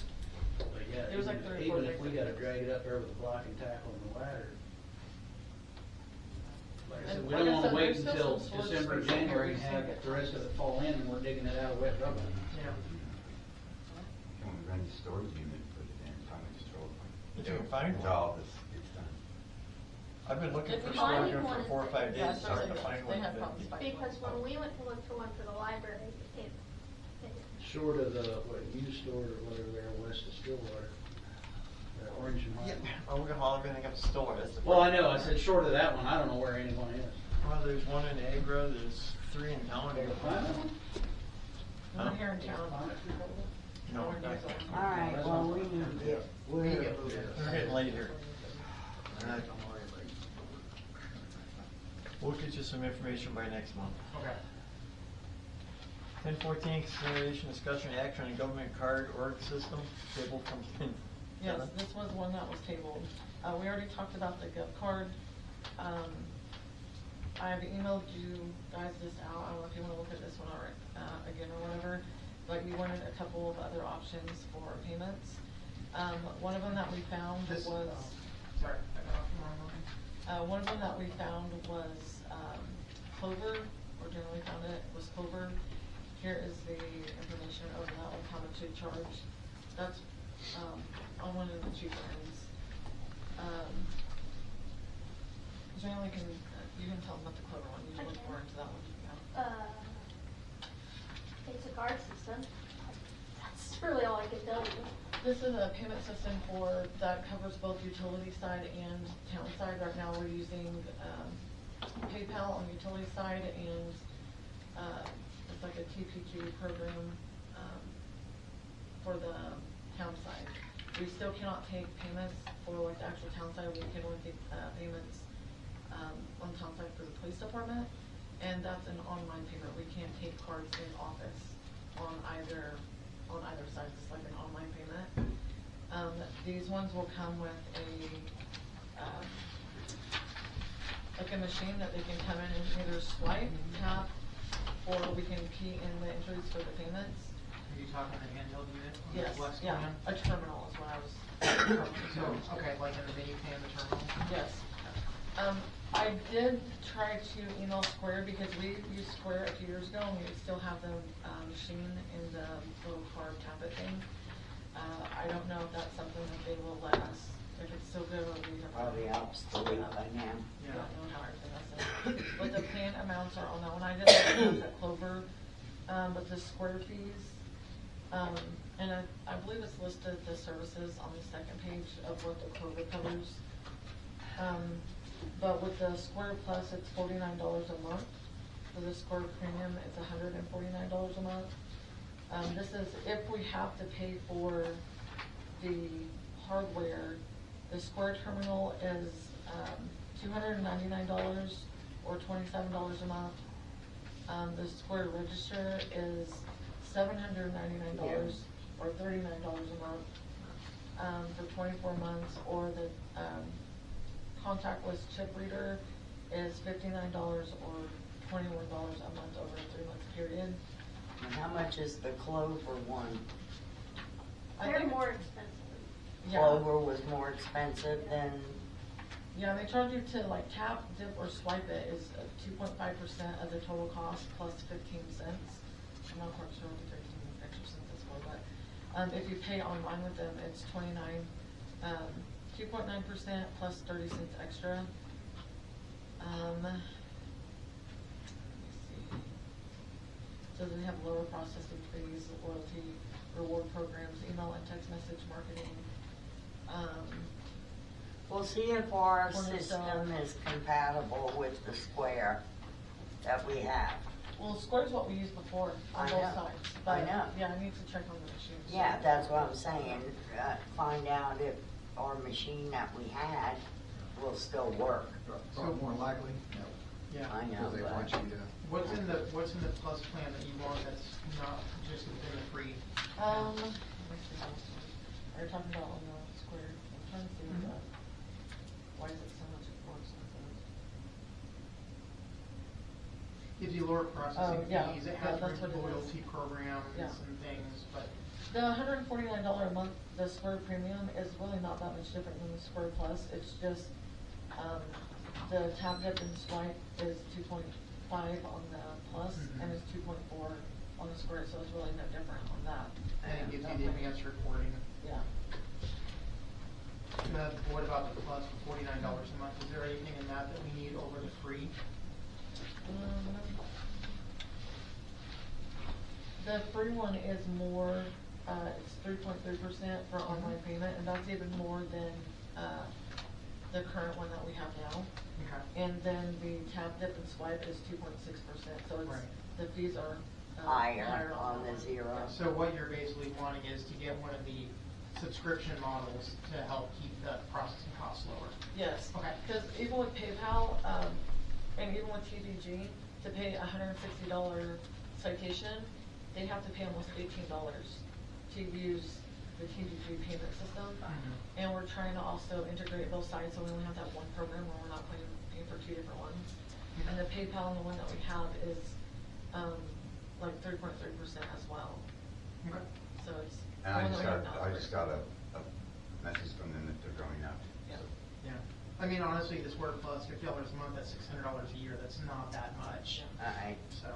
But yeah, It was like 3 or 4 even if days we ago. gotta drag it up there with a block and tackle and the ladder. Like I said, And we like don't I wanna said, wait there's still until some storage December, space in here January we and just have need to the rest of it fall in and we're digging it out of wet rubber. Yeah. When we rent a storage unit, put it in, time and control. If you can find one. Until this gets done. I've been looking If for we find storage room one, for 4 or 5 Yeah, days, so hard to they- find they one. have problems finding Because when we went to look for one for the library, it Short of the, used store or whatever there west of Stillwater, Orange and Yeah, White. well, we're gonna haul everything up to store, that's the Well, I problem. know, I said short of that one, I don't know where anyone is. Well, there's one in Agra, there's 3 in town. We're here in town. No, We're not near there. All right, well, we need to get, We're getting late here. We'll get you some information by next month. Okay. 1014, consideration, discussion, action on government card org system, table from. Yes, this was one that was tabled. We already talked about the Gov card. I've emailed you guys this out. I don't know if you want to look at this one again or whatever, but you wanted a couple of other options for payments. One of them that we found This, was, sorry, I got off the wrong line. one of them that we found was Clover, or generally found it was Clover. Here is the information over that one, how much they charge. That's on one of the cheaper ends. Generally you can tell them about the Clover one, you can look more into that one. it's a card system. That's really all I can tell you. This is a payment system that covers both utility side and town side. Right now, we're using PayPal on the utility side, and it's like a TPG program for the town side. We still cannot take payments for like the actual town side. We can only take payments on town side for the police department, and that's an online payment. We can't take cards in office on either side. It's like an online payment. These ones will come with like a machine that they can come in and either swipe, tap, or we can key in the entries for the payments. Are you talking the handheld unit? on the Yes, Flex yeah, plan? a terminal is what I was. So, okay, like in the menu pan, the terminal? Yes. I did try to email Square because we used Square a few years ago and we still have the machine in the little card tablet thing. I don't know if that's something that they will let us, if it's still good or we have. Probably obsolete by now. I don't know how everything else is. But the plan amounts are on that one. I didn't look at Clover, but the Square fees. And I believe it's listed the services on the second page of what the Clover covers. But with the Square Plus, it's $49 a month. For the Square Premium, it's $149 a month. This is if we have to pay for the hardware. The Square Terminal is $299 or $27 a month. The Square Register is $799 or or $39 a month, for 24 months, or the, contactless chip reader is $59 or $21 a month over a 3-month period. And how much is the Clover one? I They're think- more expensive. Yeah. Clover was more expensive than, Yeah, they charge you to like tap, dip, or swipe it is 2.5% of the total cost plus 15 cents. I'm not quite sure what the 15 extra cents is for, but, if you pay online with them, it's 2.9% plus 30 cents extra. Let me see. So they have lower processing fees, loyalty, reward programs, email and text message marketing. we'll see if our Point of system sale. is compatible with the Square that we have. Well, Square's what we used before on I both know. sides. I But, know. yeah, I need to check on the machines. Yeah, that's what I'm saying, find out if our machine that we had will still work. Probably more likely, no. Yeah. I know, Because they but- want you to. What's in the plus plan that you want that's not just within the free? Let me see. Are you talking about on the Square? I'm trying to see what why is it so much more expensive? Gives you lower processing Oh, yeah. fees, it Yeah, has that's what it is. loyalty programs Yeah. and things, but The $149 a month, the Square Premium is really not that much different than the Square Plus. It's just, the tap, dip, and swipe is 2.5 on the Plus, and it's 2.4 on the Square, so it's really no different on that. and it gives you the advanced recording. Yeah. What about the plus for $49 a month? Is there anything in that that we need over the free? The free one is more, it's 3.3% for online payment, and that's even more than, the current one that we have now. Okay. And then the tap, dip, and swipe is 2.6%, so it's, Right. the fees are, Higher on that the one. zero. So what you're basically wanting is to get one of the subscription models to help keep the processing costs lower. Yes. Okay. Because even with PayPal, and even with TDG, to pay a $160 citation, they have to pay almost $18 to use the TDG payment system. And we're trying to also integrate both sides, so we only have that one program where we're not paying for two different ones. And the PayPal and the one that we have is, like 3.3% as well. Okay. So it's. And the one that we have now I is just great. got a message from them that they're going up. Yeah. Yeah. I mean, honestly, this Word Plus, $50 a month, that's $600 a year, that's not that much. Alright, So,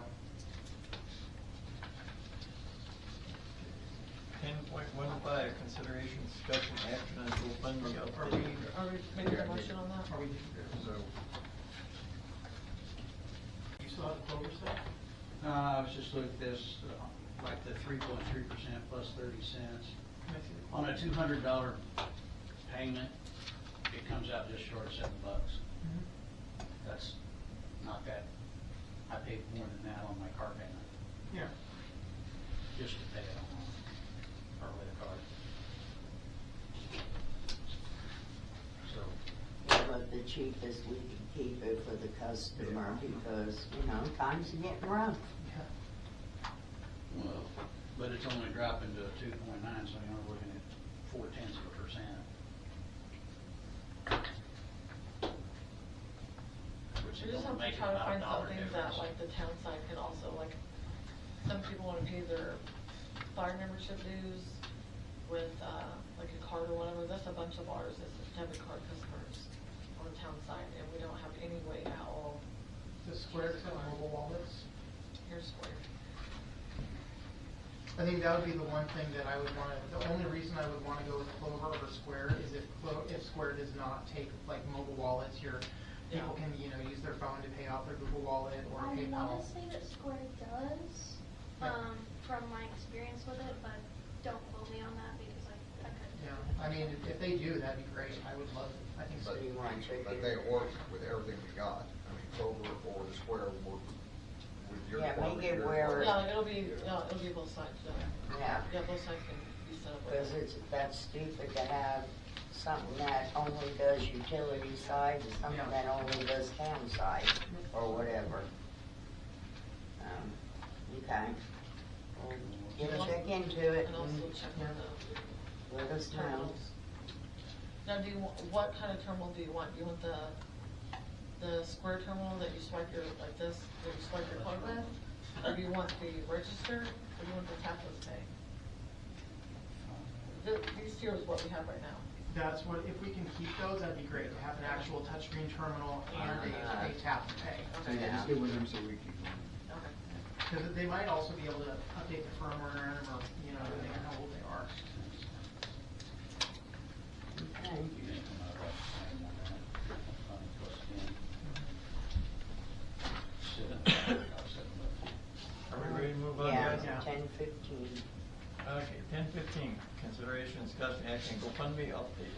10.15, consideration, discussion, action on GoFundMe are update. Are we making a motion on that? are we, So, you still have the Clover stuff? I was just looking at this, like the 3.3% plus 30 cents. Can I see the On a Clover? $200 payment, it comes out just short of $7. That's not that, I paid more than that on my car payment, Yeah. just to pay it online, or with a card. So, but the cheapest we can keep it for the customer because, times are getting rough. Yeah. well, but it's only dropping to 2.9, so you're looking at 0.4%. Which We is just gonna have to make try to about find $1 something that difference. like the town side can also, like, some people wanna pay their fire membership dues with, like a card or whatever. That's a bunch of ours, is debit card customers on the town side, and we don't have any way at all. The Square accept mobile wallets? Here's Square. I think that would be the one thing that I would want to, the only reason I would want to go with Clover over Square is if Square does not take like mobile wallets, people can, use their phone to pay off their Google Wallet or I PayPal. wanna say that Square does, Yeah. from my experience with it, but don't quote me on that because I couldn't. Yeah, I mean, if they do, that'd be great. I would love it. I think so. So you want to but they work with everything we got. I mean, Clover or the Square work with your. Yeah, make department, it your where- department. It'll be both sides, yeah. Yeah. Yeah, both sides can be set up. with Because it. that's stupid to have something that only does utility side and something Yeah. that only does town side or whatever. Okay. Well, You'll check into it And also and check on the let us know. terminals. Now, what kind of terminal do you want? You want the square terminal that you swipe like this, that you swipe your card with? Or do you want the register, or do you want the tapless pay? These two is what we have right now. That's what, if we can keep those, that'd be great, to have an actual touchscreen terminal and a tap and pay. Yeah, just get with them so we keep them. Okay. Because they might also be able to update the firmware on them, or, you know, depending on how old they are. Okay. Are we ready to move on, Yeah, guys? 10:15. Okay, 10:15, consideration, discussion, action, GoFundMe update.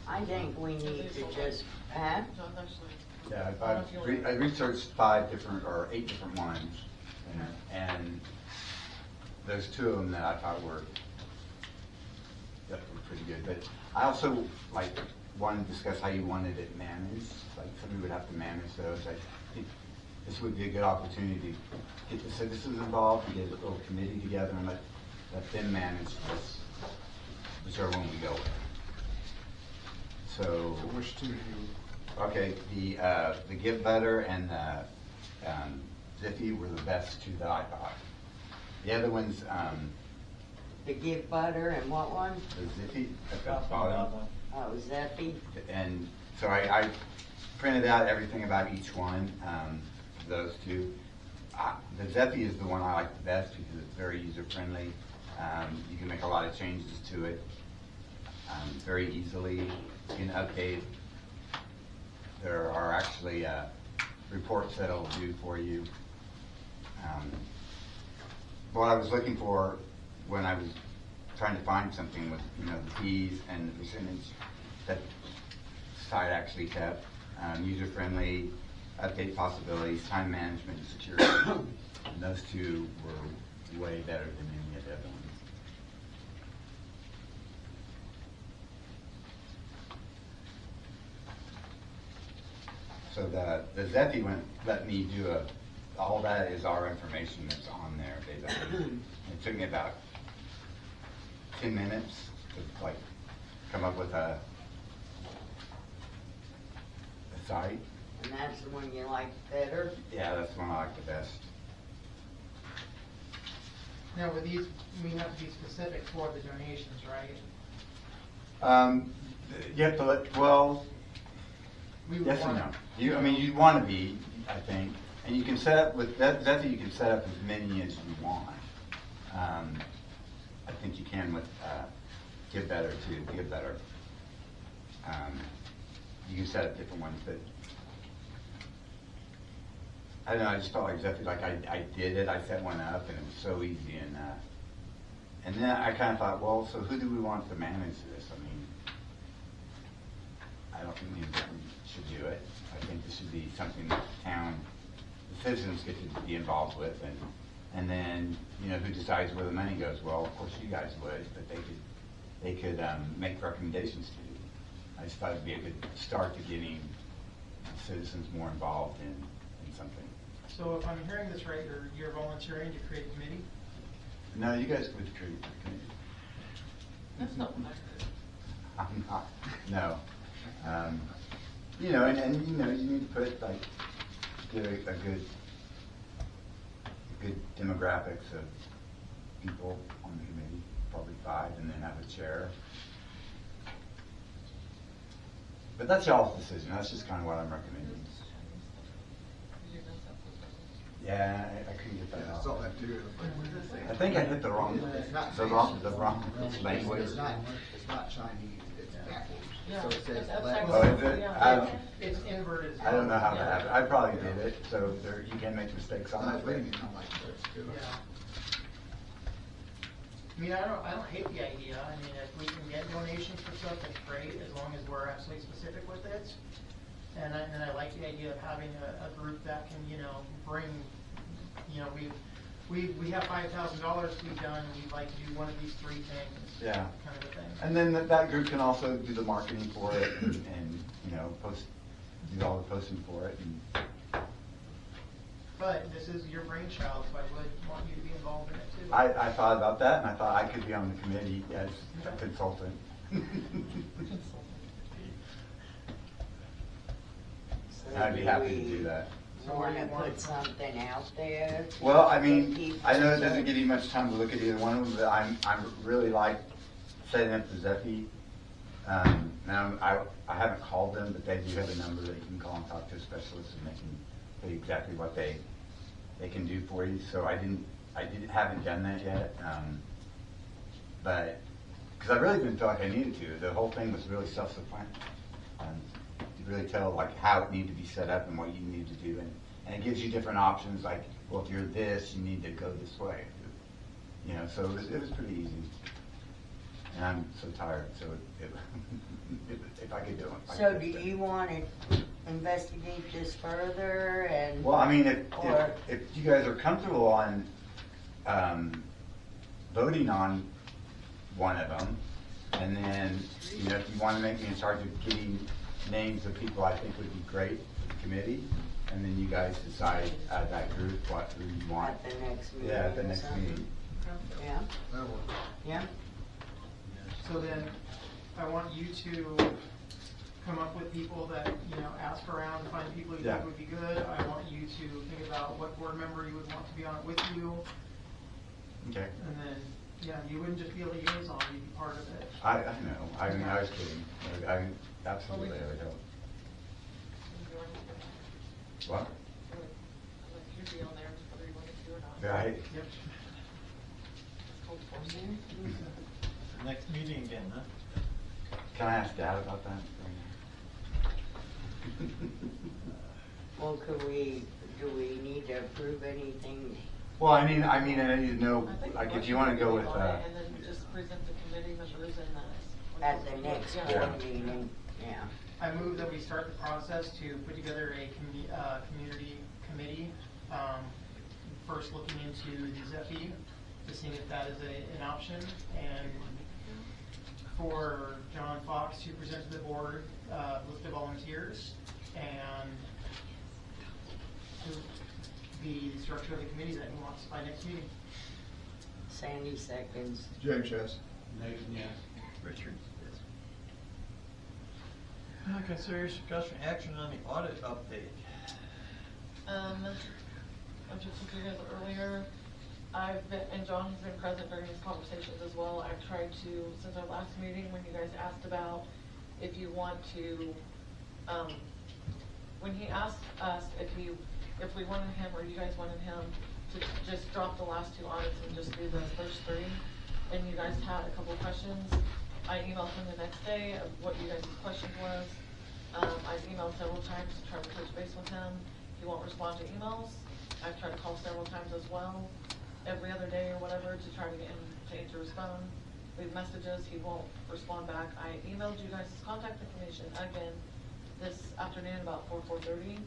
I think we need to just, huh? John's actually. Yeah, I don't know if you wanna- I researched 5 different, or 8 different ones, and there's 2 of them that I thought were pretty good, but I also, like, wanted to discuss how you wanted it managed, like, somebody would have to manage those. I think this would be a good opportunity to get the citizens involved, and get a little committee together and let them manage this, whichever one we go with. So, Which two do you? okay, the Give Better and the Zippy were the best 2 that I thought. The other ones, The Give Butter and what one? the Zippy at the bottom. Oh, Zeppy? And so I printed out everything about each one, those 2. The Zeppy is the one I like the best because it's very user-friendly. You can make a lot of changes to it very easily. You can update. There are actually reports that it'll do for you. What I was looking for when I was trying to find something was, you know, the fees and the percentage that site actually kept, user-friendly, update possibilities, time management, and security. And those 2 were way better than any of the other ones. So the Zephy one let me do all that is our information that's on there, basically. It took me about 10 minutes to, like, come up with a site. And that's the one you like better? Yeah, that's the one I like the best. Now, with these, we have to be specific for the donations, right? You have to well, We would yes and no. want- I mean, you want to be, I think, and you can set up with that. You can set up as many as you want. I think you can with Give Better too. Give Better. You can set up different ones, but I don't know. I just felt like Zephy, like I did it. I set one up, and it was so easy, and then I kind of thought, well, so who do we want to manage this? I mean, I don't think we should do it. I think this should be something that the town, the citizens get to be involved with, and then, you know, who decides where the money goes? Well, of course you guys would, but they could make recommendations to you. I just thought it'd be a good start to getting citizens more involved in something. So if I'm hearing this right, you're volunteering to create a committee? No, you guys would create the committee. That's not what I heard. I'm not, no. You know, and you know, you need to put, like, get a good demographics of people on the committee, probably 5, and then have a chair. But that's y'all's decision. That's just kind of what I'm recommending. Yeah, I couldn't get that Yeah, I out. saw that too. I think I hit the wrong It's not language. It's not Chinese, it's backwards. Yeah, So it says it's left. upside Oh, is it? Yeah. It's inverted. I don't know how that happened. I probably did it, so you can make mistakes on I was that. reading it, I'm like, that's good. Yeah. I mean, I don't hate the idea. I mean, if we can get donations for stuff, that's great, as long as we're absolutely specific with it. And I like the idea of having a group that can, you know, bring, you know, we have $5,000 to be done, we'd like to do one of these 3 things. Yeah. Kind of a thing. And then that group can also do the marketing for it and you know, do all the posting for it. And But this is your brainchild, so I would want you to be involved in it too. I thought about that, and I thought I could be on the committee as a consultant. So I'd be happy to do that. So what do you Wanna want? put something out there? to Well, I get mean, people I know it to- doesn't give you much time to look at either one of them, but I'm really like setting up the Zeppi. Now, I haven't called them, but they do have a number that you can call and talk to a specialist, and they can tell you exactly what they can do for you. So haven't done that yet. But, because I really didn't feel like I needed to. The whole thing was really self-sufficient. To really tell like how it needed to be set up and what you need to do. And it gives you different options, like, well, if you're this, you need to go this way. You know, so it was pretty easy. And I'm so tired, so if I could do it. So do you want to investigate this further and? Well, I mean, or- if you guys are comfortable on voting on one of them, and then, you know, if you want to make me in charge of getting names of people I think would be great for the committee, and then you guys decide out of that group who you want. At the next meeting? Yeah, at the or next something? meeting. Yeah, That'll work. yeah. So then, I want you to come up with people that, you know, ask around, find people you Yeah. think would be good. I want you to think about what board member you would want to be on it with you. Okay. And then, yeah, you wouldn't just be a liaison, you'd be part of it. I know. I mean, I was kidding. Absolutely, I would help. What? You'd be on there whether you wanted to or not. Right. Yep. Cold force. Next meeting again, huh? Can I ask Dad about that? Well, do we need to approve anything? Well, I mean, I need to know, I think like, the if you want to go with, on it, and then just present the committee members and At the next Yeah. board meeting, yeah. I move that we start the process to put together a community committee, first looking into the ZEPI, to see if that is an option, and for John Fox to present to the board, list of volunteers, and the structure of the committee that he wants by next meeting. Sandy seconds. James, yes. Nathan, yes. Richard, yes. Consider discussion action on the audit update. I just told you guys earlier, and John has been present during these conversations as well. I've tried to, since our last meeting, when you guys asked about if you want to, when he asked us if we wanted him or you guys wanted him to just drop the last two audits and just do the first three, and you guys had a couple of questions, I emailed him the next day of what you guys' questions was. I've emailed several times to try to touch base with him. He won't respond to emails. I've tried to call several times as well, every other day or whatever, to try to get him to answer his phone. Leave messages, he won't respond back. I emailed you guys his contact information again this afternoon about 4:30.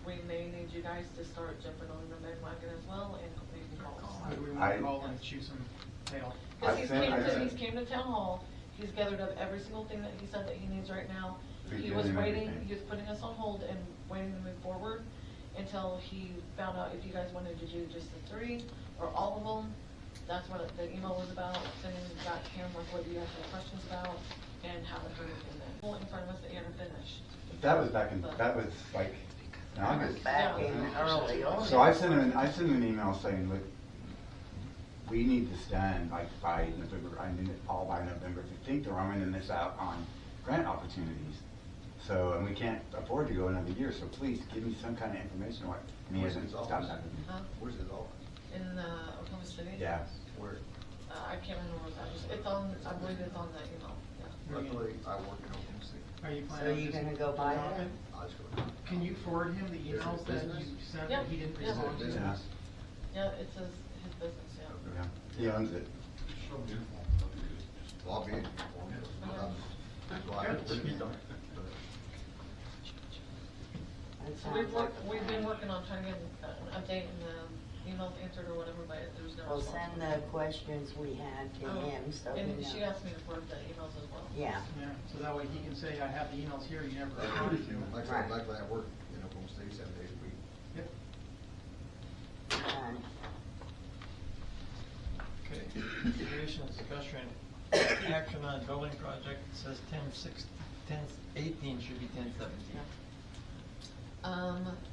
We may need you guys to start jumping on the bandwagon as well and making calls. Do we want to call and chew some tail? Because he's came to town hall, he's gathered up every single thing that he said that he needs right now. He was waiting, he was putting us on hold and waiting to move forward until he found out if you guys wanted to do just the three or all of them. That's what the email was about, sending back to him with what you guys had questions about, and haven't heard anything then. Well, in front of us that you had finished. that was like in August. Back in early August. So I sent him an email saying, look, we need this done like by November, I need it all by November 15th, or I'm gonna miss out on grant opportunities. So, and we can't afford to go another year, so please give me some kind of information. What, and he Where's hasn't his done office? that. Huh? Where's his office? In Oklahoma City? Yeah. Where? I can't remember what that is. It's on, I believe it's on the email, yeah. Luckily, I work in Oklahoma City. Are you So planning on you just gonna go by going there? on it? I'll just go. Can you forward him the Is it emails that business? you sent Yeah, that he didn't yeah. respond to? Business? Yeah, it says his business, yeah. Yeah. He owns it. Well, I'll be in uniform, but well, I Good. That So sounds like a we've been plan. working on trying to get an update and the emails answered or whatever, but there's no Well, response. send the questions we had to Oh, him, so he and knows. she asked me to forward the emails as well. Yeah, Yeah, so that way he can say, I have the emails here, you never Like responded to them. I said, luckily I work in Oklahoma City 7 days a week. Yep. done. Okay, consideration and discussion, action on building project, it says 10/18 should be 10/17.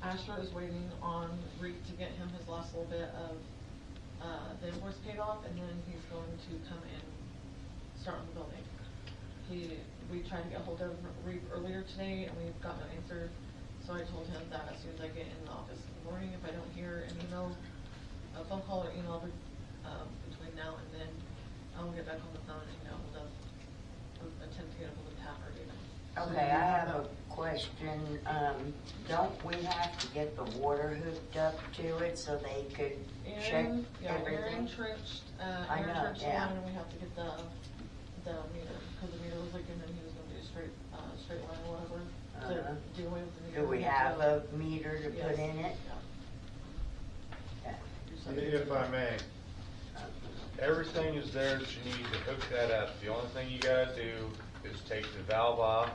Asher is waiting on Reek to get him his last little bit of, the invoice paid off, and then he's going to come and start on the building. We tried to get hold of Reek earlier today, and we've got no answer, so I told him that as soon as I get in the office in the morning, if I don't hear an email, a phone call or email, between now and then, I'll get back on the phone and get hold of, attempt to get hold of Pat or David. Okay, I have a question. Don't we have to get the water hooked up to it so they could check Aaron everything? trenched, I Aaron know, trenched the yeah. line, and we have to get the meter, because the meter was leaking, and he was gonna do a straight line or whatever, to do away with the meter. Do we have a meter to put in it? Yeah. If I may, everything is there that you need to hook that up. The only thing you gotta do is take the valve off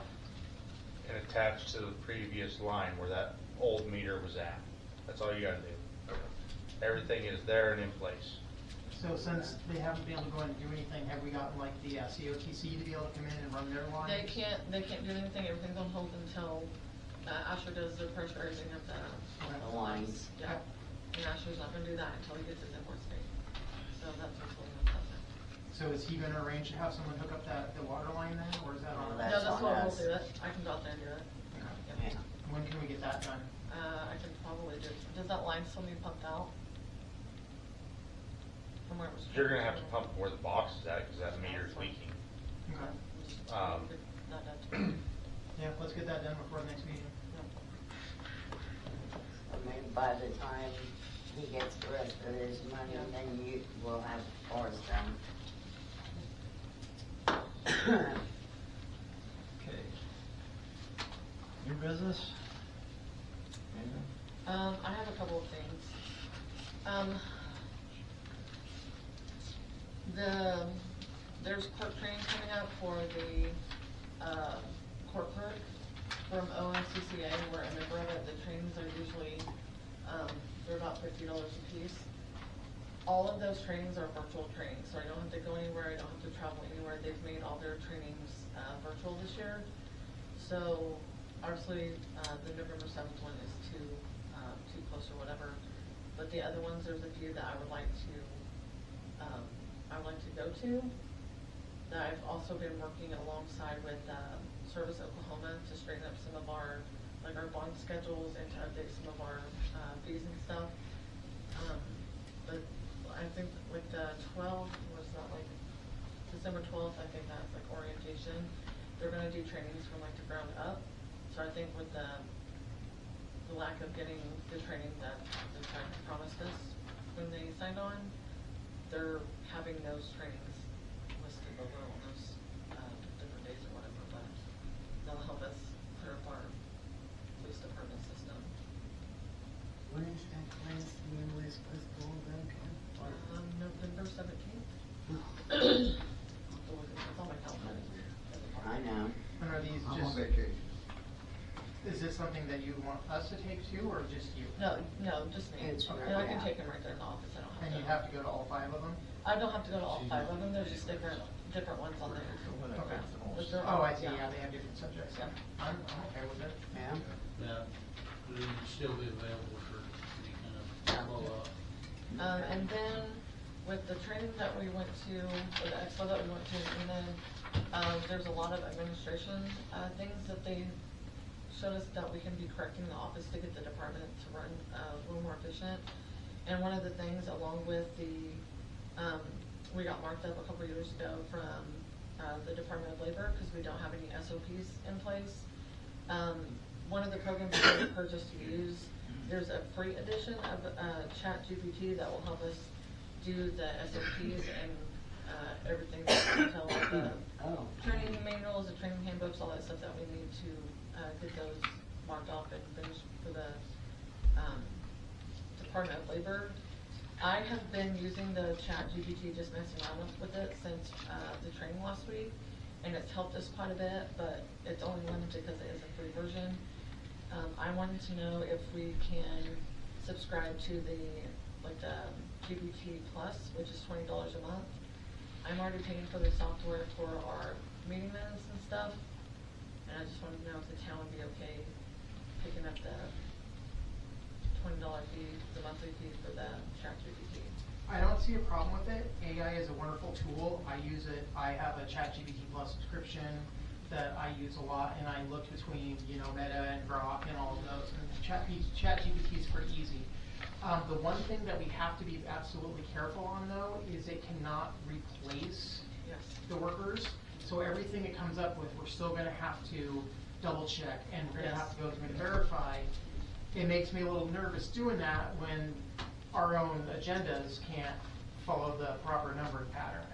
and attach to the previous line where that old meter was at. That's all you gotta do. Everything is there and in place. So since they haven't been able to go in and do anything, have we gotten like the COTC to be able to come in and run their lines? They can't do anything, everything's on hold until, Asher does the pressurizing of the lines. Yeah, and Asher's not gonna do that until he gets his invoice paid. So that's what's holding us up now. So is he gonna arrange to have someone hook up the water line then, or is that on? No, that's what we'll do it, I can go out there and do it. Okay. When can we get that done? I can probably do, does that line still need pumped out? From where it was. You're gonna have to pump where the box is at, cause that meter's leaking. Okay. Not done tomorrow. Yeah, let's get that done before the next meeting. I mean, by the time he gets the rest of his money, then you will have ours done. Okay. New business? Anything? I have a couple of things. There's clerk training coming up for the, court clerk from OMCCA. We're a member of it. The trainings are usually, they're about $50 a piece. All of those trainings are virtual trainings, so I don't have to go anywhere, I don't have to travel anywhere. They've made all their trainings, virtual this year. So, obviously, the November 7th one is too close or whatever. But the other ones, there's a few that I would like to go to. That I've also been working alongside with, Service Oklahoma to straighten up some of our bond schedules and to update some of our, fees and stuff. But I think with the 12th, was that December 12th, I think that's orientation. They're gonna do trainings from the ground up. So I think with the lack of getting the training that the track promised us when they signed on, they're having those trainings listed below on those, different days or whatever, but they'll help us clear up our police department system. When is that class when we're supposed to go over again? November 17th. It's on my calendar. I know. And are these I'm on just, vacation. is this something that you want us to take to, or just you? No, just me. It's And right I can now. take them right there in the office, I don't have to. And you have to go to all 5 of them? I don't have to go to all 5 of them, there's just different ones on there. Okay. But they're Oh, all- I see, yeah, they have different subjects. Yeah. I'm okay with it. Yeah. Yeah, but it would still be available for any kind of follow-up. And then with the training that we went to, or the expo that we went to in Enid, there's a lot of administration, things that they showed us that we can be correcting in the office to get the department to run, a little more efficient. And one of the things along with the, we got marked up a couple years ago from, the Department of Labor, because we don't have any SOPs in place. One of the programs that we purchased to use, there's a free edition of, ChatGPT that will help us do the SOPs and, everything that tell the training manuals, the training handbooks, all that stuff that we need to, get those marked off and finished for the, Department of Labor. I have been using the ChatGPT, just messing around with it since, the training last week, and it's helped us quite a bit, but it's only limited because it is a free version. I wanted to know if we can subscribe to the like the GPT Plus, which is $20 a month. I'm already paying for the software for our meeting minutes and stuff, and I just wanted to know if the town would be okay picking up the $20 fee, the monthly fee for the ChatGPT. I don't see a problem with it. AI is a wonderful tool. I use it. I have a ChatGPT Plus subscription that I use a lot, and I looked between, Meta and Grok and all of those, and ChatGPT is pretty easy. The one thing that we have to be absolutely careful on, though, is it cannot replace the workers. So everything it comes up with, we're still going to have to double check, and we're going to have to go through and verify. It makes me a little nervous doing that when our own agendas can't follow the proper numbering pattern.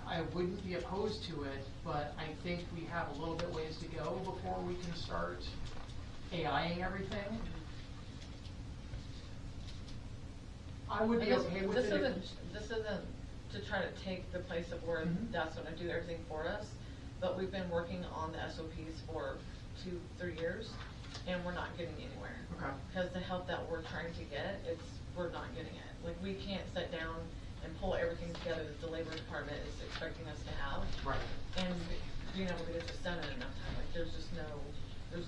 I wouldn't be opposed to it, but I think we have a little bit ways to go before we can start AIing everything. I would be okay with it. This isn't to try to take the place of where that's going to do everything for us, but we've been working on the SOPs for 2-3 years, and we're not getting anywhere. Okay. Because the help that we're trying to get, we're not getting it. Like, we can't sit down and pull everything together that the labor department is expecting us to have. Right. And being able to get this done in enough time. Like, there's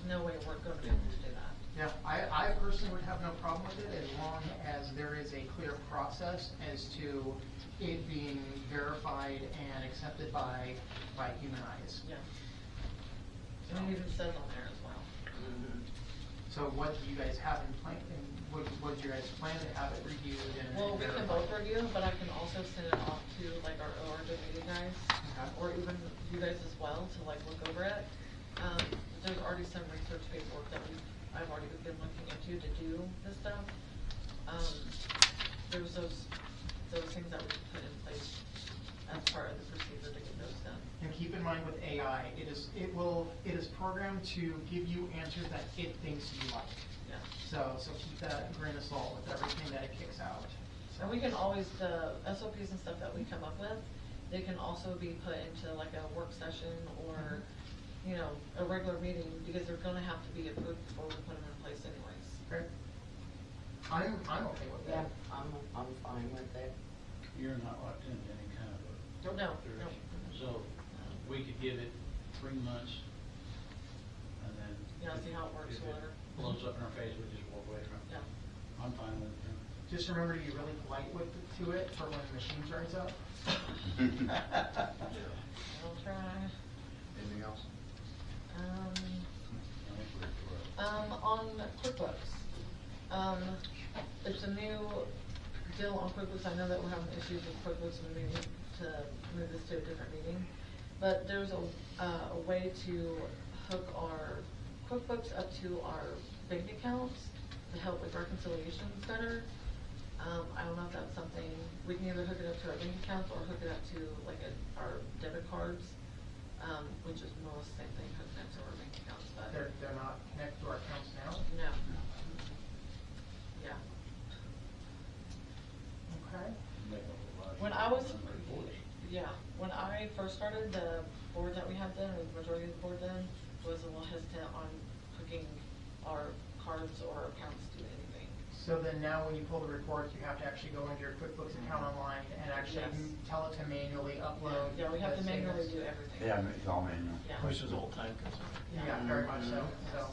no way we're going to be able to do that. Yeah, I personally would have no problem with it as long as there is a clear process as to it being verified and accepted by human eyes. Yeah. And it even says on there as well. So what do you guys have in plan, and what do you guys plan to have it reviewed and Well, we can both review, but I can also send it off to like our ORW guys, or even you guys as well to like look over it. There's already some research paperwork that I've already been looking into to do this stuff. There's those things that we put in place as part of the procedure to get those done. And keep in mind with AI, it is programmed to give you answers that it thinks you like. Yeah. So keep that grain of salt with everything that it kicks out. So. And we can always, the SOPs and stuff that we come up with, they can also be put into like a work session or, a regular meeting, because they're gonna have to be approved before we put them in place anyways. Great. I'm okay with that. Yeah, I'm fine with it. You're not locked into any kind of a. No. So, we could give it 3 months, and then. See how it works, if whatever. Blows up in our face, we just walk away from it. Yeah. I'm fine with it. Just remember to be really polite to it for when the machine turns up. I'll try. Anything else? On QuickBooks, it's a new deal on QuickBooks. I know that we're having issues with QuickBooks and we need to move this to a different meeting, but there's a way to hook our QuickBooks up to our bank accounts to help with reconciliations better. I don't know if that's something, we can either hook it up to our bank accounts or hook it up to like our debit cards, which is more or less the same thing, hooking up to our bank accounts, but. They're not connected to our accounts now? No. Yeah. Okay. When I first started, the board that we had then, or the majority of the board then, was a little hesitant on hooking our cards or accounts to anything. So then now when you pull the reports, you have to actually go into your QuickBooks account online and actually tell it to manually upload. Yeah, we have to the manually statements. do everything. Yeah, it's all manual. Yeah. Which is old time consuming. Yeah, very much so. So,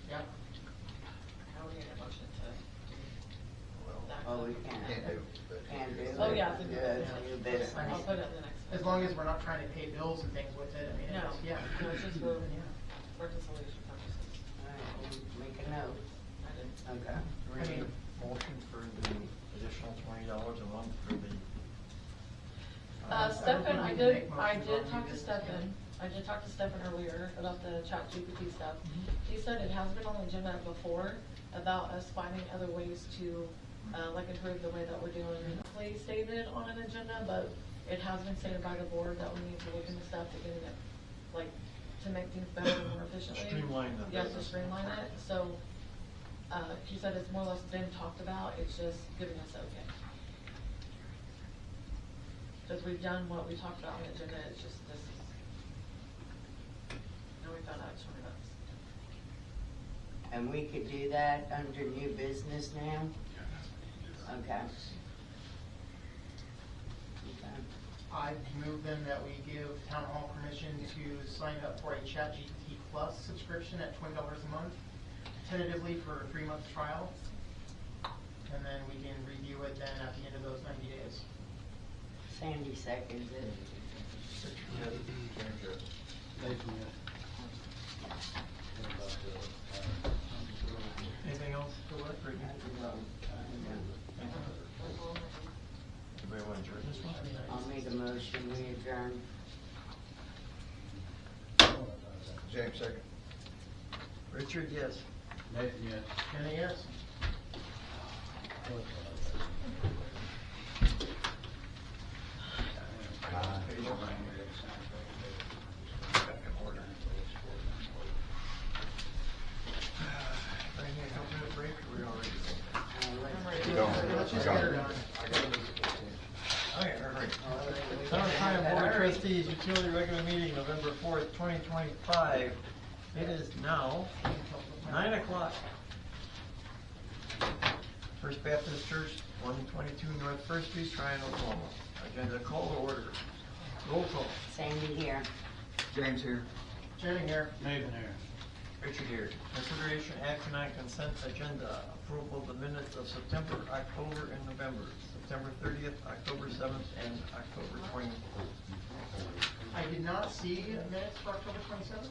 yeah. How we get a motion to do that? Oh, we can't. Can't do. But Can't do. Oh, yeah. Good, do this. I'll put it in the next. As long as we're not trying to pay bills and things with it, I mean, No, it's, it's just for reconciliation purposes. All right, we'll make a note. I didn't. Okay. Do we need a motion for the additional $20 a month for the? Stefan, I think we need to did make motions talk on to this. Stefan. I did talk to Stefan earlier about the ChatGPT stuff. He said it has been on the agenda before about us finding other ways to, like improve the way that we're doing. It's stated on an agenda, but it has been stated by the board that we need to look into stuff to get it, like, to make things better and more efficiently. Streamline the Yes, to business. streamline it. So, he said it's more or less been talked about. It's just giving us okay. Because we've done what we talked about on the agenda, it's just this is, now we found out it's $20. And we could do that under new business now? Okay. I move then that we give town hall permission to sign up for a ChatGPT Plus subscription at $20 a month, tentatively for a 3-month trial. And then we can review it then at the end of those 90 days. Sandy seconds it. Anything else to work, Brittney? Anybody want to adjourn this one? I'll make a motion, we adjourn. James, second. Richard, yes. Nathan, yes. Kenny, yes? Right here, don't do a break, or we already? Keep going. Let's Keep just get her going. done. Okay, all right. Tryon Board of Trustees, utility regular meeting, November 4th, 2025. It is now 9 o'clock. First Baptist Church, 122 North First Street, Tryon, Oklahoma. Agenda call to order. Roll call. Sandy here. James here. Jenny here. Nathan here. Richard here. Consideration action on consent agenda. Approval of the minutes of September, October, and November. September 30th, October 7th, and October 20th. I did not see minutes for October 27th.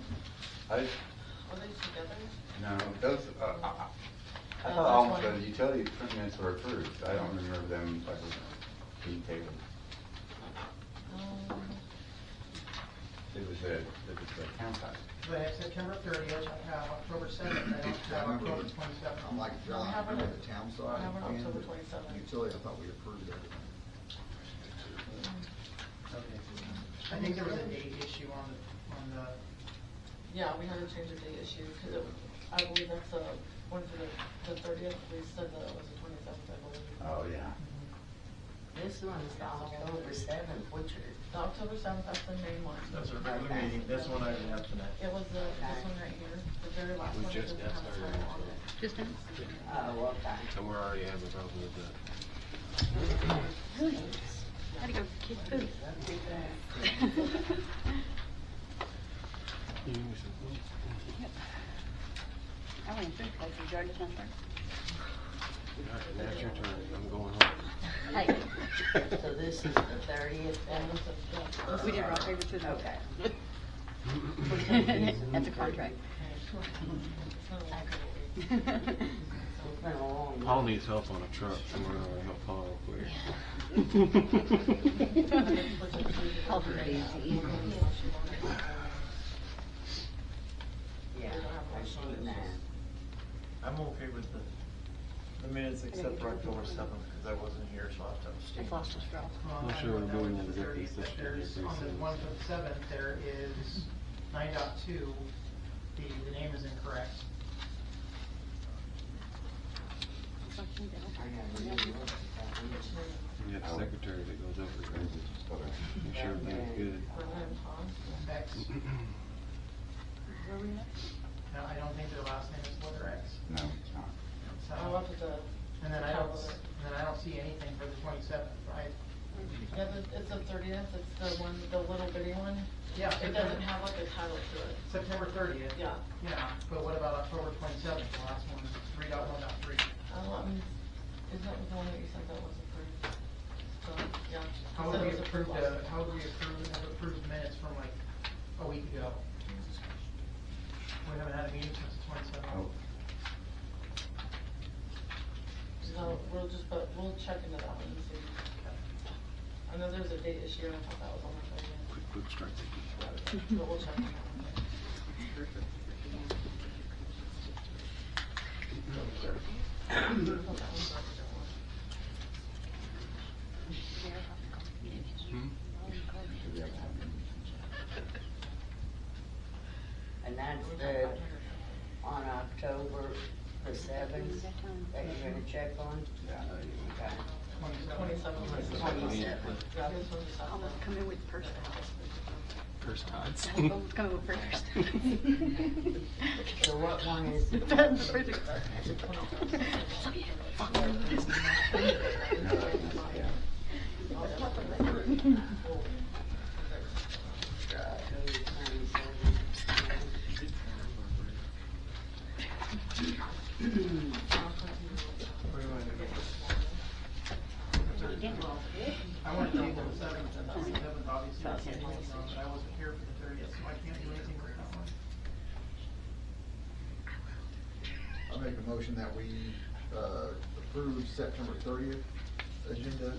I, Were they together? no, those, I thought almost the utility minutes were approved. I don't remember them like being tabled. It was the town side. So I have September 30th, I have October 7th, I don't have October 27th. I'm like John, We have I'm it- at the town we side have it and October the 27th. utility, I thought we approved everything. I think there was a date issue on the, Yeah, we had to change the date issue, because I believe that's the one for the 30th, we said that it was the 27th, I believe. Oh, yeah. This one's the October 7th, which is, The October 7th, that's the main one. That's our regular meeting. This one I have tonight. It was this one right here, the very last We one, just doesn't got have a started. title on it. Just done? oh, okay. And we're already having a problem with that. Gotta go get food. Yep. I went through, like, you joined us on first. Alright, now it's your turn. I'm going home. Hey, so this is the 30th then? We did rock, paper, scissors. Okay. That's a contract. It's been a long Paul needs help on a truck, so we're gonna help Paul quick. I'll do it easy. Yeah, I seen that. I'm okay with the minutes except for October 7th, because I wasn't here, so I'll have to abstain. I've lost a straw. I'm sure we're doing that executive session There's, here on the pretty soon. one for the 7th, there is 9.2, the name is incorrect. We have a secretary that goes over everything. Make sure everything's good. X. Where were you at? No, I don't think their last name is letter X. No, it's not. So, I left the, and then I don't see anything for the 27th, right? yeah, it's the 30th, it's the one, the little bitty one. Yeah. It doesn't have like a title to it. September 30th. Yeah. Yeah, but what about October 27th, the last one, 3.1.3? Is that the one that you said that was approved? So, yeah. How I would said we it was approve, approved last how would we have approved minutes from like a week ago? We haven't had a meeting since the 27th. Oh, So we'll check into that one and see. I know there's a date issue and I thought that was on the 30th. Quick strike. But we'll check into that one. And that's the, on October the 7th, that you're gonna check on? yeah. Okay. 27th. 27th. Yeah, this one just has I'll that. come in with the person. first, Todd's. I'm gonna go first. So what one is it? I want to table the 7th and the 27th, obviously, I can't do anything on it, I wasn't here for the 30th, so I can't do anything with that one. I make a motion that we approve September 30th agenda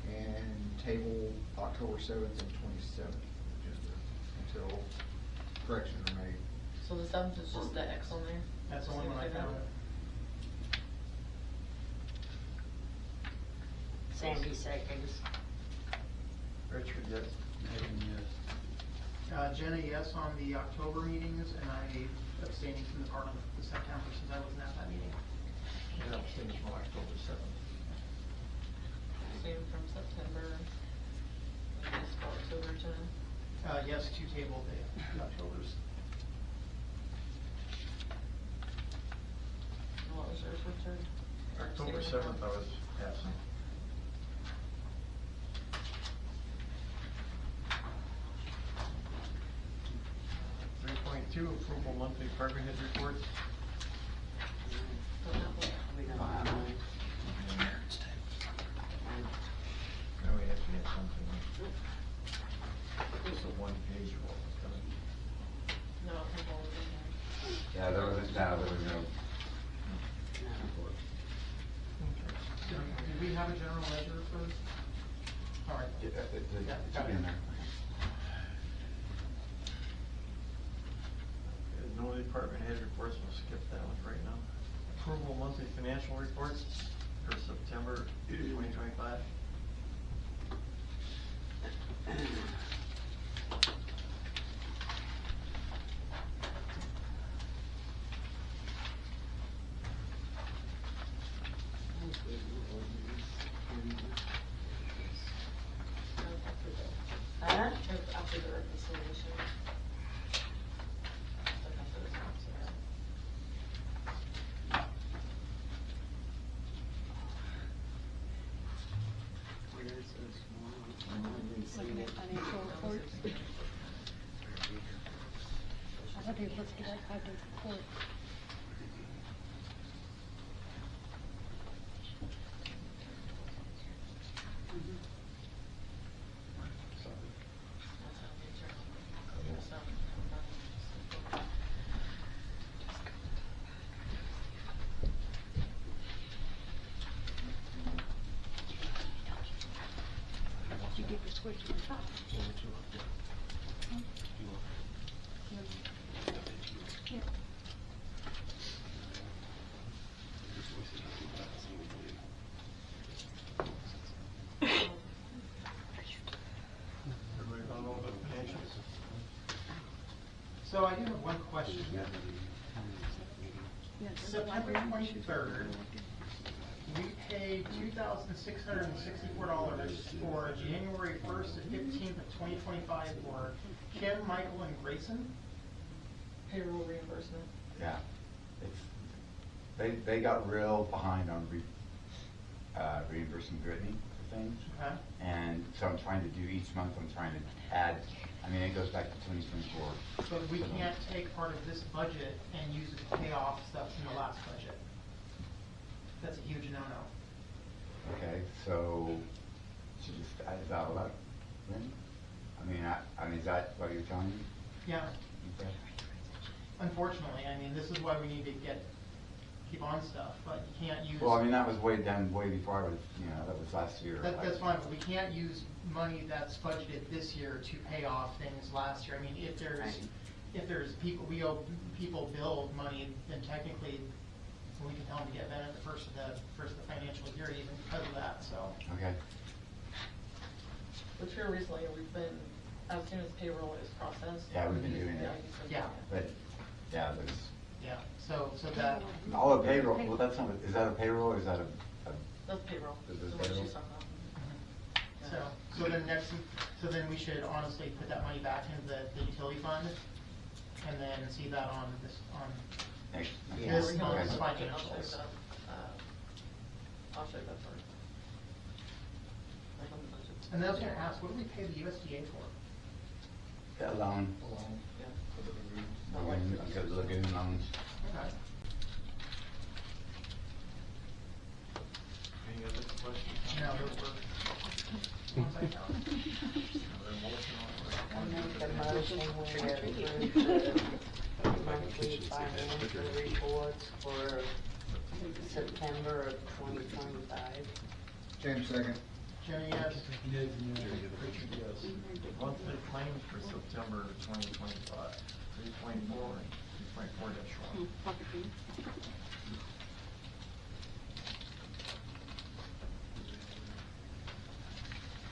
and table October 7th and 27th agenda until corrections are made. So the 7th is just the X on there? That's the only one I found. Sandy seconds. Richard, yes. Megan, yes. Jenna, yes on the October meetings, and I abstaining from the part on the September since I wasn't at that meeting. And I'll finish from October 7th. Same from September. Just for October to. Yes, to table the Octobers. And what was yours, Richard? October 7th, I was absent. Two, approval monthly department head reports. We don't have one. No, we actually have something. It's a one-page one. No, I think all of them are. Yeah, there was no. Do we have a general ledger first? All right. It should be in there. No department head reports, we'll skip that one right now. Approval monthly financial reports for September 2025. Huh? It's after the reconciliation. Looking at financial reports. I thought they were supposed to be like 5 days before. You get the switch on top. Yeah. Everybody gone over the financials? So I do have one question. September 23rd, we paid $2,664 for January 1st to 15th of 2025 for Kim, Michael, and Grayson. Payroll reimbursement. Yeah, they got real behind on reimbursing Brittney for things. Okay. And so I'm trying to do each month, I'm trying to add, I mean, it goes back to 2024. But we can't take part of this budget and use it to pay off stuff in the last budget. That's a huge no-no. Okay, so should just, is that allowed? Then? I mean, is that what you're telling me? Yeah, Okay. unfortunately, I mean, this is why we need to keep on stuff, but you can't use. Well, I mean, that was way before I was, that was last year. That's fine, but we can't use money that's budgeted this year to pay off things last year. I mean, if there's people, we owe people billed money, then technically we can tell them to get that at the first of the financial year even because of that, so. Okay. Which here recently, we've been, as soon as payroll is processed. Yeah, we've been doing that. Yeah. But, yeah, there's, Yeah, so that, all the payroll, well, that's not, is that a payroll or is that a? That's payroll. Is it So what payroll? she's talking about. So then we should honestly put that money back into the utility fund, and then see that on this, Next. this Yeah. month's I'll show financials. that, I'll show that first. Like on the budget. And then I was gonna ask, what do we pay the USDA for? That loan, because of the lagoon loans. Okay. Any other questions? No, those were ones I found. Another motion I on make a motion we approve the monthly financial reports for September of 2025. James, second. Jenny, yes. Richard, yes. Monthly claims for September 2025, 324 and 324-1.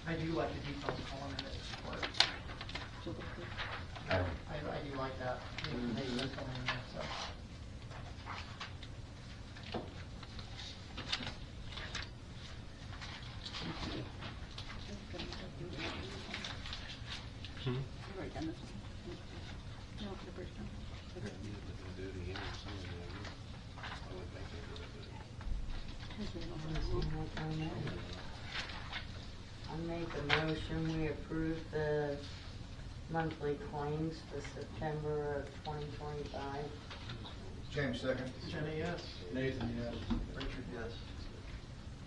I do like the details column in this report. I do like that. The information that's going in there, so. I've already done this one. No, for the first time. I make a motion we approve the monthly claims for September of 2025. James, second. Jenny, yes. Nathan, yes. Richard, yes.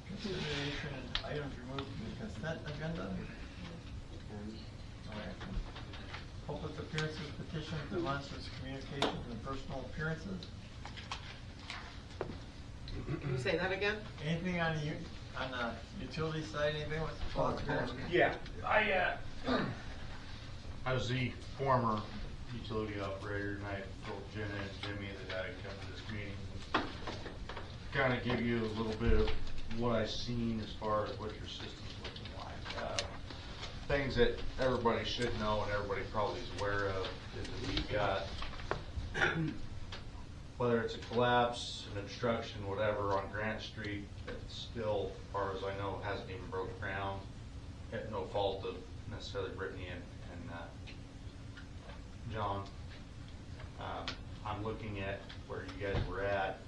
Consideration and items removed from the consent agenda. No action. Public appearances, petitions, demonstrations, communications, and personal appearances. Can you say that again? Anything on the utility side, anything with public appearances? Yeah, I was the former utility operator, and I told Jenna and Jimmy that I'd come to this meeting and kind of give you a little bit of what I've seen as far as what your system's looking like. Things that everybody should know and everybody probably is aware of is that we've got, whether it's a collapse, an obstruction, whatever, on Grant Street, that still, as far as I know, hasn't even broken ground, at no fault of necessarily Brittney and John. I'm looking at where you guys were at,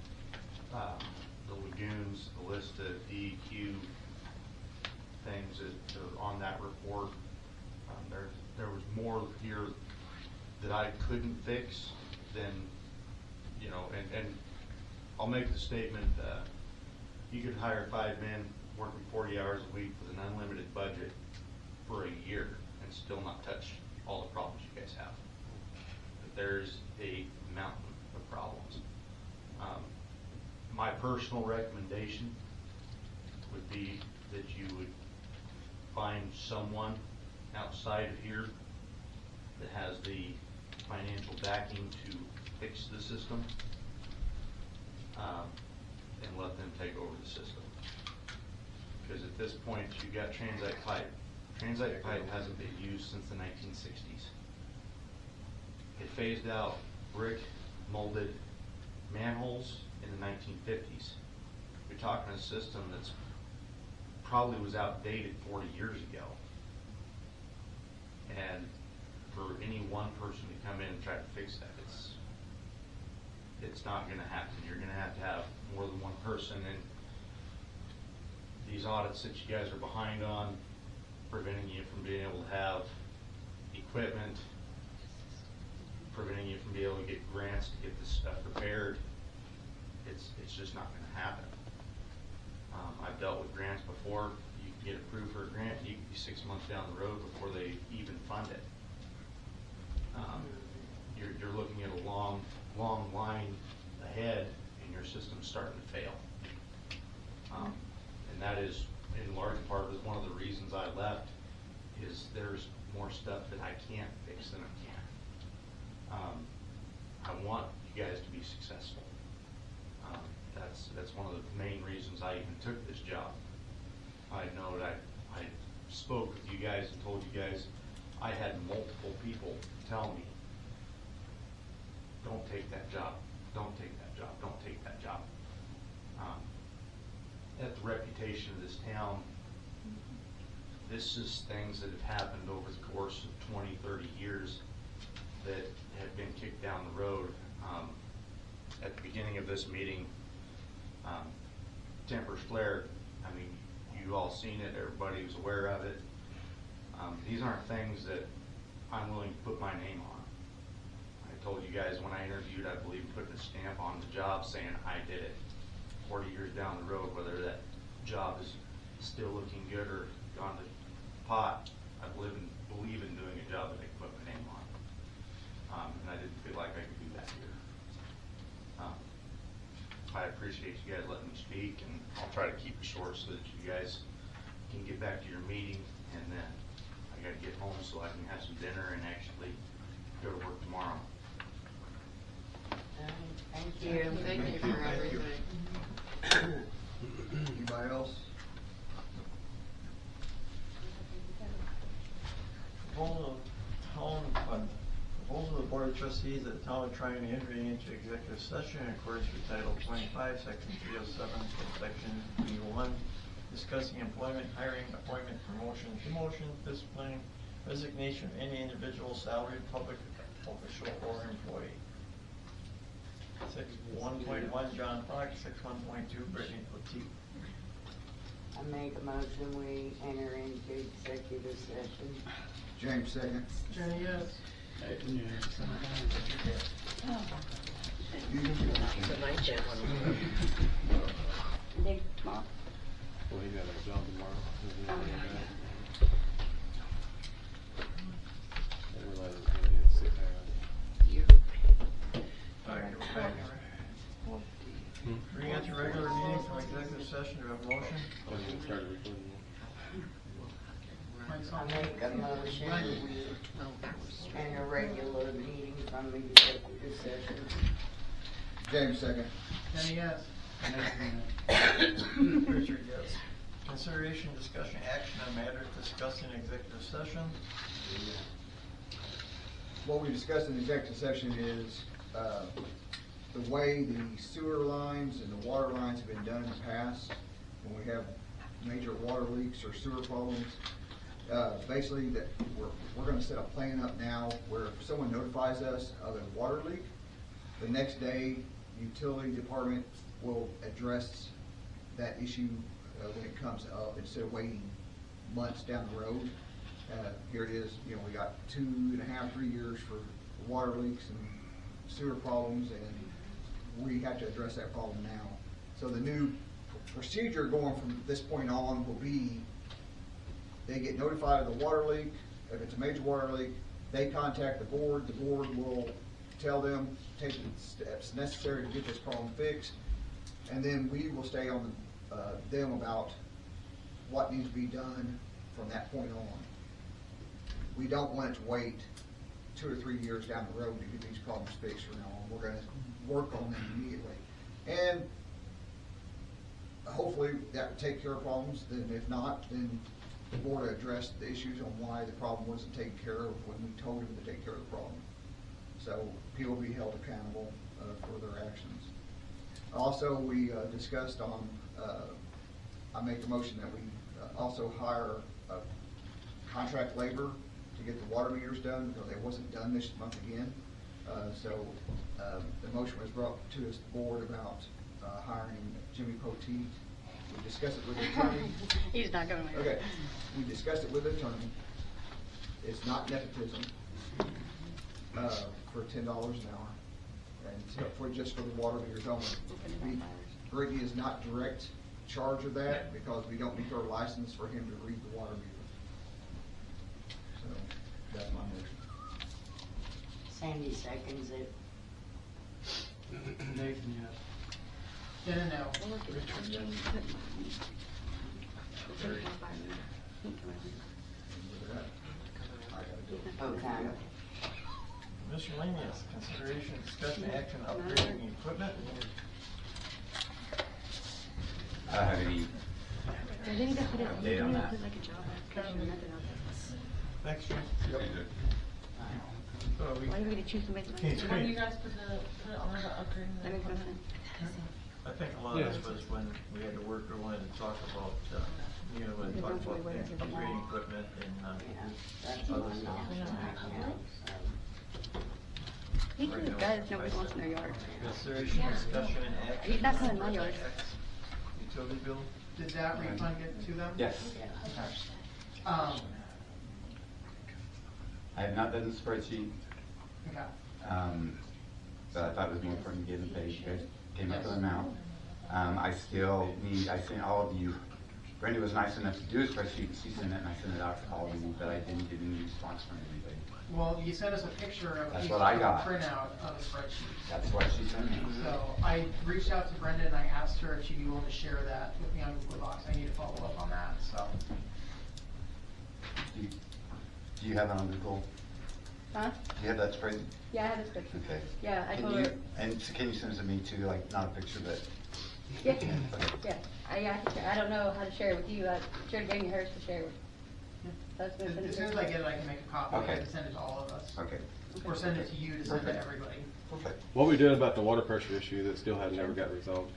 the lagoons, the list of DEQ things that are on that report. There was more here that I couldn't fix than, you know, and I'll make the statement, you could hire 5 men working 40 hours a week with an unlimited budget for a year and still not touch all the problems you guys have. But there's a mountain of problems. My personal recommendation would be that you would find someone outside of here that has the financial backing to fix the system, and let them take over the system. Because at this point, you've got transite pipe. Transite pipe hasn't been used since the 1960s. It phased out brick molded manholes in the 1950s. You're talking a system that's probably was outdated 40 years ago. And for any one person to come in and try to fix that, it's not gonna happen. You're gonna have more than one person, and these audits that you guys are behind on, preventing you from being able to have equipment, preventing you from being able to get grants to get this stuff repaired, it's just not gonna happen. I've dealt with grants before. You can get approved for a grant, you can be 6 months down the road before they even fund it. You're looking at a long line ahead, and your system's starting to fail. And that is, in large part, is one of the reasons I left, is there's more stuff that I can't fix than I can. I want you guys to be successful. That's one of the main reasons I even took this job. I know that I spoke with you guys and told you guys I had multiple people tell me, don't take that job, don't take that job, don't take that job. At the reputation of this town, this is things that have happened over the course of 20, 30 years that have been kicked down the road. At the beginning of this meeting, tempers flared. I mean, you all seen it, everybody was aware of it. These aren't things that I'm willing to put my name on. I told you guys when I interviewed, I believe putting a stamp on the job saying I did it. 40 years down the road, whether that job is still looking good or gone to pot, I believe in doing a job that I can put my name on. And I didn't feel like I could do that here. I appreciate you guys letting me speak, and I'll try to keep it short so that you guys can get back to your meeting, and then I gotta get home so I can have some dinner and actually go to work tomorrow. Thank you. Thank you for everything. Anybody else? Proposal of the Board of Trustees of the Town of Tryon entering into executive session in accordance with Title 25, Section 307, Section 301, discussing employment, hiring, appointment, promotion, demotion, discipline, resignation of any individual, salaried public official or employee. 1.1 John Fox, 1.2 Brittney Poteet. I make a motion, we enter into executive session. James, second. Jenny, yes. Nick, tomorrow? Well, he got a job tomorrow. I didn't realize it was gonna be at 6 hours. All right, we're back. Re-enter regular meeting from executive session. Do we have a motion? Oh, you started recording. I make a motion, we enter regular meeting from executive session. James, second. Jenny, yes. Richard, yes. Consideration, discussion, action on matters discussed in executive session. What we discussed in the executive session is the way the sewer lines and the water lines have been done in the past. When we have major water leaks or sewer problems, basically that we're going to set a plan up now where if someone notifies us of a water leak, the next day utility department will address that issue when it comes up instead of waiting months down the road. Here it is, you know, we got 2.5, 3 years for water leaks and sewer problems, and we have to address that problem now. So the new procedure going from this point on will be they get notified of the water leak. If it's a major water leak, they contact the board will tell them, take the steps necessary to get this problem fixed, and then we will stay on them about what needs to be done from that point on. We don't want it to wait 2 or 3 years down the road to get these problems fixed from now on. We're going to work on them immediately. And hopefully that will take care of problems. Then if not, then the board addressed the issues on why the problem wasn't taken care of when we told them to take care of the problem. So people will be held accountable for their actions. Also, we discussed on, I make a motion that we also hire contract labor to get the water meters done because it wasn't done this month again. So the motion was brought to this board about hiring Jimmy Poteet. We discussed it with the attorney. He's not going to. Okay, we discussed it with the attorney. It's not nepotism for $10 an hour, and for just for the water meters only. Brittney is not direct charge of that because we don't need her license for him to read the water meter. So that's my motion. Sandy seconds it. Nathan, yes. Jenna, no. Richard, yes. Okay. Miscellaneous, consideration, discussion, action, upgrading equipment. I don't have any Does anybody put it in? update on that. Put like a job application or nothing else? Thanks, Jim. Yep. So we- Why do we get to choose to make Okay, money? great. When you guys put it on about upgrading the Let me put it equipment. in. I think a lot of this was when we had to work or wanted to talk about, you know, when we talked about upgrading equipment and, That's other one stuff. He just does, nobody wants in their yard. Consideration, discussion, and action. He's not coming in my yard. Utility bill? Did that refund get to them? Yes. Okay. I have not done the spreadsheet, Okay. but I thought it was more important to get them paid. You guys came up with an amount. I still need, I sent all of you, Brenda was nice enough to do a spreadsheet, she sent it, and I sent it out to all of you, but I didn't get any response from anybody. Well, you sent us a picture of That's each what I got. printout of the spreadsheet. That's what she sent me. So I reached out to Brenda and I asked her if she'd be willing to share that with me on Google Docs. I need to follow up on that, so. Do you have it on Google? Huh? Do you have that spreadsheet? Yeah, I have a spreadsheet. Okay. Yeah, I Can told you- her. And so can you send it to me too, like, not a picture, but? Yeah, yeah. I don't know how to share it with you. I should have given you hers to share with. That's what As soon as I get it, I can make a copy Okay. and send it to all of us. Okay. Or send it to you to send to Perfect. everybody. Perfect. What are we doing about the water pressure issue that still had never got resolved?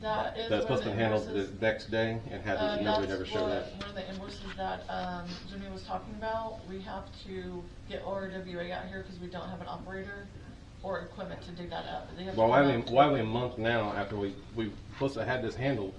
That is That's where supposed to the be handled the invoices- next day and had the nobody never That's showed up. one of the invoices that, Jimmy was talking about. We have to get ORWA out here because we don't have an operator or equipment to dig that up. They have to Well, why come are out we, why are to- we a month now after we supposed to have this handled?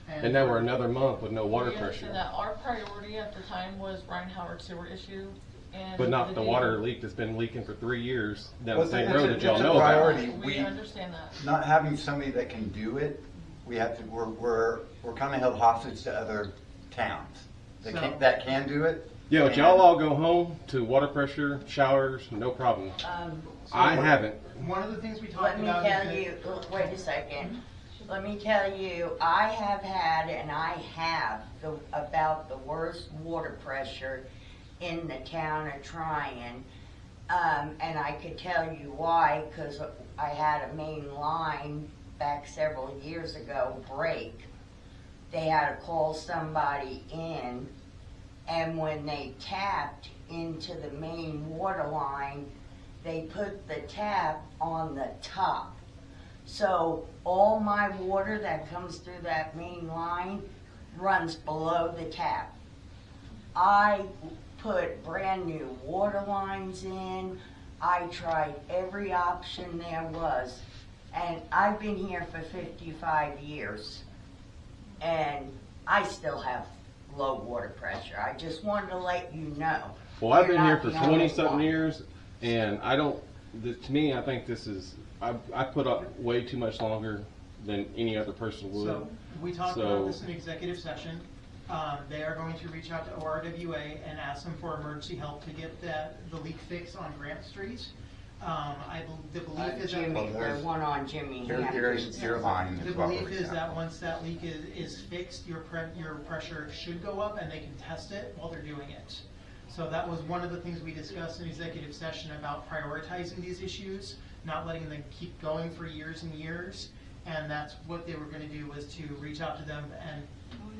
And now we're another month with no water We understand pressure. that our priority at the time was Ryan Howard sewer issue and. But not the day- water leak that's been leaking for 3 years down Well, the same it's a- road that y'all it's a know about. priority. We understand that. Not having somebody that can do it, we have to, we're kind of held hostage to other towns that can do it. Yeah, but And- y'all all go home to water pressure, showers, no problem. I haven't. One of the things we talked Let me about. tell is you, wait a second. Let me tell you, I have had and I have about the worst water pressure in the town of Tryon. And I could tell you why, because I had a main line back several years ago break. They had to call somebody in, and when they tapped into the main water line, they put the tap on the top. So all my water that comes through that main line runs below the tap. I put brand new water lines in. I tried every option there was. And I've been here for 55 years. And I still have low water pressure. I just wanted to let you know. Well, I've You're been here not for the only 20-something one. years, and I don't, to me, I think this is, I put up way too much longer than any other person would. So, we talked So- about this in executive session. They are going to reach out to ORWA and ask them for emergency help to get the leak fixed on Grant Street. The belief is that. Jimmy, the one on Jimmy Your Hampton's. line The is what belief we're is that examining. once that leak is fixed, your pressure should go up and they can test it while they're doing it. So that was one of the things we discussed in executive session about prioritizing these issues, not letting them keep going for years and years. And that's what they were gonna do, was to reach out to them and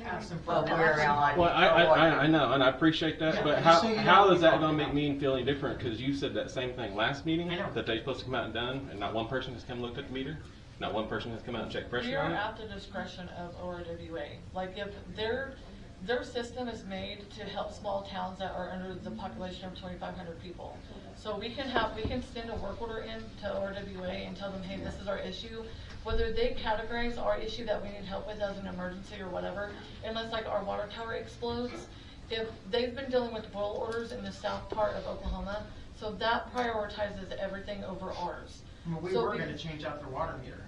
ask them for. Well, we're on. Well, I know, and I appreciate that, Yeah, but just so you know how what is we're that gonna talking make about. me feel any different? Because you said that same thing last meeting, I know. that they're supposed to come out and done, and not one person has come and looked at the meter? Not one person has come out and checked We pressure are on it? at the discretion of ORWA. Like if their system is made to help small towns that are under the population of 2,500 people. So we can send a work order in to ORWA and tell them, hey, this is our issue. Whether they categorize our issue that we need help with as an emergency or whatever, unless like our water tower explodes, if they've been dealing with boil orders in the south part of Oklahoma, so that prioritizes everything over ours. Well, we So were gonna change out their water meter.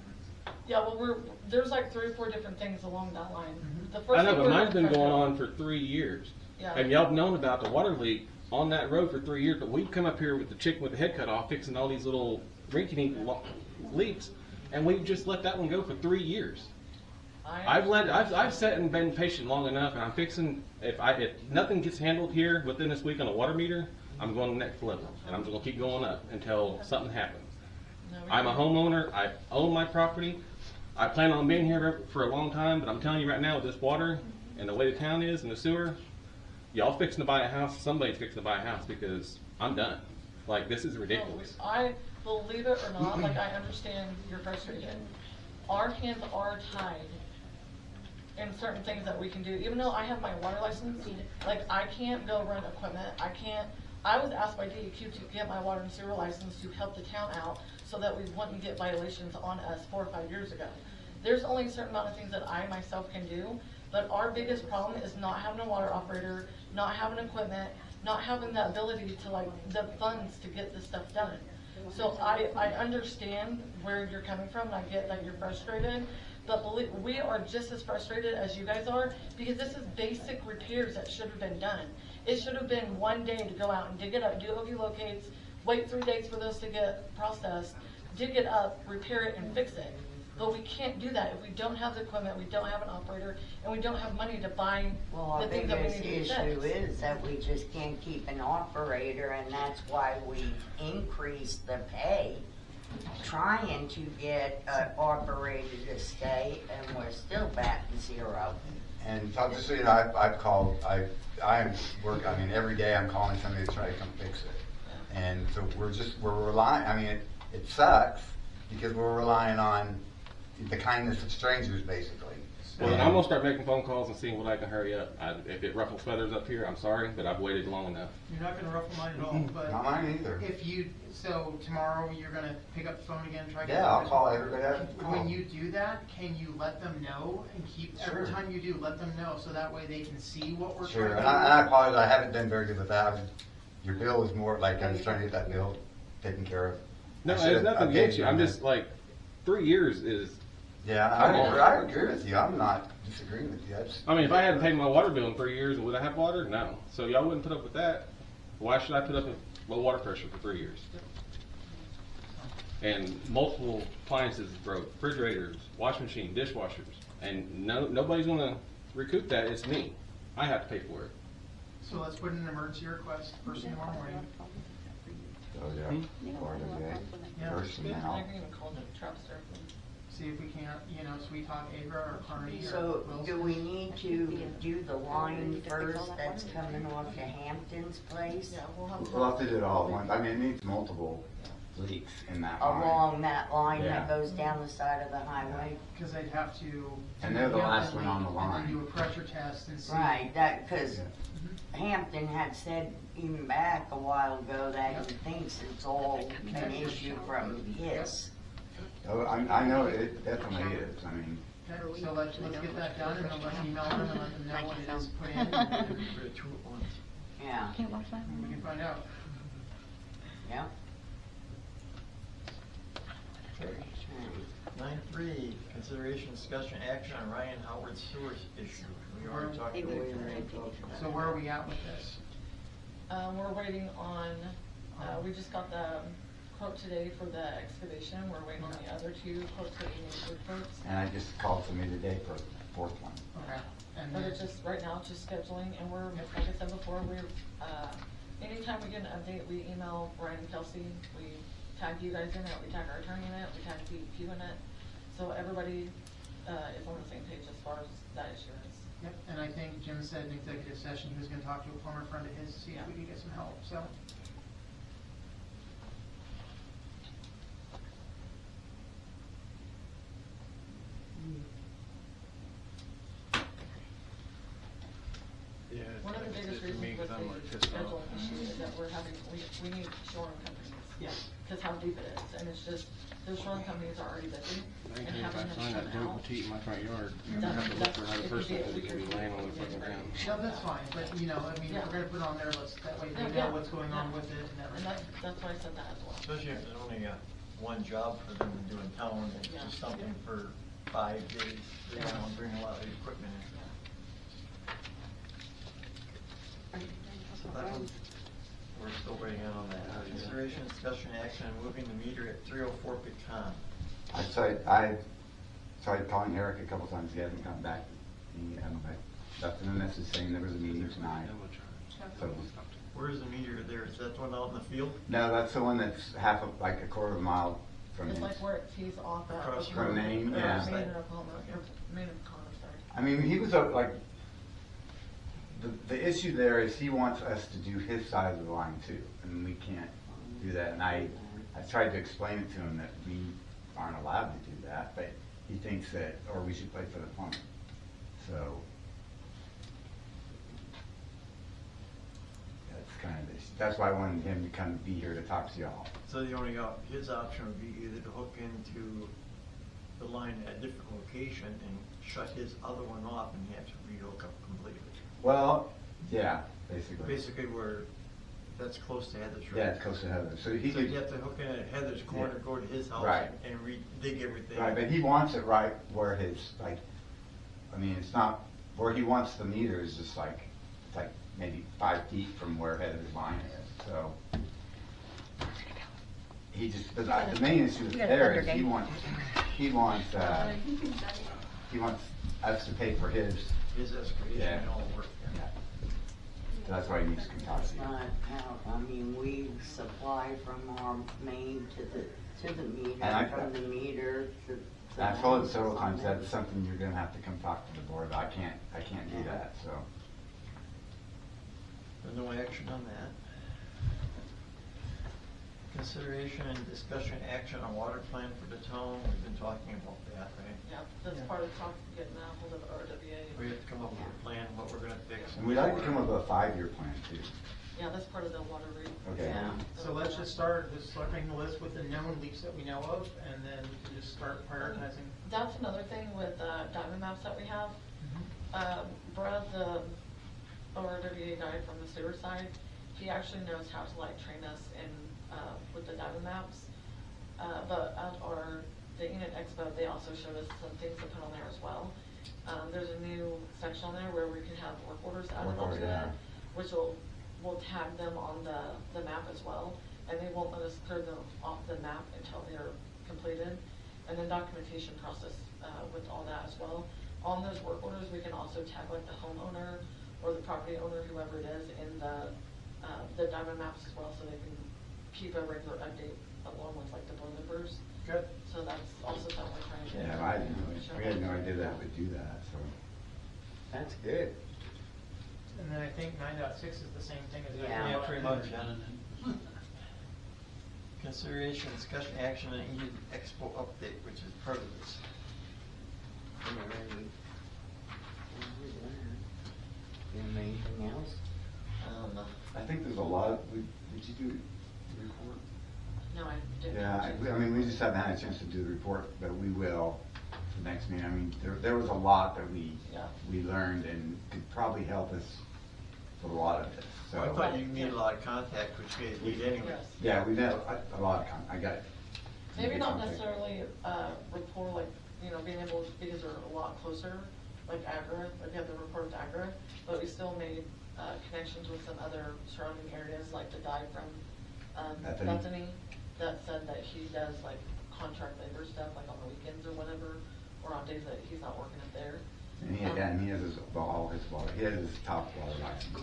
Yeah, well, there's like 3 or 4 different things along that line. The first Mm-hmm. I know, thing but we're mine's been gonna going pressure- on for 3 years. Yeah. And y'all have known about the water leak on that road for 3 years, but we've come up here with the chicken with the head cut off, fixing all these little rinky-dink leaks, and we've just let that one go for 3 years. I've sat and been patient long enough, and I'm fixing, if nothing gets handled here within this week on the water meter, I'm going to the next level, and I'm just gonna keep going up until something happens. I'm a homeowner, I own my property, I plan on being here for a long time, but I'm telling you right now, with this water and the way the town is and the sewer, y'all fixing to buy a house, somebody's fixing to buy a house, because I'm done. Like, this is ridiculous. I believe it or not, like, I understand your frustration. Our hands are tied in certain things that we can do. Even though I have my water license, like, I can't go run equipment. I was asked by DEQ to get my water and sewer license to help the town out so that we wouldn't get violations on us 4 or 5 years ago. There's only a certain amount of things that I myself can do, but our biggest problem is not having a water operator, not having equipment, not having the ability to, like, the funds to get this stuff done. So I understand where you're coming from, and I get that you're frustrated, but believe, we are just as frustrated as you guys are, because this is basic repairs that should have been done. It should have been 1 day to go out and dig it up, do OV locates, wait 3 days for those to get processed, dig it up, repair it, and fix it. But we can't do that if we don't have the equipment, we don't have an operator, and we don't have money to buy the things that we need to fix. Well, our biggest issue is that we just can't keep an operator, and that's why we increased the pay, trying to get an operator to stay, and we're still batting zero. And so just so you know, I've called, I mean, every day I'm calling somebody to try to come fix it. And so we're relying, I mean, it sucks because we're relying on the kindness of strangers, basically. Well, then I'm gonna start making phone calls and seeing what I can hurry up. If it ruffles feathers up here, I'm sorry, but I've waited long enough. You're not gonna ruffle mine at all, but. Not mine either. So tomorrow you're gonna pick up the phone again, try to. Yeah, I'll call everybody. When you do that, can you let them know and every Sure. time you do, let them know, so that way they can see what we're Sure, trying and to do? I apologize, I haven't been very good with that. Your bill is more like, I was trying to get that bill taken care of. No, there's nothing against you. I'm just like, 3 years is. Yeah, I agree with you. I'm not disagreeing with you. I mean, if I hadn't paid my water bill in 3 years, would I have water? No. So y'all wouldn't put up with that. Why should I put up with low water pressure for 3 years? And multiple appliances broke, refrigerators, washing machine, dishwashers, and nobody's gonna recoup that. It's me. I have to pay for it. So let's put in an emergency request first thing tomorrow morning. Oh, yeah. Part of that. Yeah. Personnel. I can even call the Trapster. See if we can't, Sweet Talk Agra or Carney or. So Wilson. do we need to do the line first that's coming off to Hampton's place? Yeah, we'll have. We'll have to do it all at once. I mean, it needs multiple leaks in that line. Along that line that Yeah. goes down the side of the highway? Because they'd have to. And they're the last one on the And line. then do a pressure test and see. Right, because Hampton had said even back a while ago that he thinks it's all an issue from his. Oh, I know it definitely is. I mean, Okay, so let's get that done and then let's email them and let them know what it is put in. Yeah. Can't watch that. And we can find out. Yeah. 9.3, consideration, discussion, action on Ryan Howard sewers issue. We already talked about it. So where are we at with this? We're waiting on, we just got the quote today for the excavation. We're waiting on the other 2 quotes that we need quotes. and I just called somebody today for a 4th one. Okay. And But then, it's just, right now, it's just scheduling, and we're, like I said before, we're, anytime we get an update, we email Brian and Kelsey. We tag you guys in it, we tag our attorney in it, we tag DEQ in it. So everybody, is on the same page as far as that issue is. yep, and I think Jim said in executive session he was gonna talk to a plumber friend of his to see if we could get some help, so. Yeah, One of the biggest reasons with the scheduling issue is that we're having, we need shoring companies. Yeah. Cause how deep it is, and it's just, those shoring companies are already busy, and If having I them find shut that Brittney out. Poteet in my front yard, I'm gonna have to look for another person because it can be laying on the fucking ground. No, that's fine, but if we're gonna put on there, that way they know what's going on with it and And everything. that's why I said that as well. Especially if there's only one job for them to do in town, it's Yeah. just something for 5 days. They don't want to bring a lot of equipment in. So that one, we're still waiting on that. Consideration, discussion, action on moving the meter at 304 Pecan. I tried calling Eric a couple times. He hasn't come back. I left him a message saying there was a meeting tonight. So, Where's the meter there? Is that the one out in the field? no, that's the one that's like a quarter of a mile from It's his. like where it tees off at. Across from Maine, yeah. Maine and Oklahoma, or Maine and Oklahoma, sorry. I mean, he was like, the issue there is he wants us to do his side of the line too, and we can't do that, and I tried to explain it to him that we aren't allowed to do that, but he thinks that, or we should pay for the plumbing, so. That's kind of, that's why I wanted him to come be here to talk to y'all. So the only, his option would be either to hook into the line at a different location and shut his other one off and he has to re-hook up completely. Well, yeah, basically. Basically where, that's close to Heather's, right? Yeah, it's close to Heather, so he So could. you have to hook in at Heather's corner, Yeah. go to his house Right. and re-dig everything. Right, but he wants it right where his, like, I mean, it's not, where he wants the meter is just like, it's like maybe 5 feet from where Heather's line is, so. He just, but the main issue You got a there is thunder he wants us to pay for his. His excavation Yeah. and all the work. Yeah. So that's why he needs to come talk That's to you. not how, I mean, we supply from our main to the meter, And I- from the meter to. I've told him several times that it's something you're gonna have to come talk to the board, I can't do that, so. There's no action on that. Consideration and discussion action on water plan for the town, we've been talking about that, right? Yeah, that's part of the talk, getting a hold of RWA. We have to come up with a plan, what we're gonna fix. And we'd like to come up with a 5-year plan too. Yeah, that's part of the water rate. Okay. Yeah. So let's just start making the list with the known leaks that we know of, and then we can just start prioritizing. That's another thing with diamond maps that we have. Brad, the ORWA guy from the sewer side, he actually knows how to like train us in with the diamond maps. But at the Unit Expo, they also showed us some things to put on there as well. There's a new section on there where we can have work orders added Work onto order, it, yeah. which will tag them on the map as well, and they won't let us clear them off the map until they're completed. And then documentation process with all that as well. On those work orders, we can also tag like the homeowner or the property owner, whoever it is, in the diamond maps as well, so they can keep a regular update along with like the board members. Good. So that's also something we're trying to do. Yeah, we had no idea that would do that, so. That's good. And then I think 9.6 is the same thing as that. Yeah. Yeah, pretty much. Consideration, discussion, action on Unit Expo update, which is part of this. Anything else? I think there's a lot of, did you do the report? No, I didn't. Yeah, I mean, we just haven't had a chance to do the report, but we will for the next meeting. I mean, there was a lot that we learned and could probably help us with a lot of this, so. I thought you need a lot of contact, which you guys need anyway. Yes. Yeah, we met a lot of I got it. Maybe not necessarily rapport, like, being able, because they're a lot closer, like Agra, like we have the report of Agra, but we still made connections with some other surrounding areas, like the guy from Bethany, that said that he does like contract labor stuff, like on the weekends or whatever, or on days that he's not working up there. And he has his water, he has his top water license.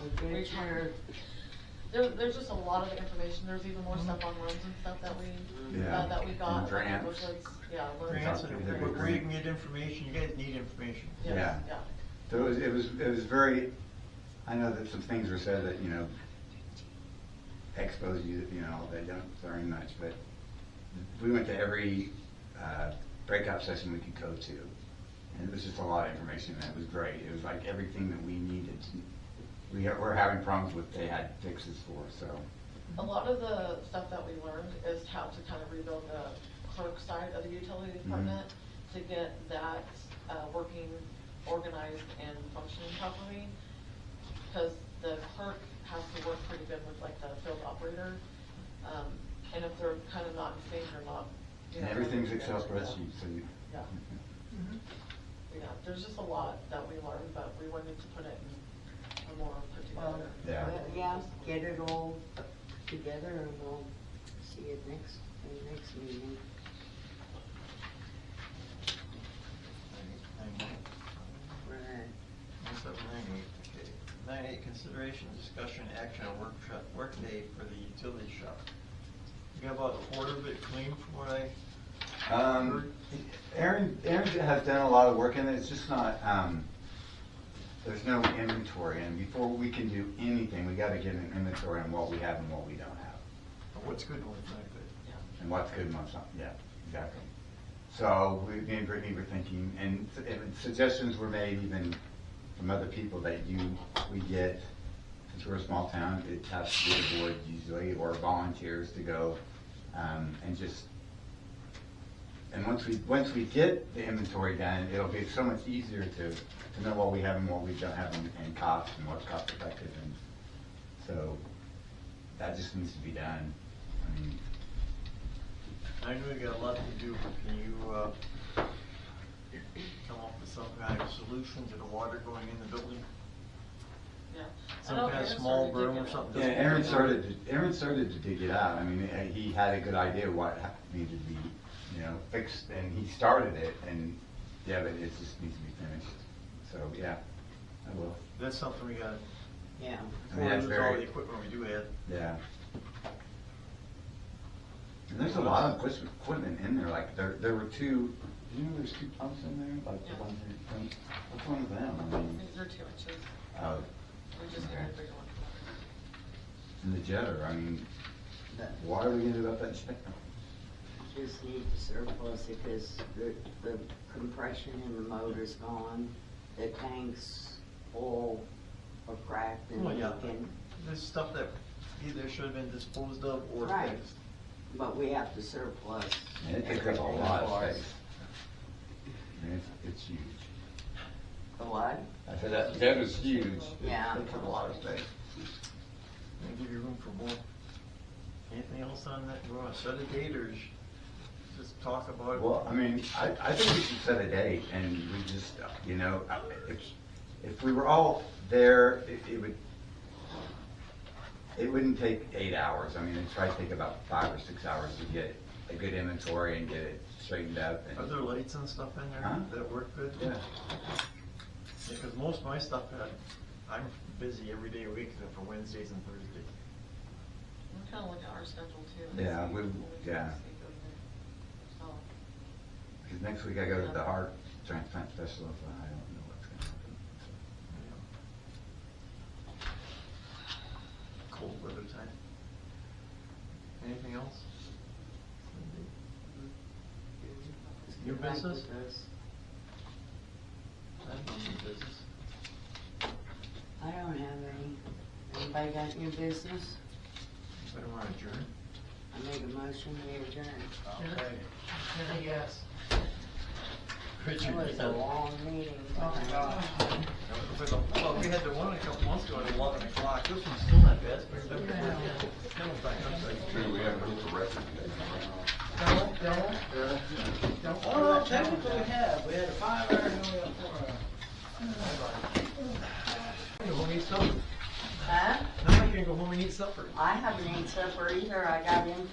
There's just a lot of information. There's even more stuff on runs and stuff that we got. And grants. Booklets. Yeah, Grants, learn- and where you can get information, you guys need information. Yes, Yeah. yeah. So it was very, I know that some things were said that, expose you, they don't learn much, but we went to every breakout session we could go to. And it was just a lot of information, and it was great. It was like everything that we needed. We're having problems with, they had fixes for, so. A lot of the stuff that we learned is how to kind of rebuild the clerk side of the utility department to get that working, organized, and functioning properly. Because the clerk has to work pretty good with like the field operator. And if they're kind of not in sync or not. And everything's Excel spreadsheet, so you. Yeah. Yeah, there's just a lot that we learned, but we wanted to put it in a more put together. Yeah, get it all together and we'll see it in the next meeting. Right. 9.8, consideration, discussion, action on work day for the utility shop. You got about a quarter of it clean from what I heard? Aaron has done a lot of work in it. It's just not, there's no inventory, and before we can do anything, we gotta get an inventory on what we have and what we don't have. What's what's good and what's not good. And what's good and what's not, yeah, exactly. So me and Brittney were thinking, and suggestions were made even from other people that we get, since we're a small town, it has to be the board usually, or volunteers to go, and just, and once we get the inventory done, it'll be so much easier to know what we have and what we don't have and cost and what's cost effective, and so that just needs to be done. I mean, I know you got a lot to do, but can you come up with some kind of solution to the water going in the building? Yeah. Some kind of small berm or something? yeah, Aaron started to dig it out. I mean, he had a good idea what needed to be, fixed, and he started it, and yeah, but it just needs to be finished. So yeah, I will. That's something we got. Yeah. I mean, that's All very, the equipment we do have. yeah. And there's a lot of equipment in there, like there were two, there's two pumps in there, like the ones that come, which one is them? I mean, These are 2 inches. oh, We just got a bigger one. and the jetter, I mean, why are we gonna do about that jet? Just need to surplus it because the compression in the motor's gone, the tank's full or cracked and Well, yeah, leaking. there's stuff that either should have been disposed of or Right. fixed. But we have to surplus. And it takes up a lot of space. I mean, it's huge. The what? I said that jetter's huge. Yeah. Takes up a lot of space. And give you room for more. Anything else on that? You want to set a date or just talk about it? Well, I mean, I think we should set a date, and we just, if we were all there, it wouldn't take 8 hours. I mean, it'd probably take about 5 or 6 hours to get a good inventory and get it straightened up. Are there lights and stuff in there Huh? that work good? Yeah. Because most of my stuff, I'm busy every day a week except for Wednesdays and Thursdays. I'm kind of looking at our schedule too. and Yeah, see we- when can yeah. sneak over there. So, Because next week I go to the heart transplant specialist, and I don't know what's gonna happen. Cold weather time. Anything else? New Get back business? with us. I have no new business. I don't have any. Anybody got new business? I don't want to adjourn. I make a motion, we adjourn. Okay. Yes. It Richard, was a long meeting. Oh my gosh. Well, we had the one a couple months ago at 11 o'clock. This one's still not bad. True, we haven't hit the record yet. Don't. Oh, technically we have. We had a 5 hour and we got 4 hours. Go home and eat supper. Huh? Now I can go home and eat supper. I haven't eaten supper either. I got in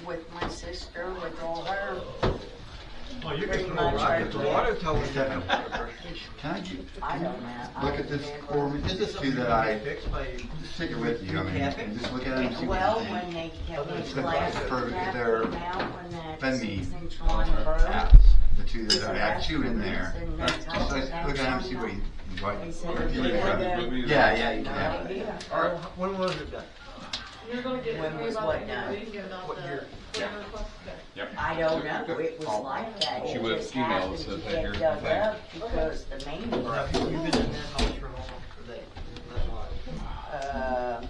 with my sister with all her. Oh, you Pretty can much throw rock at the water tower. Can I get, I don't know. look at this for me, just two that I, just take it with you, I mean, and just look at them, see Well, what you when think. they kept It's me last for that their came out when that Fend me six-inch line broke. apps, the two that I have two in there. Just look at them, see what you, what They you said think it about was it. Yeah, you can. idea. All right, when was it done? You're gonna get When me was about what the done? hearing about What the year? waiver request? Okay. Yep. I don't know, it was like that, She it would just email happened us to that get here's the dug thing. up because the main. Have you been in that house for how long for that? Uh,